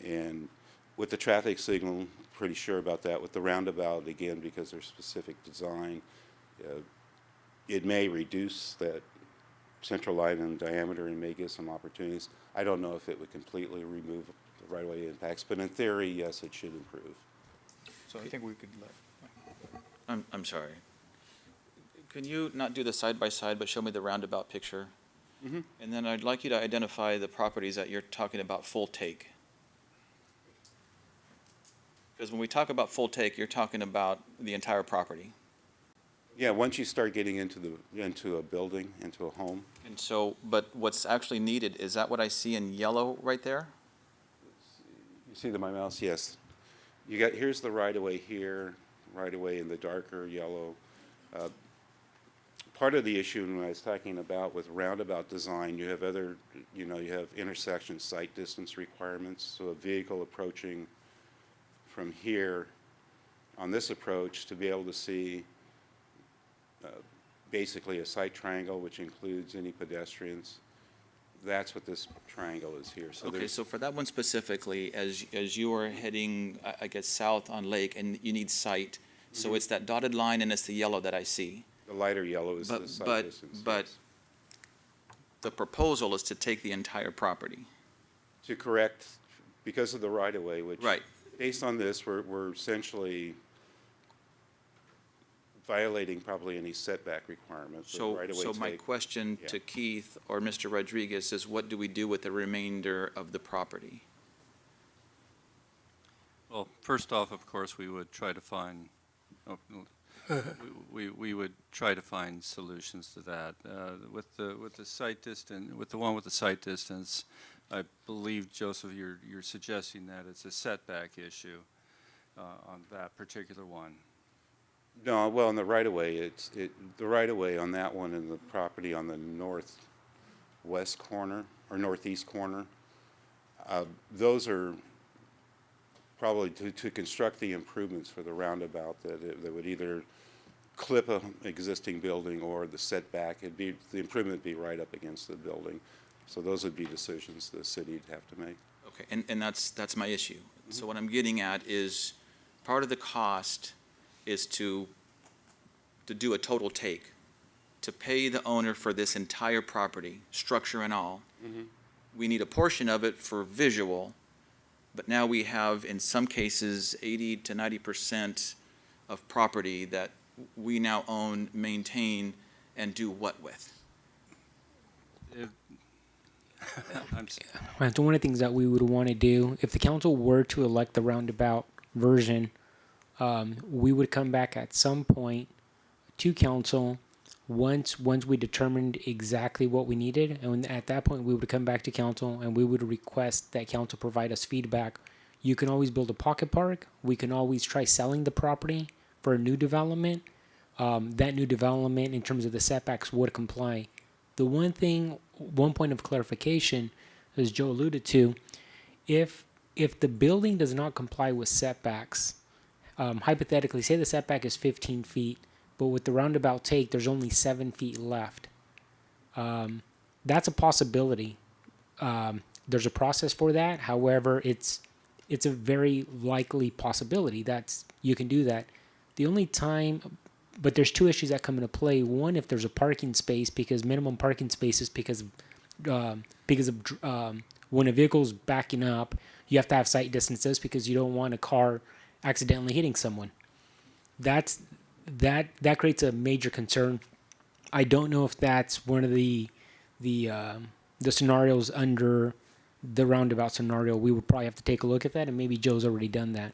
And with the traffic signal, pretty sure about that. With the roundabout, again, because there's specific design, it may reduce that central line in diameter and may give some opportunities. I don't know if it would completely remove the right-of-way impacts, but in theory, yes, it should improve. So I think we could let. I'm sorry. Can you not do the side-by-side, but show me the roundabout picture? Mhm. And then I'd like you to identify the properties that you're talking about full take. Because when we talk about full take, you're talking about the entire property. Yeah, once you start getting into a building, into a home, And so, but what's actually needed, is that what I see in yellow right there? you see my mouse? Yes. You got, here's the right-of-way here, right-of-way in the darker yellow. Part of the issue when I was talking about with roundabout design, you have other, you have intersection sight distance requirements. So a vehicle approaching from here on this approach to be able to see basically a sight triangle, which includes any pedestrians. That's what this triangle is here. So Okay, there's, so for that one specifically, as you are heading, I guess, south on Lake, and you need sight, so it's that dotted line and it's the yellow that I see. the lighter yellow is the But, sight but, distance. but the proposal is to take the entire property. To correct, because of the right-of-way, which. Right. Based on this, we're essentially violating probably any setback requirements. with So, right-of-way so my take. question Yeah. to Keith or Mr. Rodriguez is, what do we do with the remainder of the property? Well, first off, of course, we would try to find, we would try to find solutions to that. With the site distance, with the one with the site distance, I believe, Joseph, you're suggesting that it's a setback issue on that particular one. No, well, in the right-of-way, the right-of-way on that one and the property on the northwest corner, or northeast corner, those are probably to construct the improvements for the roundabout, that would either clip a existing building or the setback, the improvement would be right up against the building. So those would be decisions the city'd have to make. Okay, and that's my issue. So what I'm getting at is, part of the cost is to do a total take, to pay the owner for this entire property, structure and all. We need a portion of it for visual, but now we have, in some cases, 80 to 90% of property that we now own, maintain, and do what with? Right, so one of the things that we would want to do, if the council were to elect the roundabout version, we would come back at some point to council once we determined exactly what we needed, and at that point we would come back to council and we would request that council provide us feedback. You can always build a pocket park. We can always try selling the property for a new development. That new development, in terms of the setbacks, would comply. The one point of clarification, as Joe alluded to, if the building does not comply with setbacks, hypothetically, say the setback is 15 feet, but with the roundabout take, there's only 7 feet left. That's a possibility. There's a process for that. However, it's a very likely possibility that you can do that. The only time but there's two issues that come into play. One, if there's a parking space, because minimum parking spaces because of when a vehicle's backing up, you have to have sight distances because you don't want a car accidentally hitting someone. That creates a major concern. I don't know if that's one of the scenarios under the roundabout scenario. We would probably have to take a look at that, and maybe Joe's already done that.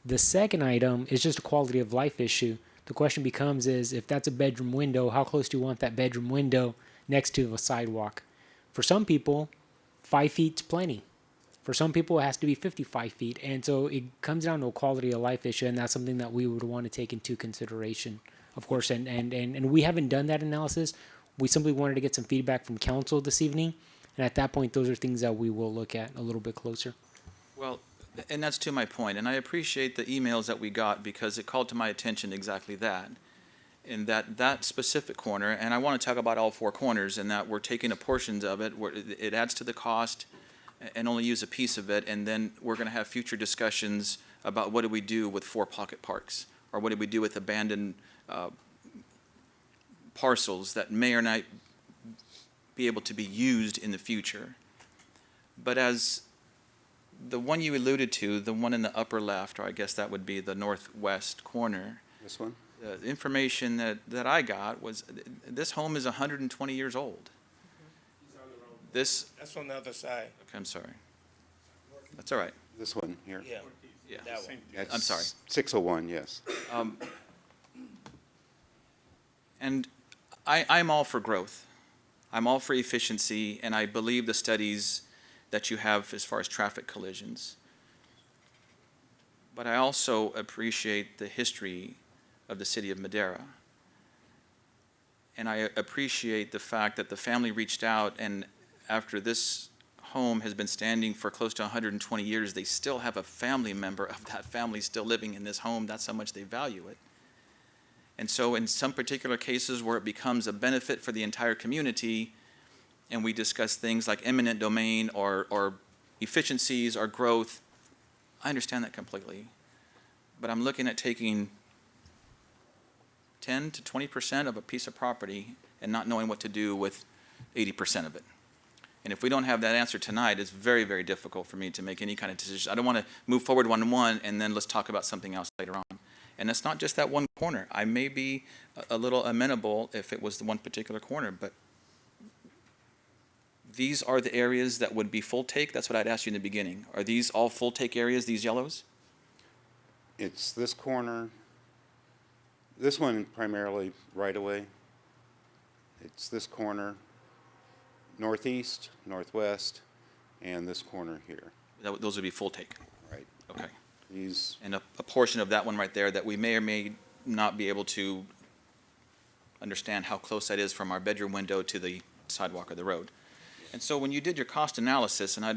The second item is just a quality of life issue. The question becomes is, if that's a bedroom window, how close do you want that bedroom window next to a sidewalk? For some people, 5 feet's plenty. For some people, it has to be 55 feet. And so it comes down to a quality of life issue, and that's something that we would want to take into consideration, of course. And we haven't done that analysis. We simply wanted to get some feedback from council this evening. And at that point, those are things that we will look at a little bit closer. Well, and that's to my point, and I appreciate the emails that we got because it called to my attention exactly that. In that specific corner, and I want to talk about all four corners, and that we're taking a portions of it, where it adds to the cost and only use a piece of it, and then we're going to have future discussions about what do we do with for-pocket parks, or what do we do with abandoned parcels that may or not be able to be used in the future. But as the one you alluded to, the one in the upper left, or I guess that would be the northwest corner. This one? The information that I got was this home is 120 years old. This, That's on the other side. okay, I'm sorry. That's all right. This one here? Yeah. Yeah. That one. That's I'm sorry. 601, yes. And I'm all for growth. I'm all for efficiency, and I believe the studies that you have as far as traffic collisions. But I also appreciate the history of the city of Madera. And I appreciate the fact that the family reached out, and after this home has been standing for close to 120 years, they still have a family member of that family still living in this home. That's how much they value it. And so in some particular cases where it becomes a benefit for the entire community, and we discuss things like eminent domain or efficiencies or growth, I understand that completely. But I'm looking at taking 10 to 20% of a piece of property and not knowing what to do with 80% of it. And if we don't have that answer tonight, it's very, very difficult for me to make any kind of decision. I don't want to move forward one and then let's talk about something else later on. And it's not just that one corner. I may be a little amenable if it was the one particular corner, but these are the areas that would be full take. That's what I'd asked you in the beginning. Are these all full take areas, these yellows? It's this corner, this one primarily right away. It's this corner, northeast, northwest, and this corner here. Those would be full take. Right. Okay. These, And a portion of that one right there that we may or may not be able to understand how close that is from our bedroom window to the sidewalk or the road. And so when you did your cost analysis, and I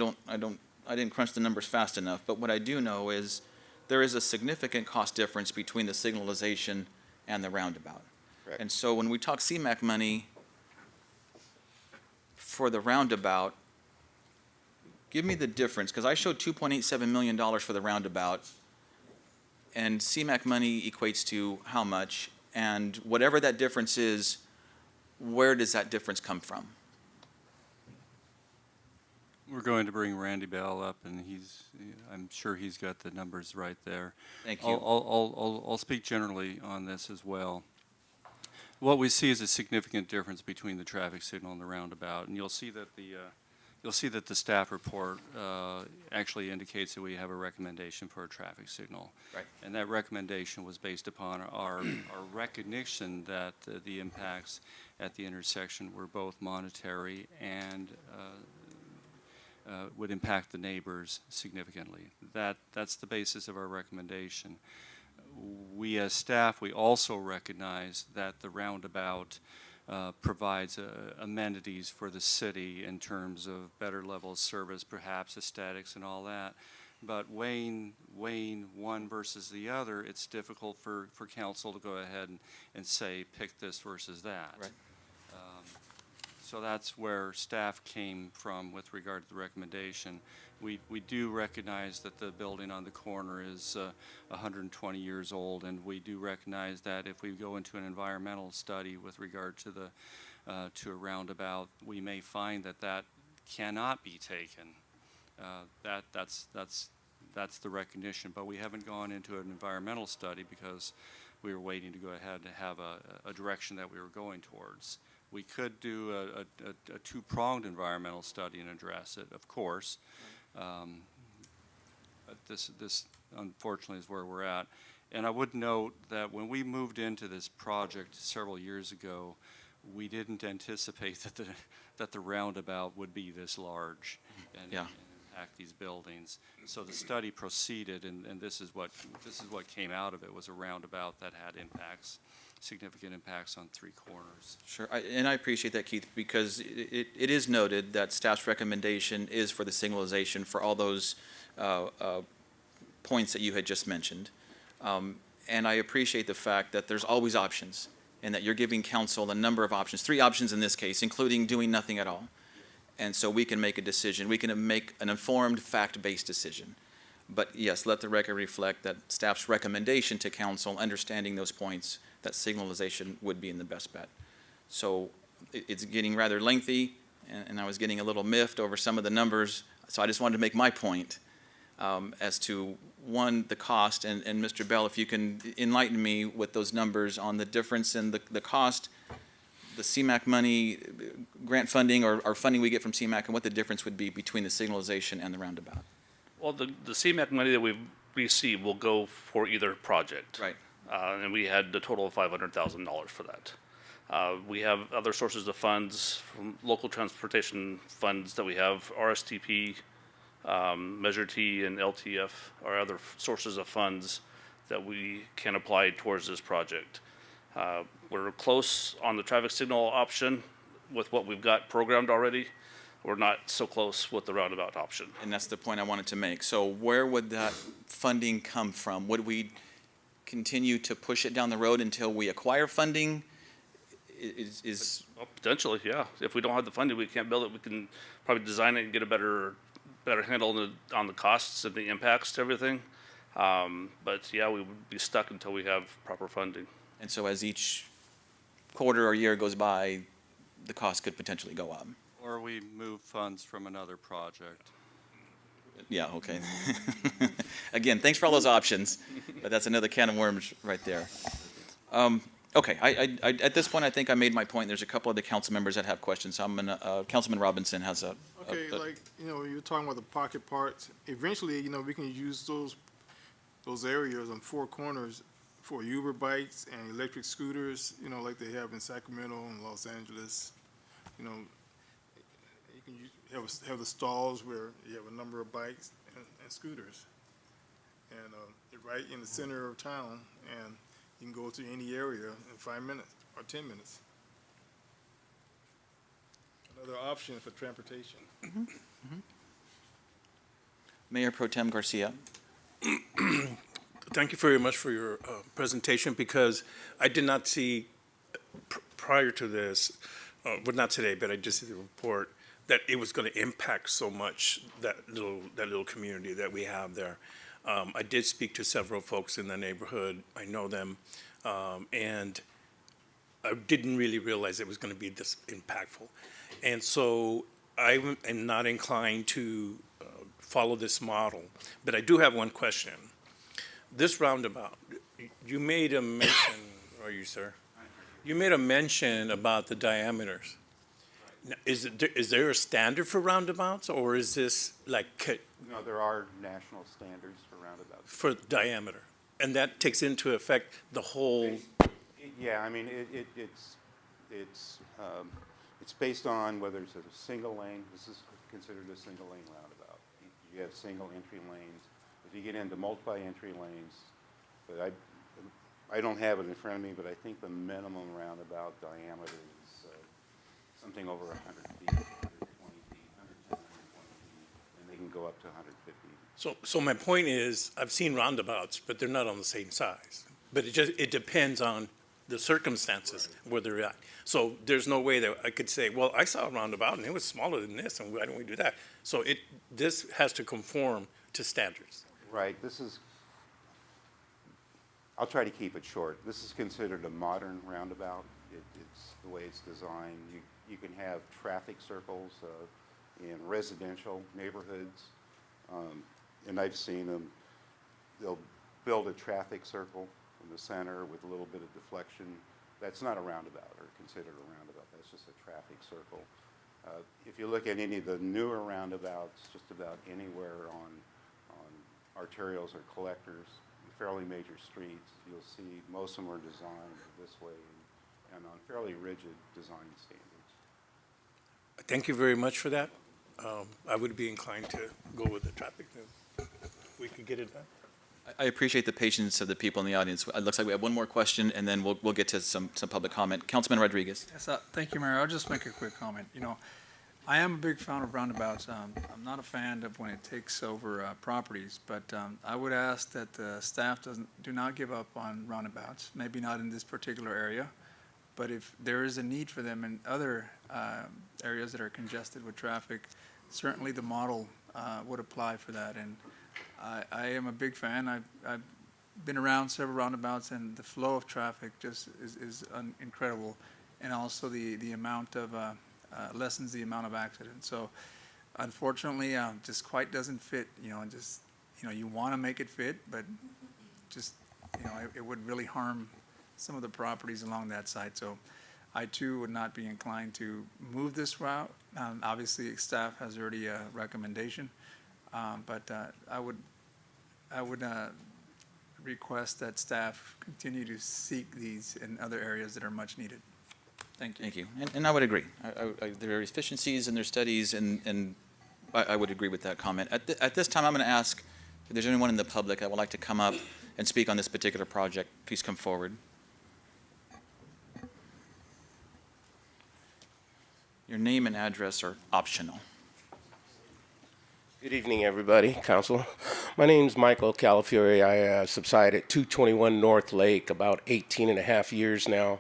didn't crunch the numbers fast enough, but what I do know is there is a significant cost difference between the signalization and the roundabout. Correct. And so when we talk CMAQ money for the roundabout, give me the difference, because I showed $2.87 million for the roundabout, and CMAQ money equates to how much, and whatever that difference is, where does that difference come from? We're going to bring Randy Bell up, and I'm sure he's got the numbers right there. Thank you. I'll speak generally on this as well. What we see is a significant difference between the traffic signal and the roundabout, and you'll see that the staff report actually indicates that we have a recommendation for a traffic signal. Right. And that recommendation was based upon our recognition that the impacts at the intersection were both monetary and would impact the neighbors significantly. That's the basis of our recommendation. We as staff, we also recognize that the roundabout provides amenities for the city in terms of better level of service, perhaps aesthetics and all that. But weighing one versus the other, it's difficult for council to go ahead and say, pick this versus that. Right. So that's where staff came from with regard to the recommendation. We do recognize that the building on the corner is 120 years old, and we do recognize that if we go into an environmental study with regard to the to a roundabout, we may find that that cannot be taken. That's the recognition, but we haven't gone into an environmental study because we were waiting to go ahead and have a direction that we were going towards. We could do a two-pronged environmental study and address it, of course. But this unfortunately is where we're at. And I would note that when we moved into this project several years ago, we didn't anticipate that the roundabout would be this large and impact these buildings. So the study proceeded, and this is what came out of it, was a roundabout that had significant impacts on three corners. Sure, and I appreciate that, Keith, because it is noted that staff's recommendation is for the signalization for all those points that you had just mentioned. And I appreciate the fact that there's always options, and that you're giving council a number of options, 3 options in this case, including doing nothing at all. And so we can make a decision. We can make an informed, fact-based decision. But yes, let the record reflect that staff's recommendation to council, understanding those points, that signalization would be in the best bet. So it's getting rather lengthy, and I was getting a little miffed over some of the numbers. So I just wanted to make my point as to, one, the cost, and Mr. Bell, if you can enlighten me with those numbers on the difference in the cost, the CMAQ money, grant funding, or funding we get from CMAQ, and what the difference would be between the signalization and the roundabout. Well, the CMAQ money that we've received will go for either project. Right. And we had a total of $500,000 for that. We have other sources of funds from local transportation funds that we have, RSTP, Measure T, and LTF are other sources of funds that we can apply towards this project. We're close on the traffic signal option with what we've got programmed already. We're not so close with the roundabout option. And that's the point I wanted to make. So where would that funding come from? Would we continue to push it down the road until we acquire funding? Well, potentially, yeah. If we don't have the funding, we can't build it. We can probably design it and get a better handle on the costs and the impacts to everything. But yeah, we would be stuck until we have proper funding. And so as each quarter or year goes by, the cost could potentially go up. Or we move funds from another project. Yeah, okay. Again, thanks for all those options, but that's another can of worms right there. Okay, I at this point, I think I made my point. There's a couple of the council members that have questions. So I'm gonna, Councilman Robinson has a. Okay, like, you're talking about the pocket parks. Eventually, we can use those areas on 4 corners for Uber bikes and electric scooters, like they have in Sacramento and Los Angeles. You can have the stalls where you have a number of bikes and scooters. And right in the center of town, and you can go to any area in 5 minutes or 10 minutes. Another option for transportation. Mayor Pro Tem Garcia. Thank you very much for your presentation, because I did not see prior to this, well, not today, but I just see the report, that it was going to impact so much that little community that we have there. I did speak to several folks in the neighborhood. I know them, and I didn't really realize it was going to be this impactful. And so I am not inclined to follow this model. But I do have one question. This roundabout, you made a mention, are you, sir? You made a mention about the diameters. Now, is there a standard for roundabouts, or is this like? No, there are national standards for roundabouts. For diameter, and that takes into effect the whole. Yeah, I mean it's based on whether it's a single lane. This is considered a single lane roundabout. You have single entry lanes. If you get into multi-entry lanes, but I don't have it in front of me, but I think the minimum roundabout diameter is something over 100 feet, 120 feet, 110, 120 feet, and they can go up to 150. So my point is, I've seen roundabouts, but they're not on the same size. But it depends on the circumstances where they're at. So there's no way that I could say, well, I saw a roundabout and it was smaller than this, and why don't we do that? So this has to conform to standards. Right, I'll try to keep it short. This is considered a modern roundabout. It's the way it's designed. You can have traffic circles in residential neighborhoods, and I've seen them. They'll build a traffic circle in the center with a little bit of deflection. That's not a roundabout or considered a roundabout. That's just a traffic circle. If you look at any of the newer roundabouts, just about anywhere on arterials or collectors, fairly major streets, you'll see most of them are designed this way and on fairly rigid design standards. Thank you very much for that. I would be inclined to go with the traffic. We could get it done. I appreciate the patience of the people in the audience. It looks like we have one more question, and then we'll get to some public comment. Councilman Rodriguez. Yes, thank you, Mayor. I'll just make a quick comment. You know, I am a big fan of roundabouts. I'm not a fan of when it takes over properties, but I would ask that the staff do not give up on roundabouts, maybe not in this particular area, but if there is a need for them in other areas that are congested with traffic, certainly the model would apply for that. And I am a big fan. I've been around several roundabouts, and the flow of traffic just is incredible, and also the amount of lessens the amount of accidents. So unfortunately, just quite doesn't fit, and just, you want to make it fit, but just, it would really harm some of the properties along that side. So I too would not be inclined to move this route. Obviously, staff has already a recommendation, but I would request that staff continue to seek these in other areas that are much needed. Thank you. Thank you. And I would agree. There are efficiencies in their studies, and I would agree with that comment. At this time, I'm going to ask if there's anyone in the public that would like to come up and speak on this particular project. Please come forward. Your name and address are optional. Good evening, everybody, Council. My name is Michael Calafiore. I subside at 221 North Lake about 18 and a half years now.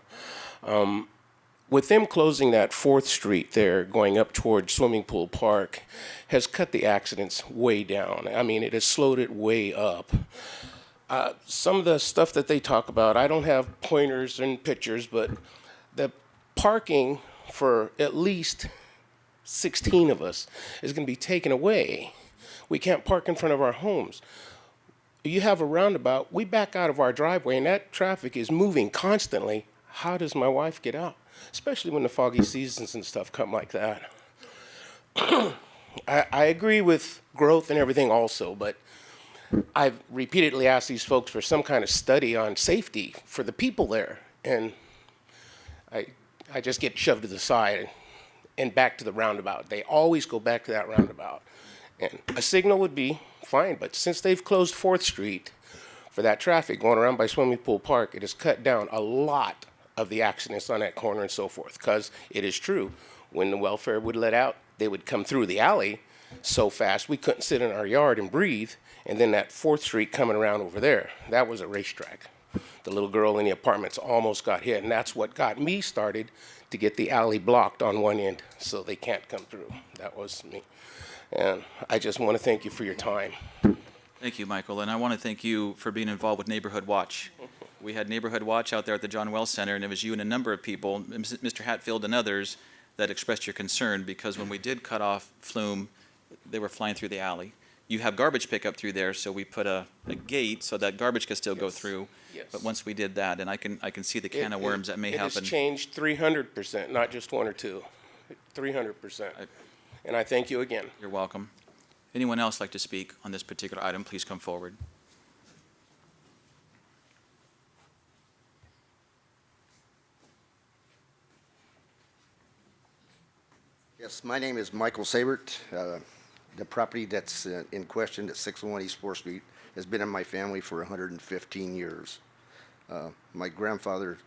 With them closing that 4th Street there, going up towards Swimming Pool Park, has cut the accidents way down. I mean, it has slowed it way up. Some of the stuff that they talk about, I don't have pointers and pictures, but the parking for at least 16 of us is going to be taken away. We can't park in front of our homes. You have a roundabout, we back out of our driveway, and that traffic is moving constantly. How does my wife get out? Especially when the foggy seasons and stuff come like that. I agree with growth and everything also, but I've repeatedly asked these folks for some kind of study on safety for the people there, and I just get shoved to the side and back to the roundabout. They always go back to that roundabout. And a signal would be fine, but since they've closed 4th Street for that traffic going around by Swimming Pool Park, it has cut down a lot of the accidents on that corner and so forth. Because it is true, when the welfare would let out, they would come through the alley so fast we couldn't sit in our yard and breathe. And then that 4th Street coming around over there, that was a racetrack. The little girl in the apartments almost got hit, and that's what got me started to get the alley blocked on one end so they can't come through. That was me. And I just want to thank you for your time. Thank you, Michael, and I want to thank you for being involved with Neighborhood Watch. We had Neighborhood Watch out there at the John Wells Center, and it was you and a number of people, Mr. Hatfield and others, that expressed your concern, because when we did cut off Flume, they were flying through the alley. You have garbage pickup through there, so we put a gate so that garbage could still go through. Yes. But once we did that, and I can see the can of worms that may It happen. has changed 300%, not just 1 or 2, 300%. And I thank you again. You're welcome. Anyone else like to speak on this particular item, please come forward. Yes, my name is Michael Sabert. The property that's in question at 601 East 4th Street has been in my family for 115 years. My grandfather,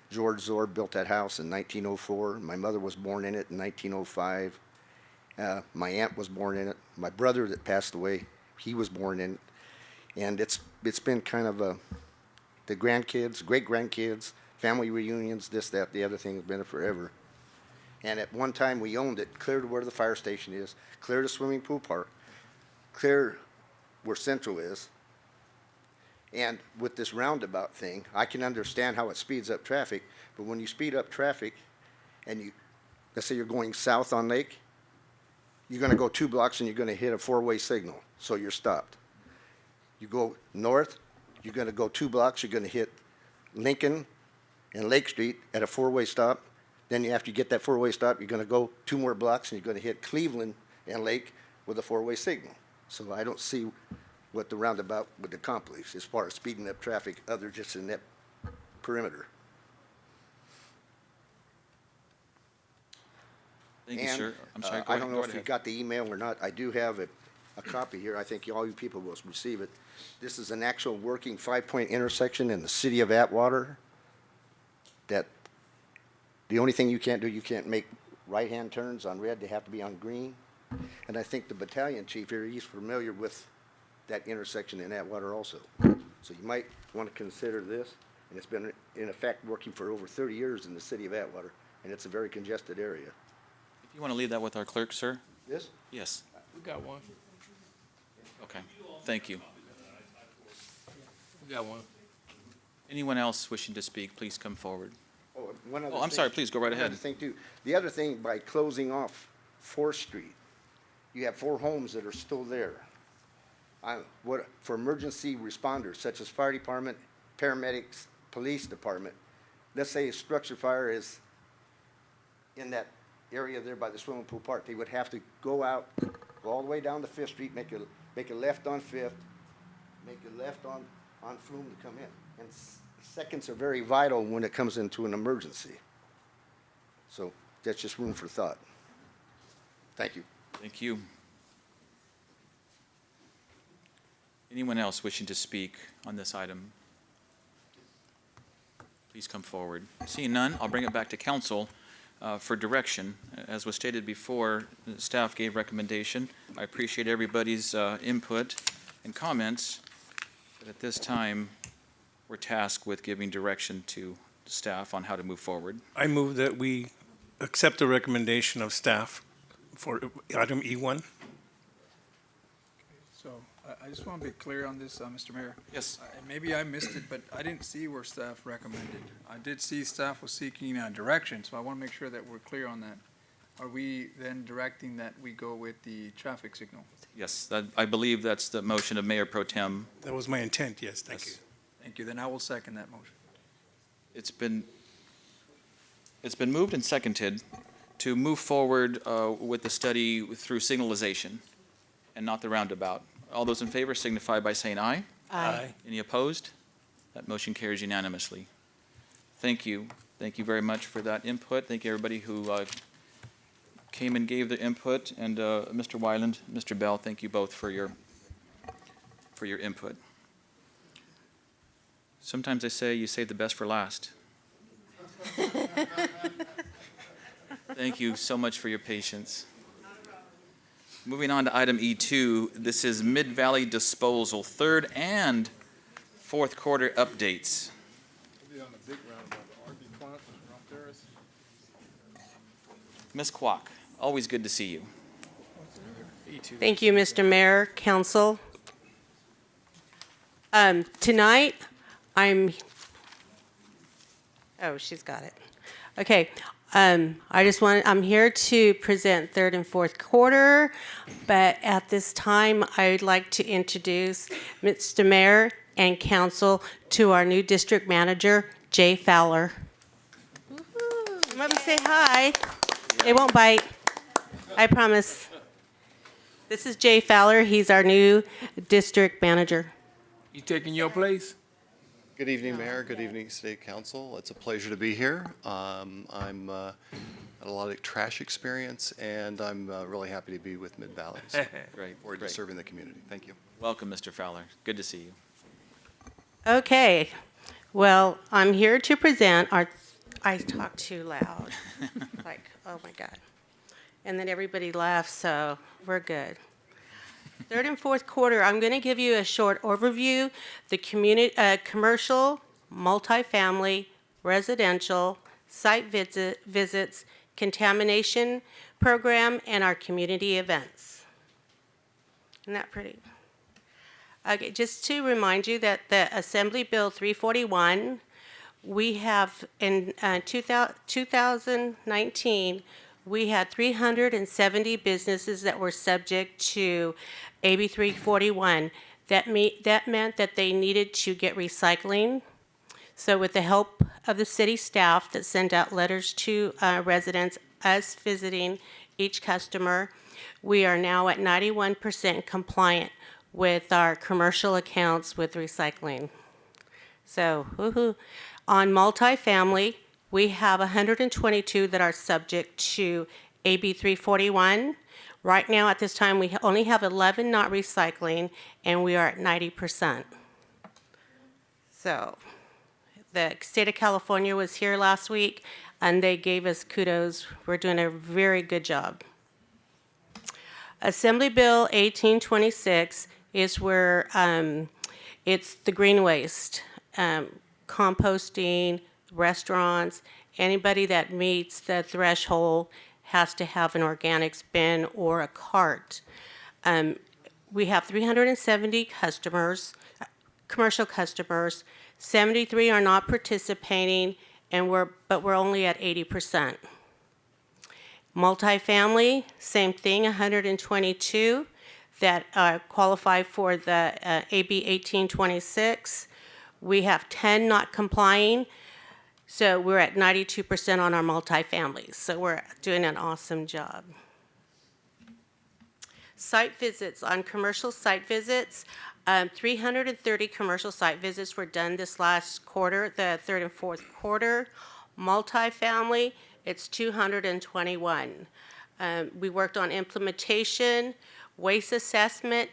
George Zor, built that house in 1904. My mother was born in it in 1905. My aunt was born in it. My brother that passed away, he was born in it. And it's been kind of the grandkids, great-grandkids, family reunions, this, that, the other thing, has been there forever. And at one time, we owned it clear to where the fire station is, clear to swimming pool park, clear where Central is. And with this roundabout thing, I can understand how it speeds up traffic, but when you speed up traffic and you, let's say you're going south on Lake, you're gonna go 2 blocks and you're gonna hit a 4-way signal, so you're stopped. You go north, you're gonna go 2 blocks, you're gonna hit Lincoln and Lake Street at a 4-way stop. Then after you get that 4-way stop, you're gonna go 2 more blocks and you're gonna hit Cleveland and Lake with a 4-way signal. So I don't see what the roundabout would accomplish as far as speeding up traffic other just in that perimeter. Thank you, sir. I'm sorry, I don't know if you got the email or not. I do have a copy here. I think all you people will receive it. This is an actual working 5-point intersection in the city of Atwater that the only thing you can't do, you can't make right-hand turns on red. They have to be on green. And I think the battalion chief here, he's familiar with that intersection in Atwater also. So you might want to consider this. And it's been, in effect, working for over 30 years in the city of Atwater, and it's a very congested area. If you want to leave that with our clerk, sir? Yes? Yes. We got one. Okay. Thank you. We got one. Anyone else wishing to speak, please come forward. Oh, one other Oh, I'm thing. sorry, please go right One other ahead. thing, too. The other thing, by closing off 4th Street, you have 4 homes that are still there. For emergency responders, such as fire department, paramedics, police department, let's say a structure fire is in that area there by the swimming pool park, they would have to go out, go all the way down to 5th Street, make a left on 5th, make a left on Flume to come in. And seconds are very vital when it comes into an emergency. So that's just room for thought. Thank you. Thank you. Anyone else wishing to speak on this item? Please come forward. Seeing none, I'll bring it back to council for direction. As was stated before, the staff gave recommendation. I appreciate everybody's input and comments, but at this time, we're tasked with giving direction to staff on how to move forward. I move that we accept the recommendation of staff for item E1. So I just want to be clear on this, Mr. Mayor. Yes. Maybe I missed it, but I didn't see where staff recommended. I did see staff was seeking direction, so I want to make sure that we're clear on that. Are we then directing that we go with the traffic signal? Yes, I believe that's the motion of Mayor Pro Tem. That was my intent, yes, thank you. Thank you. Then I will second that motion. It's been moved and seconded to move forward with the study through signalization and not the roundabout. All those in favor signify by saying aye. Aye. Any opposed? That motion carries unanimously. Thank you. Thank you very much for that input. Thank you, everybody who came and gave the input. And Mr. Wyland, Mr. Bell, thank you both for your input. Sometimes they say you save the best for last. Thank you so much for your patience. Moving on to item E2, this is Mid-Valley Disposal, 3rd and 4th quarter updates. Ms. Kwok, always good to see you. Thank you, Mr. Mayor, Council. Tonight, oh, she's got it. Okay. I'm here to present 3rd and 4th quarter, but at this time, I'd like to introduce Mr. Mayor and Council to our new district manager, Jay Fowler. Come up and say hi. They won't bite. I promise. This is Jay Fowler. He's our new district manager. You taking your place? Good evening, Mayor. Good evening, State Council. It's a pleasure to be here. I'm had a lot of trash experience, and I'm really happy to be with Mid-Valley. So Great. forward to serving the community. Thank you. Welcome, Mr. Fowler. Good to see you. Okay. Well, I'm here to present our. I talk too loud. Like, oh my God. And then everybody laughs, so we're good. 3rd and 4th quarter, I'm going to give you a short overview. The commercial, multifamily, residential, site visits, contamination program, and our community events. Isn't that pretty? Okay, just to remind you that the Assembly Bill 341, we have in 2019, we had 370 businesses that were subject to AB 341. That meant that they needed to get recycling. So with the help of the city staff that sent out letters to residents, us visiting each customer, we are now at 91% compliant with our commercial accounts with recycling. So, woohoo. On multifamily, we have 122 that are subject to AB 341. Right now, at this time, we only have 11 not recycling, and we are at 90%. So, the state of California was here last week, and they gave us kudos. We're doing a very good job. Assembly Bill 1826 is where it's the green waste, composting, restaurants, anybody that meets the threshold has to have an organics bin or a cart. We have 370 customers, commercial customers. 73 are not participating, but we're only at 80%. Multifamily, same thing, 122 that qualify for the AB 1826. We have 10 not complying, so we're at 92% on our multifamilies. So we're doing an awesome job. Site visits, on commercial site visits, 330 commercial site visits were done this last quarter, the third and fourth quarter. Multifamily, it's 221. We worked on implementation, waste assessment,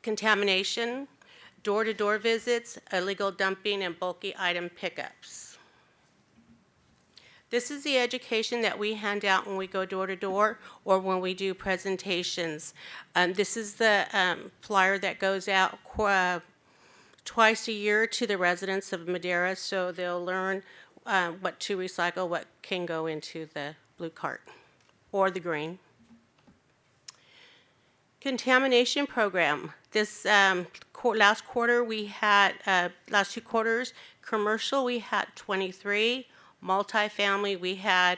contamination, door-to-door visits, illegal dumping, and bulky item pickups. This is the education that we hand out when we go door-to-door or when we do presentations. This is the flyer that goes out twice a year to the residents of Madera, so they'll learn what to recycle, what can go into the blue cart or the green. Contamination program. This last quarter we had, last 2 quarters, commercial we had 23, multifamily we had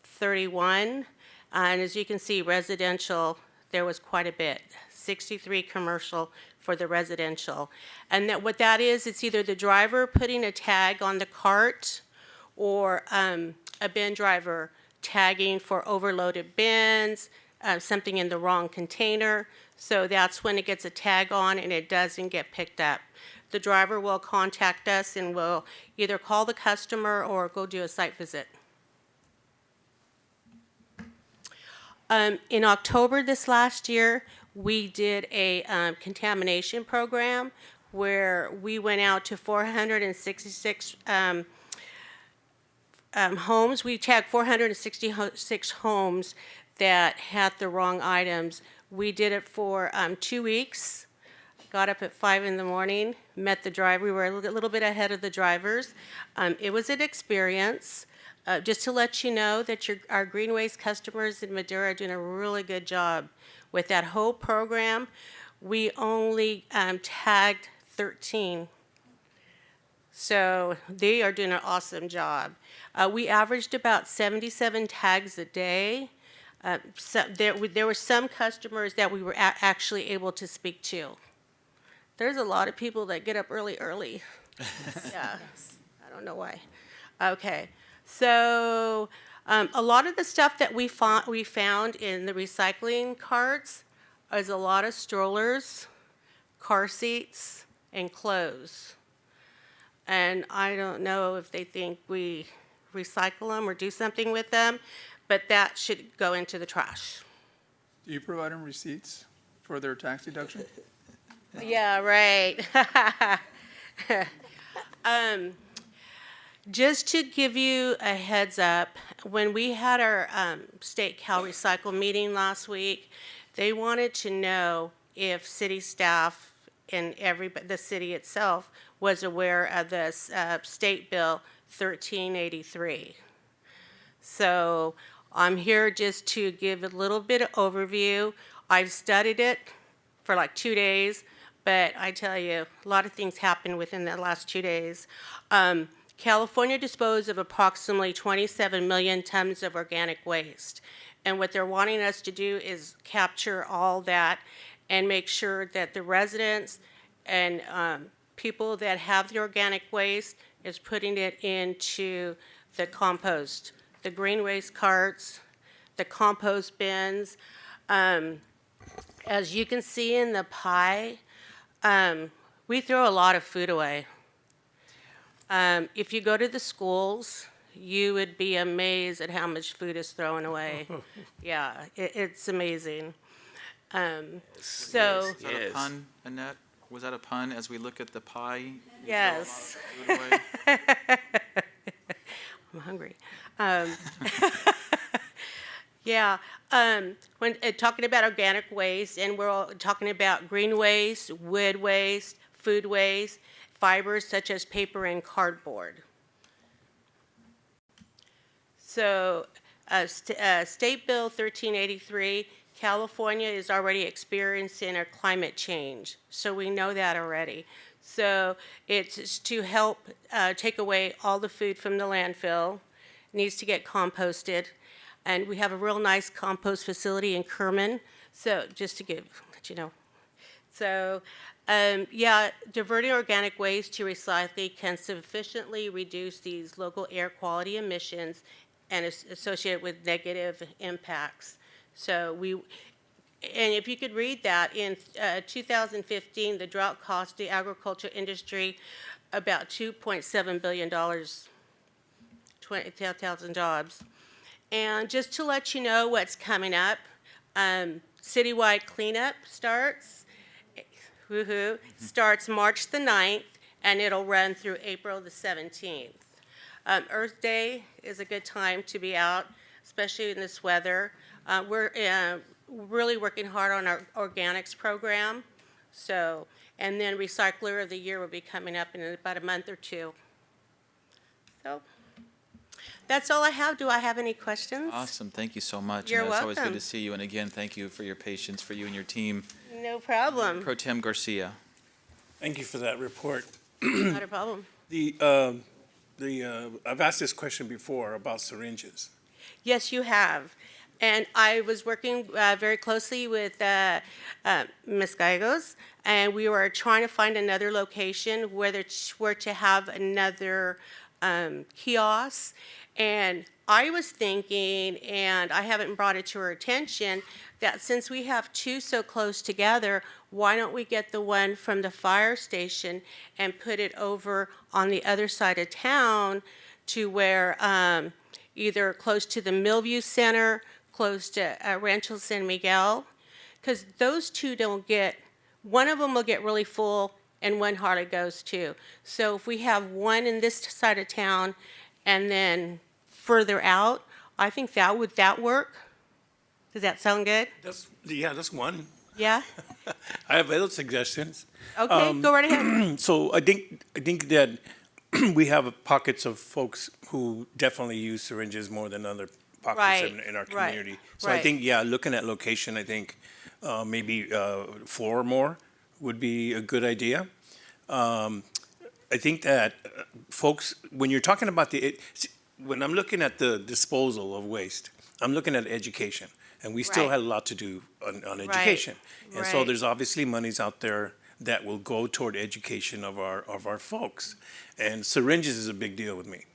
31, and as you can see, residential, there was quite a bit, 63 commercial for the residential. And what that is, it's either the driver putting a tag on the cart or a bin driver tagging for overloaded bins, something in the wrong container. So that's when it gets a tag on and it doesn't get picked up. The driver will contact us and we'll either call the customer or go do a site visit. In October this last year, we did a contamination program where we went out to 466 homes. We tagged 466 homes that had the wrong items. We did it for 2 weeks. Got up at 5 in the morning, met the driver. We were a little bit ahead of the drivers. It was an experience. Just to let you know that our green waste customers in Madera are doing a really good job. With that whole program, we only tagged 13. So they are doing an awesome job. We averaged about 77 tags a day. So there were some customers that we were actually able to speak to. There's a lot of people that get up early. Yeah, I don't know why. Okay, so a lot of the stuff that we found in the recycling carts is a lot of strollers, car seats, and clothes. And I don't know if they think we recycle them or do something with them, but that should go into the trash. Do you provide them receipts for their tax deduction? Yeah, right. Just to give you a heads up, when we had our state Cal Recycle meeting last week, they wanted to know if city staff and the city itself was aware of this State Bill 1383. So I'm here just to give a little bit of overview. I've studied it for like 2 days, but I tell you, a lot of things happened within the last 2 days. California disposed of approximately 27 million tons of organic waste. And what they're wanting us to do is capture all that and make sure that the residents and people that have the organic waste is putting it into the compost, the green waste carts, the compost bins. As you can see in the pie, we throw a lot of food away. If you go to the schools, you would be amazed at how much food is thrown away. Yeah, it's amazing. Was that a pun, Annette? Was that a pun as we look at the pie? You Yes. throw a lot of food away? I'm hungry. Yeah, when talking about organic waste, and we're all talking about green waste, wood waste, food waste, fibers such as paper and cardboard. So, State Bill 1383, California is already experiencing a climate change, so we know that already. So it's to help take away all the food from the landfill, needs to get composted, and we have a real nice compost facility in Kerman, so just to let you know. So, yeah, diverting organic waste to recycling can sufficiently reduce these local air quality emissions and is associated with negative impacts. So and if you could read that, in 2015, the drought cost the agriculture industry about $2.7 billion, 20,000 jobs. And just to let you know what's coming up, citywide cleanup starts. Woohoo! Starts March the 9th, and it'll run through April the 17th. Earth Day is a good time to be out, especially in this weather. We're really working hard on our organics program. So, and then Recycler of the Year will be coming up in about a month or two. So, that's all I have. Do I have any questions? Awesome. Thank you so much. You're It's always good welcome. to see you. And again, thank you for your patience, for you and your team. No problem. Pro Tem Garcia. Thank you for that report. Not a problem. I've asked this question before about syringes. Yes, you have. And I was working very closely with Ms. Gallegos, and we were trying to find another location where to have another kiosk. And I was thinking, and I haven't brought it to her attention, that since we have two so close together, why don't we get the one from the fire station and put it over on the other side of town to where either close to the Millview Center, close to Rancho San Miguel, because those two don't get, one of them will get really full and one hardly goes too. So if we have one in this side of town and then further out, I think would that work? Does that sound good? That's one. Yeah? I have other suggestions. Okay, go right ahead. So I think that we have pockets of folks who definitely use syringes more than other pockets Right, in our right, community. So I right. think, looking at location, I think maybe 4 or more would be a good idea. I think that folks, when you're talking about when I'm looking at the disposal of waste, I'm looking at education. And we still Right. have a lot to do on education. And so right. there's obviously monies out there that will go toward education of our folks. And syringes is a big deal with me.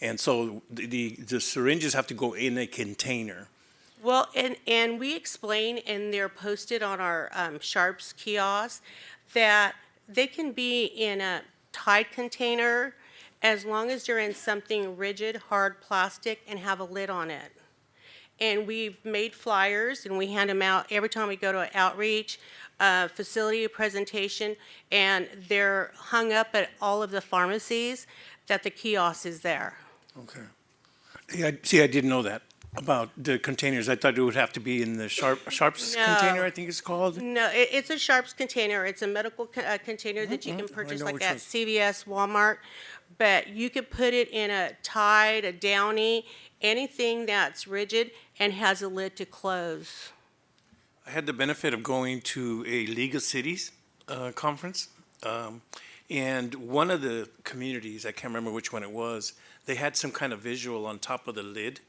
And so the syringes have to go in a container. Well, and we explain, and they're posted on our Sharps kiosk, that they can be in a tight container as long as they're in something rigid, hard plastic, and have a lid on it. And we've made flyers, and we hand them out every time we go to an outreach, facility presentation, and they're hung up at all of the pharmacies that the kiosk is there. Okay. Yeah, see, I didn't know that. About the containers, I thought it would have to be in the Sharps No. container, I think it's called. No, it's a Sharps container. It's a medical container that you can purchase know like which at ones. CVS, Walmart. But you could put it in a Tide, a Downy, anything that's rigid and has a lid to close. I had the benefit of going to a League of Cities conference, and one of the communities, I can't remember which one it was, they had some kind of visual on top of the lid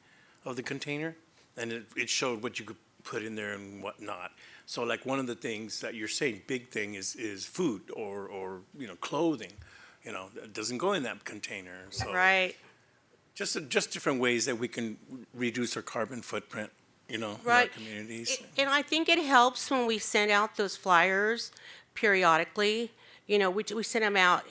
of the container, and it showed what you could put in there and what not. So like one of the things that you're saying, big thing is food or clothing, that doesn't go in that container. So Right. just different ways that we can reduce our carbon footprint, in our Right. communities. And I think it helps when we send out those flyers periodically. We send them out,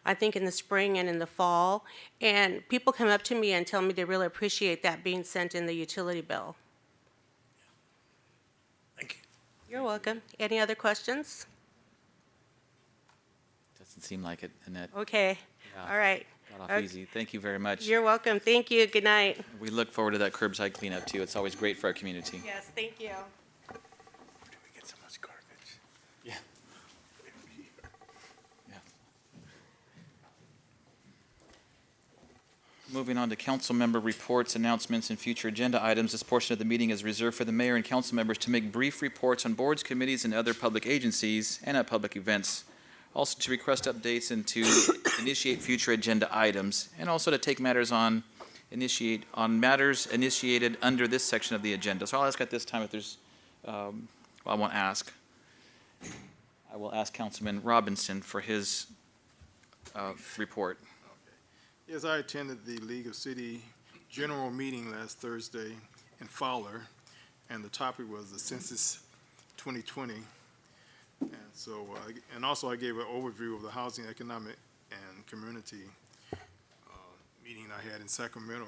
I think in the spring and in the fall. And people come up to me and tell me they really appreciate that being sent in the utility bill. Thank you. You're welcome. Any other questions? Doesn't seem like it, Annette. Okay. Yeah. All right. Got off Okay. easy. Thank you very much. You're welcome. Thank you. Good night. We look forward to that curbside cleanup too. It's always great for our community. Yes, thank you. We get so much garbage. Yeah. Yeah. Moving on to council member reports, announcements, and future agenda items. This portion of the meeting is reserved for the mayor and council members to make brief reports on boards, committees, and other public agencies and at public events. Also to request updates and to initiate future agenda items, and also to take matters on matters initiated under this section of the agenda. So I'll ask at this time if there's, I won't ask. I will ask Councilman Robinson for his report. Yes, I attended the League of City General Meeting last Thursday in Fowler, and the topic was the Census 2020. And so, and also I gave an overview of the housing, economic, and community meeting I had in Sacramento.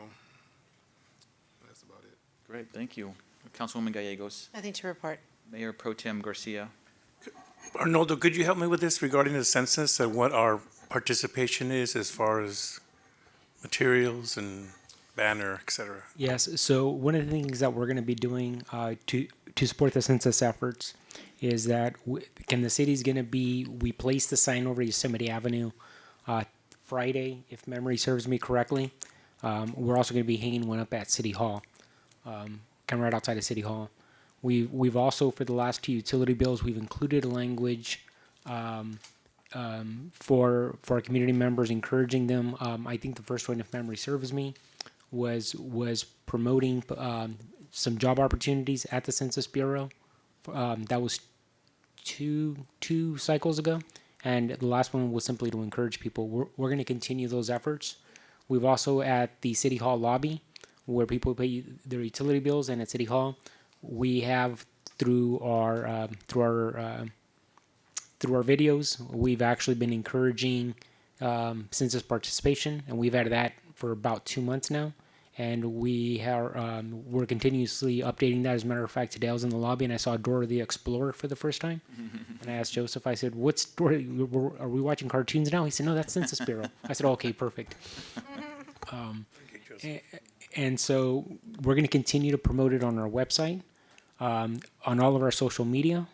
That's about it. Great, thank you. Councilwoman Gallegos. Nothing to report. Mayor Pro Tem Garcia. Arnoldo, could you help me with this regarding the census and what our participation is as far as materials and banner, et cetera? Yes. So one of the things that we're going to be doing to support the census efforts is that the city's going to be, we placed the sign over Yosemite Avenue Friday, if memory serves me correctly. We're also going to be hanging one up at City Hall, kind of right outside of City Hall. We've also, for the last two utility bills, we've included a language for our community members, encouraging them. I think the first one, if memory serves me, was promoting some job opportunities at the Census Bureau. That was two cycles ago, and the last one was simply to encourage people. We're going to continue those efforts. We've also at the City Hall lobby, where people pay their utility bills, and at City Hall, we have through our videos, we've actually been encouraging census participation, and we've had that for about 2 months now. And we're continuously updating that. As a matter of fact, today I was in the lobby and I saw Dora the Explorer for the first time. And I asked Joseph, I said, "What's Dora? Are we watching cartoons now?" He said, "No, that's Census Bureau." I said, "Okay, perfect." And so we're going to continue to promote it on our website, on all of our social media.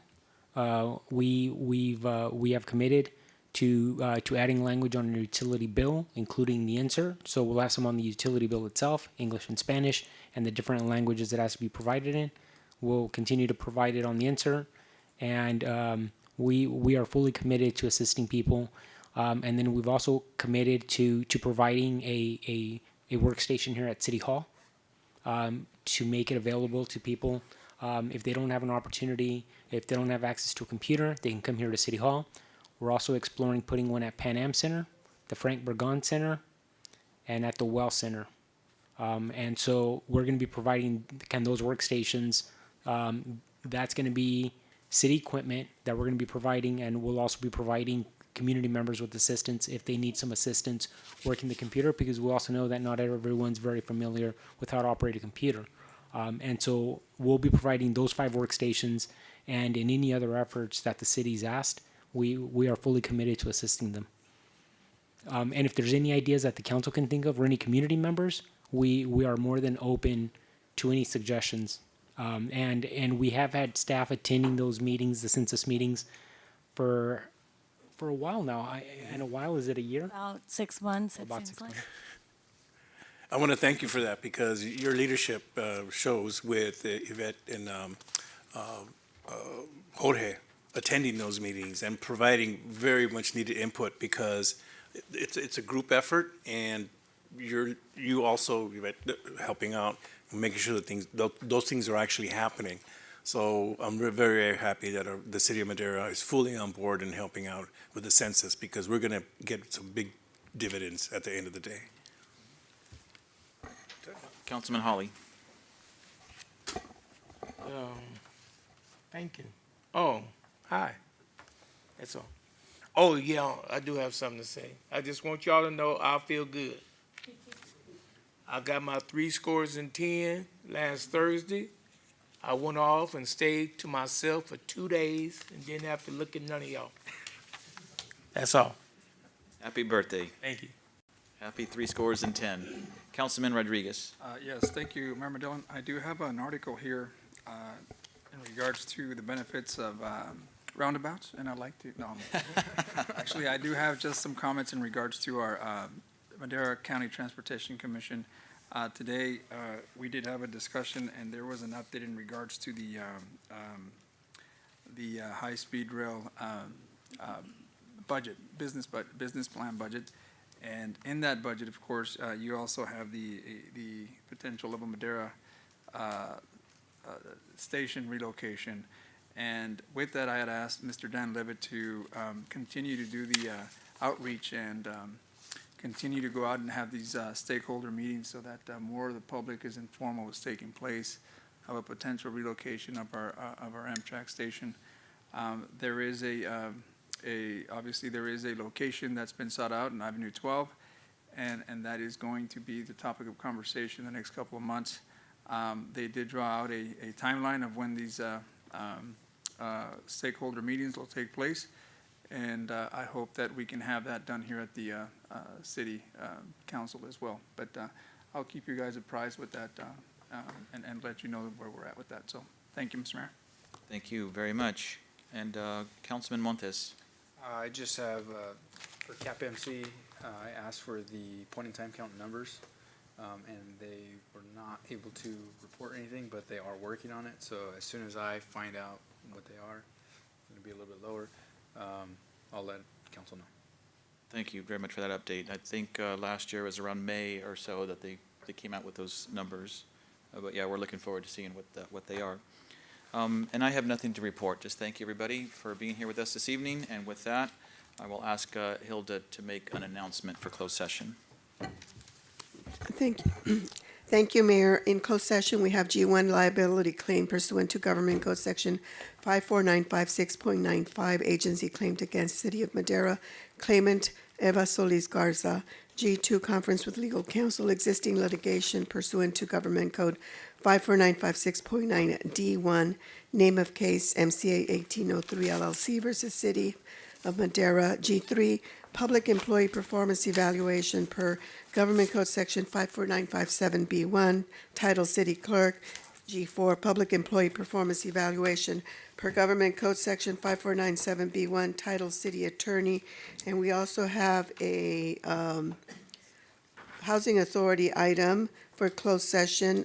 We have committed to adding language on the utility bill, including the insert. So we'll have some on the utility bill itself, English and Spanish, and the different languages it has to be provided in. We'll continue to provide it on the insert, and we are fully committed to assisting people. And then we've also committed to providing a workstation here at City Hall to make it available to people. If they don't have an opportunity, if they don't have access to a computer, they can come here to City Hall. We're also exploring putting one at Pan Am Center, the Frank Burgon Center, and at the Well Center. And so we're going to be providing those workstations. That's going to be city equipment that we're going to be providing, and we'll also be providing community members with assistance if they need some assistance working the computer, because we also know that not everyone's very familiar with how to operate a computer. And so we'll be providing those 5 workstations, and in any other efforts that the city's asked, we are fully committed to assisting them. And if there's any ideas that the council can think of or any community members, we are more than open to any suggestions. And we have had staff attending those meetings, the census meetings, for a while now. And a while, is it a year? About 6 months, it About seems 6 like. months. I want to thank you for that because your leadership shows with Yvette and Jorge attending those meetings and providing very much needed input because it's a group effort and you also Yvette, helping out and making sure that those things are actually happening. So I'm very, very happy that the city of Madera is fully on board and helping out with the census because we're going to get some big dividends at the end of the day. Councilman Hawley. Thank you. Oh, hi. That's all. Oh, yeah, I do have something to say. I just want y'all to know I feel good. I got my 10 last Thursday. I went off and stayed to myself for 2 days and didn't have to look at none of y'all. That's all. Happy birthday. Thank you. Happy 10. Councilman Rodriguez. Yes, thank you, Mayor Medellin. I do have an article here in regards to the benefits of roundabouts, and I'd like to, no. Actually, I do have just some comments in regards to our Madera County Transportation Commission. Today, we did have a discussion, and there was an update in regards to the high-speed rail budget, business plan budget. And in that budget, of course, you also have the potential of a Madera station relocation. And with that, I had asked Mr. Dan Levitt to continue to do the outreach and continue to go out and have these stakeholder meetings so that more of the public is informed of what's taking place of a potential relocation of our Amtrak station. There is obviously there is a location that's been sought out in Avenue 12, and that is going to be the topic of conversation the next couple of months. They did draw out a timeline of when these stakeholder meetings will take place, and I hope that we can have that done here at the city council as well. But I'll keep you guys apprised with that and let you know where we're at with that. So thank you, Mr. Mayor. Thank you very much. And Councilman Montes. I just have, for CAPMC, I asked for the point-in-time count numbers, and they were not able to report anything, but they are working on it. So as soon as I find out what they are, it's going to be a little bit lower, I'll let council know. Thank you very much for that update. I think last year was around May or so that they came out with those numbers. But yeah, we're looking forward to seeing what they are. And I have nothing to report. Just thank you, everybody, for being here with us this evening. And with that, I will ask Hilda to make an announcement for closed session. Thank you. Thank you, Mayor. In closed session, we have G1 liability claim pursuant to Government Code Section 54956.95, agency claimed against City of Madera, claimant Eva Solis Garza. G2, conference with legal counsel, existing litigation pursuant to Government Code 54956.9 D1, name of case MCA 1803 LLC versus City of Madera. G3, public employee performance evaluation per Government Code Section 54957B1, title City Clerk. G4, public employee performance evaluation per Government Code Section 5497B1, title City Attorney. And we also have a Housing Authority item for closed session,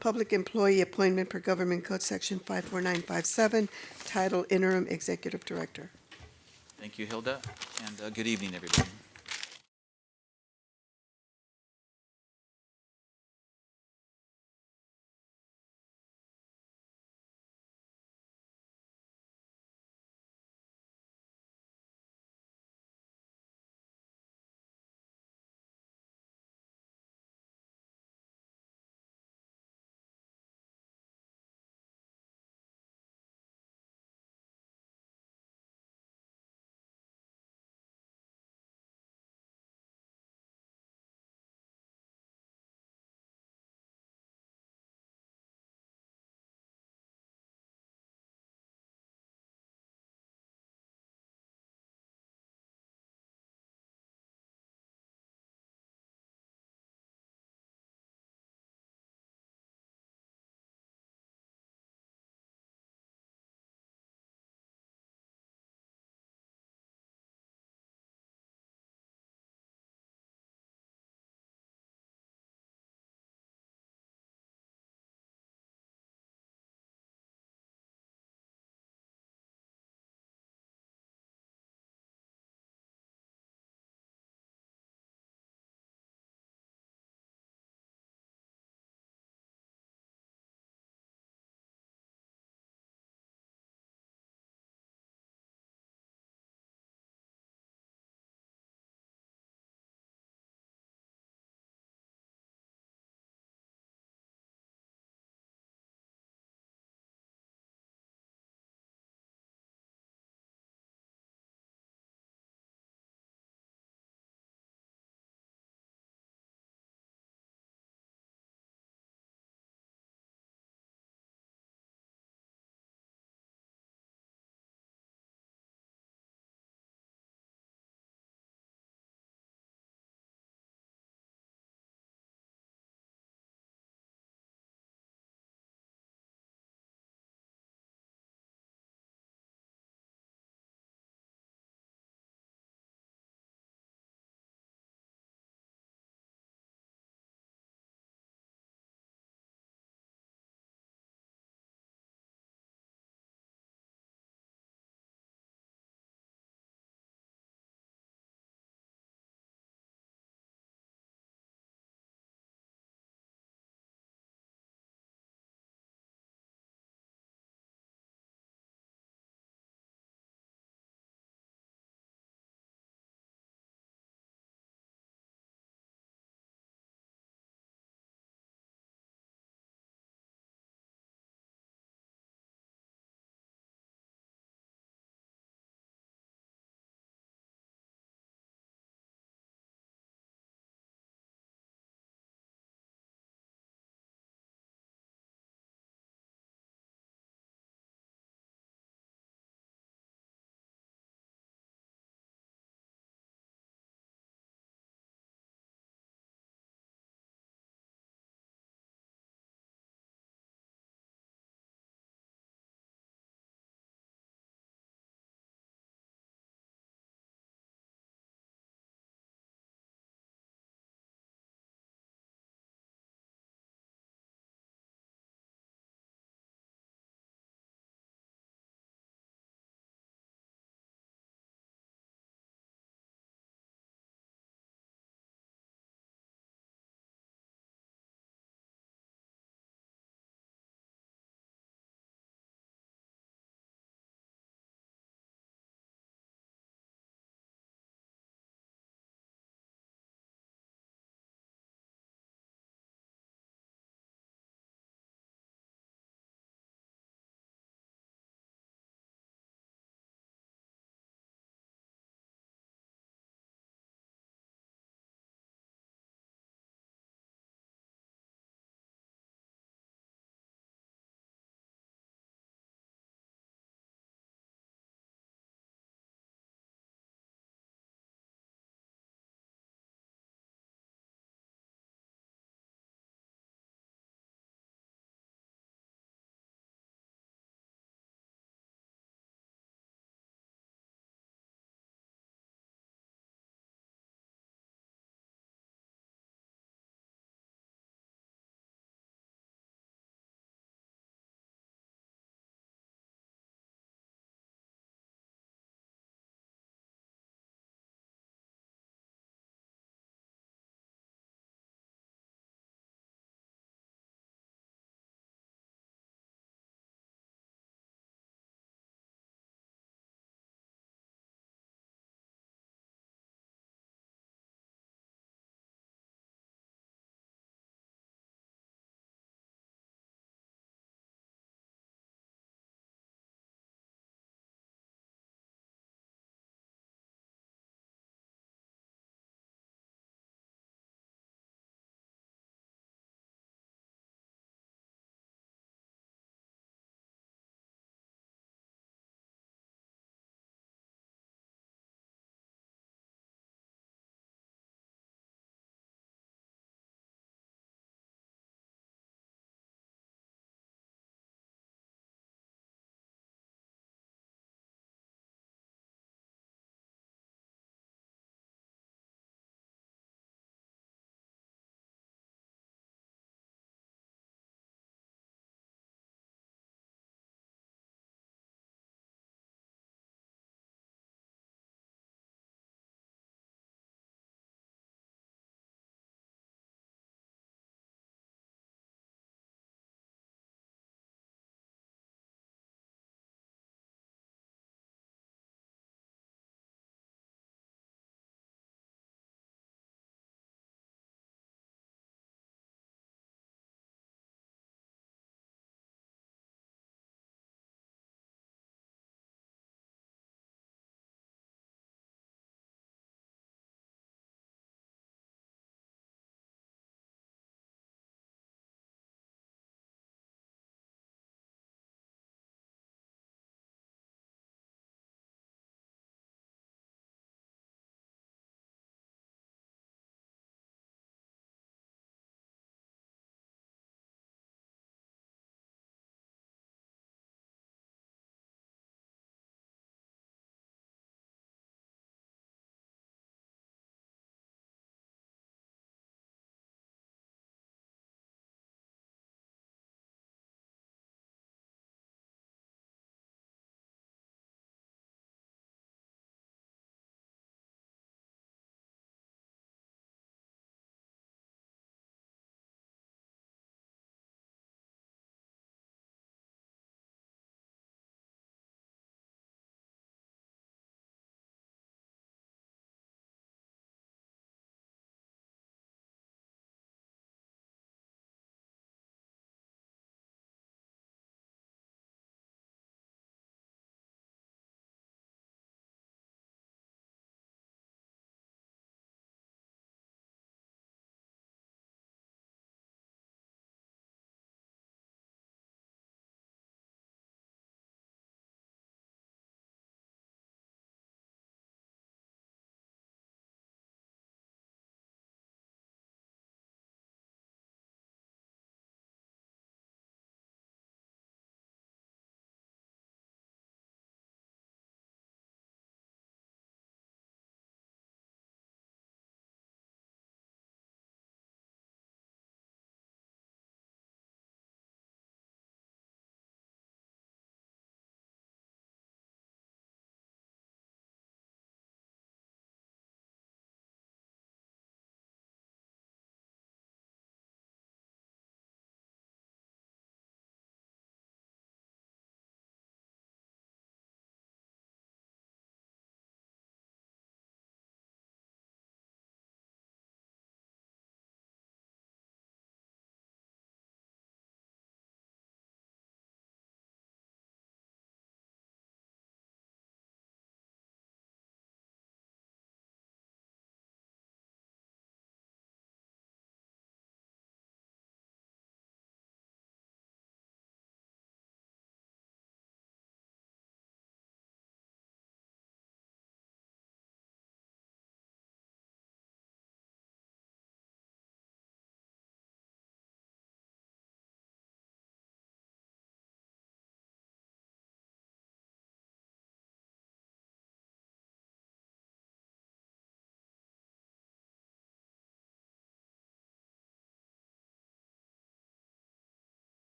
public employee appointment per Government Code Section 54957, title Interim Executive Director. Thank you, Hilda, and good evening, everybody.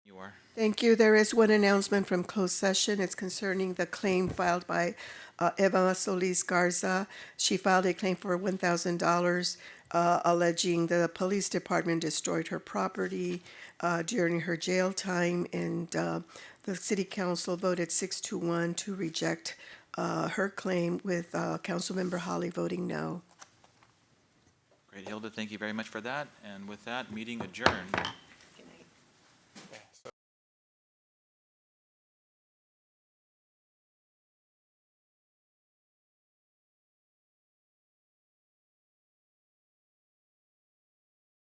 You are. Thank you. There is one announcement from closed session. It's concerning the claim filed by Eva Solis Garza. She filed a claim for $1,000 alleging the police department destroyed her property during her jail time, and the city council voted 6-1 to reject her claim, with Councilmember Holly voting no. Great, Hilda, thank you very much for that. And with that, meeting adjourned. Good night.